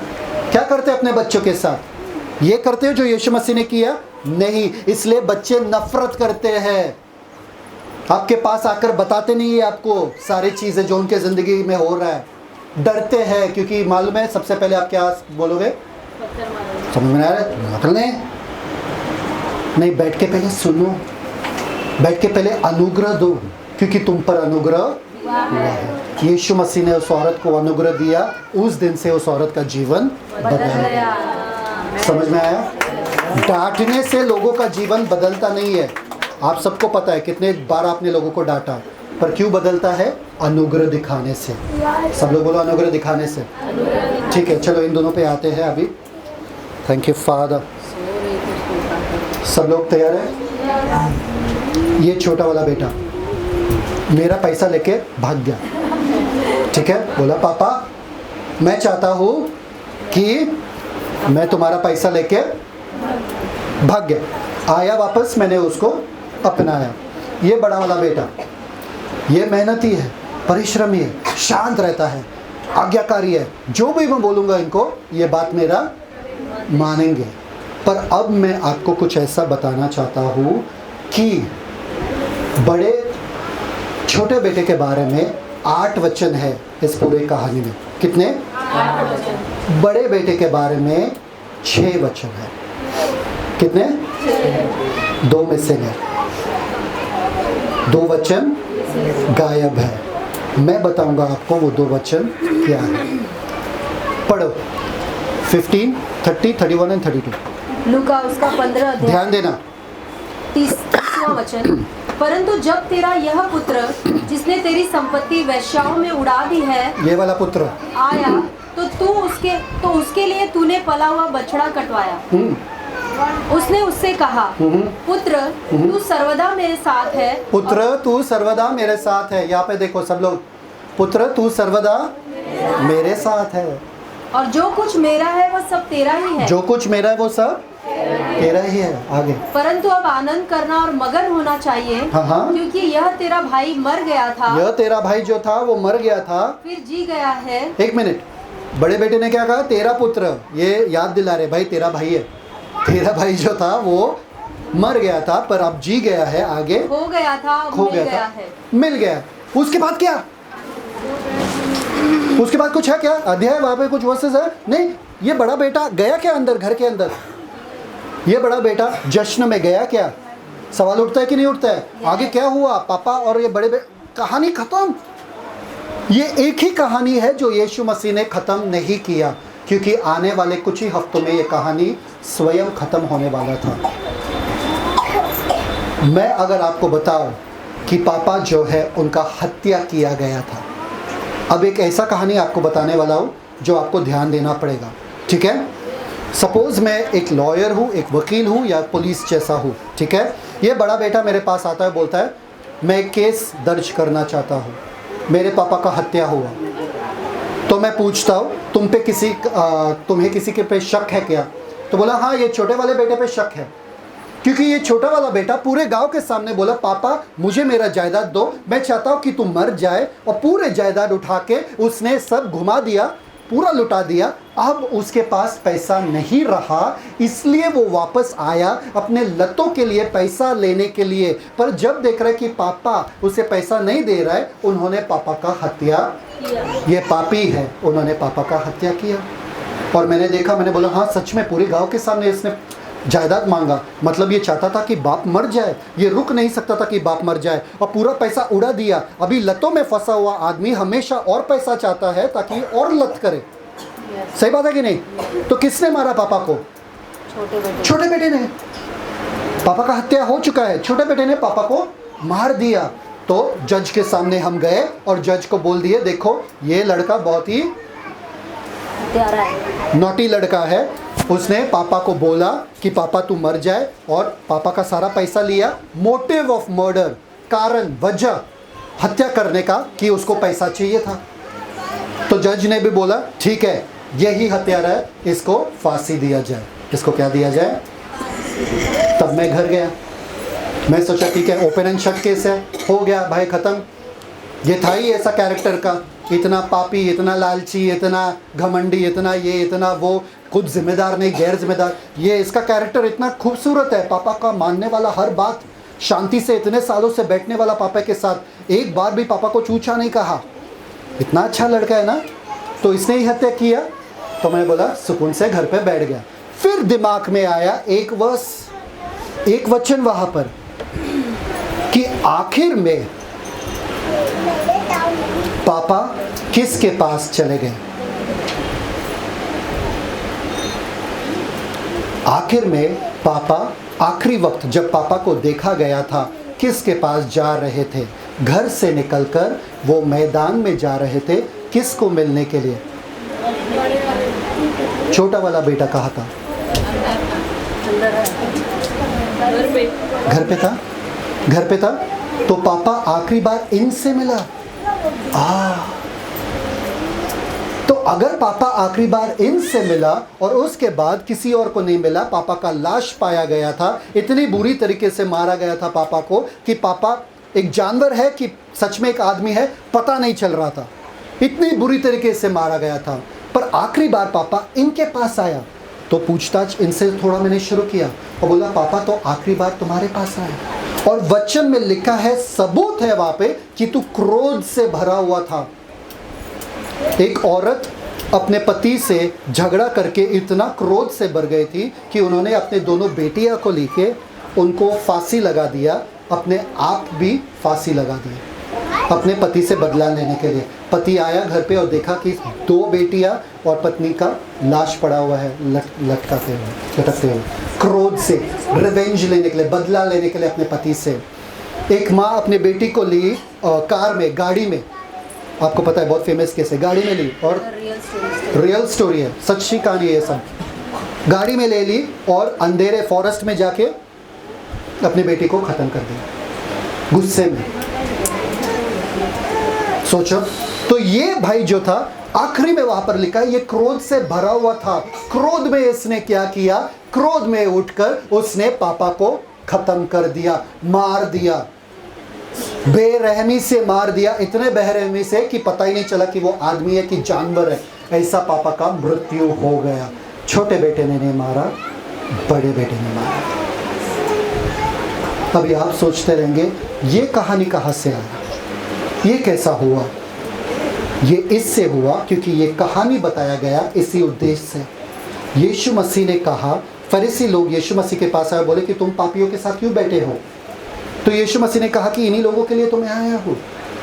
क्या करते अपने बच्चों के साथ? ये करते हो जो यीशु मसीह ने किया? नहीं। इसलिए बच्चे नफरत करते हैं, आपके पास आकर बताते नहीं है आपको सारी चीजें जो उनके जिंदगी में हो रहा है। डरते हैं क्योंकि मालूम है सबसे पहले आप क्या बोलोगे? समझ में आ रहा है? नहीं, बैठ के पहले सुनो, बैठ के पहले अनुग्रह दो, क्योंकि तुम पर अनुग्रह हुआ है। यीशु मसीह ने उस औरत को अनुग्रह दिया, उस दिन से उस औरत का जीवन बदल गया। समझ में आया? डांटने से लोगों का जीवन बदलता नहीं है। आप सबको पता है कितने बार आपने लोगों को डांटा, पर क्यों बदलता है? अनुग्रह दिखाने से। सब लोग बोलो अनुग्रह दिखाने से। ठीक है, चलो इन दोनों पे आते हैं अभी। Thank you father. सब लोग तैयार है? ये छोटा वाला बेटा मेरा पैसा लेके भाग गया, ठीक है? बोला पापा मैं चाहता हूँ कि मैं तुम्हारा पैसा लेके भाग गया। आया वापस, मैंने उसको अपनाया। ये बड़ा वाला बेटा, ये मेहनती है, परिश्रमी है, शांत रहता है, आज्ञाकारी है, जो भी मैं बोलूँगा इनको ये बात मेरा मानेंगे। पर अब मैं आपको कुछ ऐसा बताना चाहता हूँ कि बड़े छोटे बेटे के बारे में 8 वचन है इस पूरे कहानी में। कितने? 8 वचन। बड़े बेटे के बारे में 6 वचन है। कितने? 2 मिसिंग है, 2 वचन गायब है। मैं बताऊंगा आपको वो 2 वचन क्या है। पढ़ो 15, 30, 31 एंड 32। लूका उसका 15 अध्याय ध्यान देना। 30वां वचन। परंतु जब तेरा यह पुत्र जिसने तेरी संपत्ति वेश्याओं में उड़ा दी है ये वाला पुत्र आया, तो उसके लिए तूने पला हुआ बछड़ा कटवाया। उसने उससे कहा, पुत्र तू सर्वदा मेरे साथ है। पुत्र तू सर्वदा मेरे साथ है। यहाँ पे देखो सब लोग, पुत्र तू सर्वदा मेरे साथ है। और जो कुछ मेरा है वह सब तेरा ही है। जो कुछ मेरा है वो सब तेरा ही है। आगे। परंतु अब आनंद करना और मगन होना चाहिए, हाँ। क्योंकि यह तेरा भाई मर गया था, यह तेरा भाई जो था वो मर गया था, फिर जी गया है। 1 मिनट, बड़े बेटे ने क्या कहा? तेरा पुत्र। ये याद दिला रहे, भाई तेरा भाई है। तेरा भाई जो था वो मर गया था पर अब जी गया है। आगे। खो गया था, अब खो मिल गया था, है। मिल गया। उसके बाद क्या? उसके बाद कुछ है क्या? अध्याय वहां पे कुछ वर्सेस है? नहीं। ये बड़ा बेटा गया क्या अंदर, घर के अंदर? ये बड़ा बेटा जश्न में गया क्या? सवाल उठता है कि नहीं उठता है? आगे क्या हुआ? पापा और ये बड़े कहानी खत्म। ये एक ही कहानी है जो यीशु मसीह ने खत्म नहीं किया, क्योंकि आने वाले कुछ ही हफ्तों में ये कहानी स्वयं खत्म होने वाला था। मैं अगर आपको बताऊं कि पापा जो है उनका हत्या किया गया था, अब एक ऐसा कहानी आपको बताने वाला हूं जो आपको ध्यान देना पड़ेगा। ठीक है? सपोज मैं एक लॉयर हूँ, एक वकील हूँ या पुलिस जैसा हूँ। ठीक है? ये बड़ा बेटा मेरे पास आता है, बोलता है मैं एक केस दर्ज करना चाहता हूँ, मेरे पापा का हत्या हुआ। तो मैं पूछता हूँ तुम्हें किसी के पे शक है क्या? तो बोला हाँ, ये छोटे वाले बेटे पे शक है, क्योंकि ये छोटा वाला बेटा पूरे गांव के सामने बोला पापा मुझे मेरा जायदाद दो, मैं चाहता हूँ कि तुम मर जाए। और पूरे जायदाद उठा के उसने सब घुमा दिया, पूरा लुटा दिया। अब उसके पास पैसा नहीं रहा, इसलिए वो वापस आया अपने लतों के लिए पैसा लेने के लिए। पर जब देख रहे कि पापा उसे पैसा नहीं दे रहा है, उन्होंने पापा का हत्या किया। ये पापी है, उन्होंने पापा का हत्या किया। और मैंने देखा, मैंने बोला हाँ सच में पूरे गांव के सामने इसने जायदाद मांगा। मतलब ये चाहता था कि बाप मर जाए, ये रुक नहीं सकता था कि बाप मर जाए, और पूरा पैसा उड़ा दिया। अभी लतों में फंसा हुआ आदमी हमेशा और पैसा चाहता है ताकि और लत करे। सही बात है कि नहीं? तो किसने मारा पापा को? छोटे बेटे ने। पापा का हत्या हो चुका है, छोटे बेटे ने पापा को मार दिया। तो जज के सामने हम गए और जज को बोल दिए देखो ये लड़का बहुत ही नॉटी लड़का है, उसने पापा को बोला कि पापा तू मर जाए, और पापा का सारा पैसा लिया। मोटिव ऑफ मर्डर, कारण वजह हत्या करने का कि उसको पैसा चाहिए था। तो जज ने भी बोला ठीक है यही हत्यारा है, इसको फांसी दिया जाए। इसको क्या दिया जाए? तब मैं घर गया, मैं सोचा ठीक है ओपन एंड शट केस है, हो गया भाई ख़त्म। ये था ही ऐसा कैरेक्टर का, इतना पापी, इतना लालची, इतना घमंडी, इतना ये इतना वो, खुद जिम्मेदार नहीं गैर जिम्मेदार। ये इसका कैरेक्टर इतना खूबसूरत है, पापा का मानने वाला, हर बात शांति से इतने सालों से बैठने वाला पापा के साथ, एक बार भी पापा को चूचा नहीं कहा। इतना अच्छा लड़का है ना, तो इसने ही हत्या किया। तो मैंने बोला सुकून से घर पे बैठ गया। फिर दिमाग में आया एक वचन वहां पर कि आखिर में पापा किसके पास चले गए? आखिर में पापा आखिरी वक्त जब पापा को देखा गया था किसके पास जा रहे थे? घर से निकलकर वो मैदान में जा रहे थे, किसको मिलने के लिए? छोटा वाला बेटा कहाँ था? घर पे था। तो पापा आखिरी बार इनसे मिला। तो अगर पापा आखिरी बार इनसे मिला और उसके बाद किसी और को नहीं मिला, पापा का लाश पाया गया था, इतनी बुरी तरीके से मारा गया था पापा को कि पापा एक जानवर है कि सच में एक आदमी है पता नहीं चल रहा था। इतनी बुरी तरीके से मारा गया था। पर आखिरी बार पापा इनके पास आया तो पूछताछ इनसे थोड़ा मैंने शुरू किया और बोला पापा तो आखिरी बार तुम्हारे पास आया और वचन में लिखा है, सबूत है वहां पे कि तू क्रोध से भरा हुआ था। एक औरत अपने पति से झगड़ा करके इतना क्रोध से भर गई थी कि उन्होंने अपने दोनों बेटियां को लेके उनको फांसी लगा दिया, अपने आप भी फांसी लगा दी अपने पति से बदला लेने के लिए। पति आया घर पे और देखा कि 2 बेटियां और पत्नी का लाश पड़ा हुआ है लटकते हुए, क्रोध से रिवेंज लेने के लिए, बदला लेने के लिए अपने पति से। एक माँ अपने बेटी को ली कार में, गाड़ी में, आपको पता है बहुत फेमस केस है, गाड़ी में ली और रियल स्टोरी है, सच्ची कहानी है ये सब। गाड़ी में ले ली और अंधेरे फॉरेस्ट में जाके अपनी बेटी को खत्म कर दिया गुस्से में। सोचो, तो ये भाई जो था आखिरी में वहां पर लिखा है ये क्रोध से भरा हुआ था। क्रोध में इसने क्या किया, क्रोध में उठकर उसने पापा को खत्म कर दिया, मार दिया, बेरहमी से मार दिया, इतने बेरहमी से कि पता ही नहीं चला कि वो आदमी है कि जानवर है। ऐसा पापा का मृत्यु हो गया। छोटे बेटे ने नहीं मारा, बड़े बेटे ने मारा। अभी आप सोचते रहेंगे ये कहानी कहाँ से आया, ये कैसा हुआ। ये इससे हुआ क्योंकि ये कहानी बताया गया इसी उद्देश्य से। यीशु मसीह ने कहा, फरीसी लोग यीशु मसीह के पास आए, बोले कि तुम पापियों के साथ क्यों बैठे हो। तो यीशु मसीह ने कहा कि इन्हीं लोगों के लिए तो मैं आया हूँ,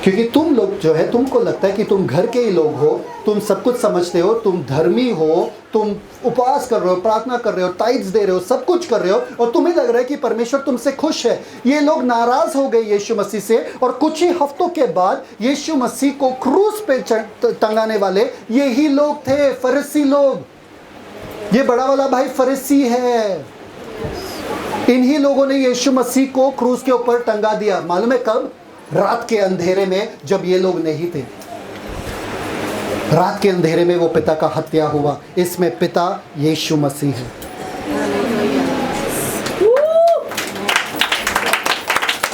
क्योंकि तुम लोग जो है, तुमको लगता है कि तुम घर के ही लोग हो, तुम सब कुछ समझते हो, तुम धर्मी हो, तुम उपवास कर रहे हो, प्रार्थना कर रहे हो, टाइट्स दे रहे हो, सब कुछ कर रहे हो और तुम्हें लग रहा है कि परमेश्वर तुमसे खुश है। ये लोग नाराज हो गए यीशु मसीह से और कुछ ही हफ्तों के बाद यीशु मसीह को क्रूस पे टंगाने वाले यही लोग थे, फरीसी लोग। ये बड़ा वाला भाई फरीसी है। इन्हीं लोगों ने यीशु मसीह को क्रूस के ऊपर टंगा दिया। मालूम है कब? रात के अंधेरे में, जब ये लोग नहीं थे। रात के अंधेरे में वो पिता का हत्या हुआ। इसमें पिता यीशु मसीह है।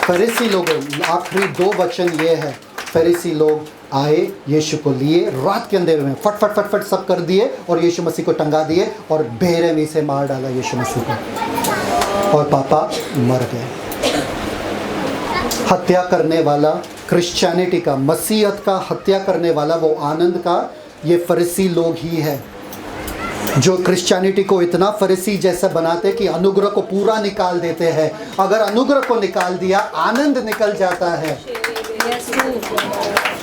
फरीसी लोगों, आखिरी 2 वचन ये है, फरीसी लोग आए, यीशु को लिए, रात के अंधेरे में फट फट फट फट सब कर दिए और यीशु मसीह को टंगा दिए और बेरहमी से मार डाला यीशु मसीह को और पापा मर गए। हत्या करने वाला, क्रिश्चियनिटी का, मसीहत का हत्या करने वाला, वो आनंद का, ये फरीसी लोग ही है, जो क्रिश्चियनिटी को इतना फरीसी जैसा बनाते कि अनुग्रह को पूरा निकाल देते हैं। अगर अनुग्रह को निकाल दिया, आनंद निकल जाता है।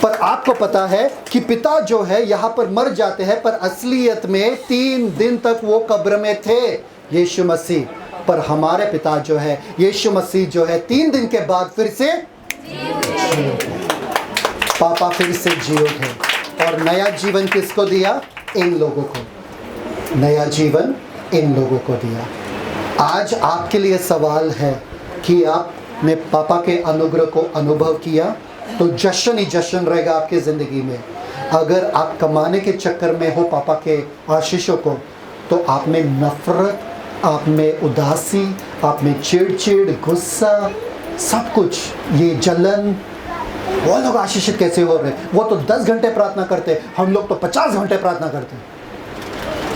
पर आपको पता है कि पिता जो है यहाँ पर मर जाते हैं, पर असलियत में 3 दिन तक वो कब्र में थे यीशु मसीह। पर हमारे पिता जो है, यीशु मसीह जो है, 3 दिन के बाद फिर से पापा फिर से जी उठे और नया जीवन किसको दिया? इन लोगों को। नया जीवन इन लोगों को दिया। आज आपके लिए सवाल है कि आपने पापा के अनुग्रह को अनुभव किया, तो जश्न ही जश्न रहेगा आपके ज़िंदगी में। अगर आप कमाने के चक्कर में हो पापा के आशीषों को, तो आप में नफरत, आप में उदासी, आप में चिड़चिड़, गुस्सा, सब कुछ, ये जलन। वो लोग आशीषित कैसे हो रहे? वो तो 10 घंटे प्रार्थना करते, हम लोग तो 50 घंटे प्रार्थना करते।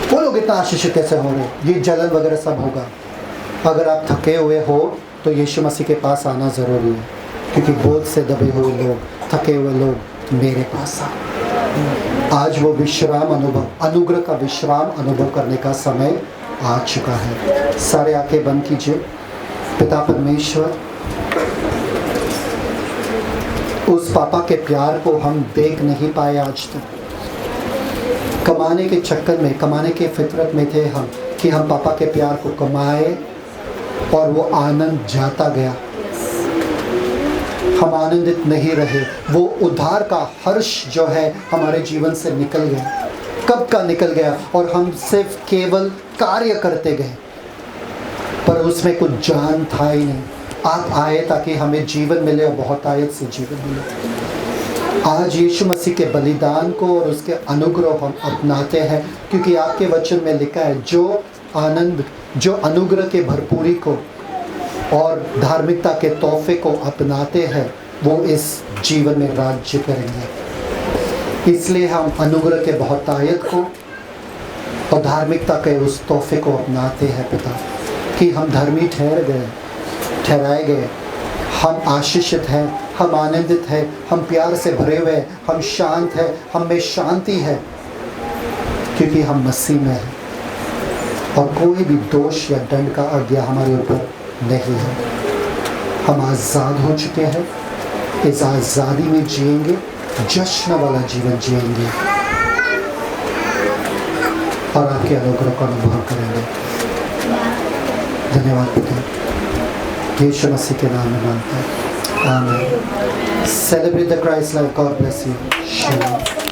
वो लोग इतना आशीषित कैसे हो रहे? ये जलन वगैरह सब होगा। अगर आप थके हुए हो तो यीशु मसीह के पास आना ज़रूरी है, क्योंकि बोझ से दबे हुए लोग, थके हुए लोग मेरे पास आ। आज वो विश्राम अनुभव, अनुग्रह का विश्राम अनुभव करने का समय आ चुका है। सारे आंखें बंद कीजिए। पिता परमेश्वर, उस पापा के प्यार को हम देख नहीं पाए आज तक। कमाने के चक्कर में, कमाने के फितरत में थे हम कि हम पापा के प्यार को कमाए और वो आनंद जाता गया। हम आनंदित नहीं रहे। वो उद्धार का हर्ष जो है हमारे जीवन से निकल गया। कब का निकल गया और हम सिर्फ केवल कार्य करते गए, पर उसमें कुछ जान था ही नहीं। आप आए ताकि हमें जीवन मिले और बहुत आयत से जीवन मिले। आज यीशु मसीह के बलिदान को और उसके अनुग्रह हम अपनाते हैं, क्योंकि आपके वचन में लिखा है, जो आनंद, जो अनुग्रह के भरपूरी को और धार्मिकता के तोहफे को अपनाते हैं, वो इस जीवन में राज्य करेंगे। इसलिए हम अनुग्रह के बहुतायत को और धार्मिकता के उस तोहफे को अपनाते हैं पिता, कि हम धर्मी ठहराए गए, हम आशीषित हैं, हम आनंदित हैं, हम प्यार से भरे हुए हैं, हम शांत हैं, हम में शांति है, क्योंकि हम मसीह में हैं और कोई भी दोष या दंड का आज्ञा हमारे ऊपर नहीं है। हम आज़ाद हो चुके हैं, इस आज़ादी में जिएंगे, जश्न वाला जीवन जिएंगे और आपके अनुग्रह का अनुभव करेंगे। धन्यवाद पिता, यीशु मसीह के नाम में मांगता है, आमीन। Celebrate the Christ life. God bless you. Shalom.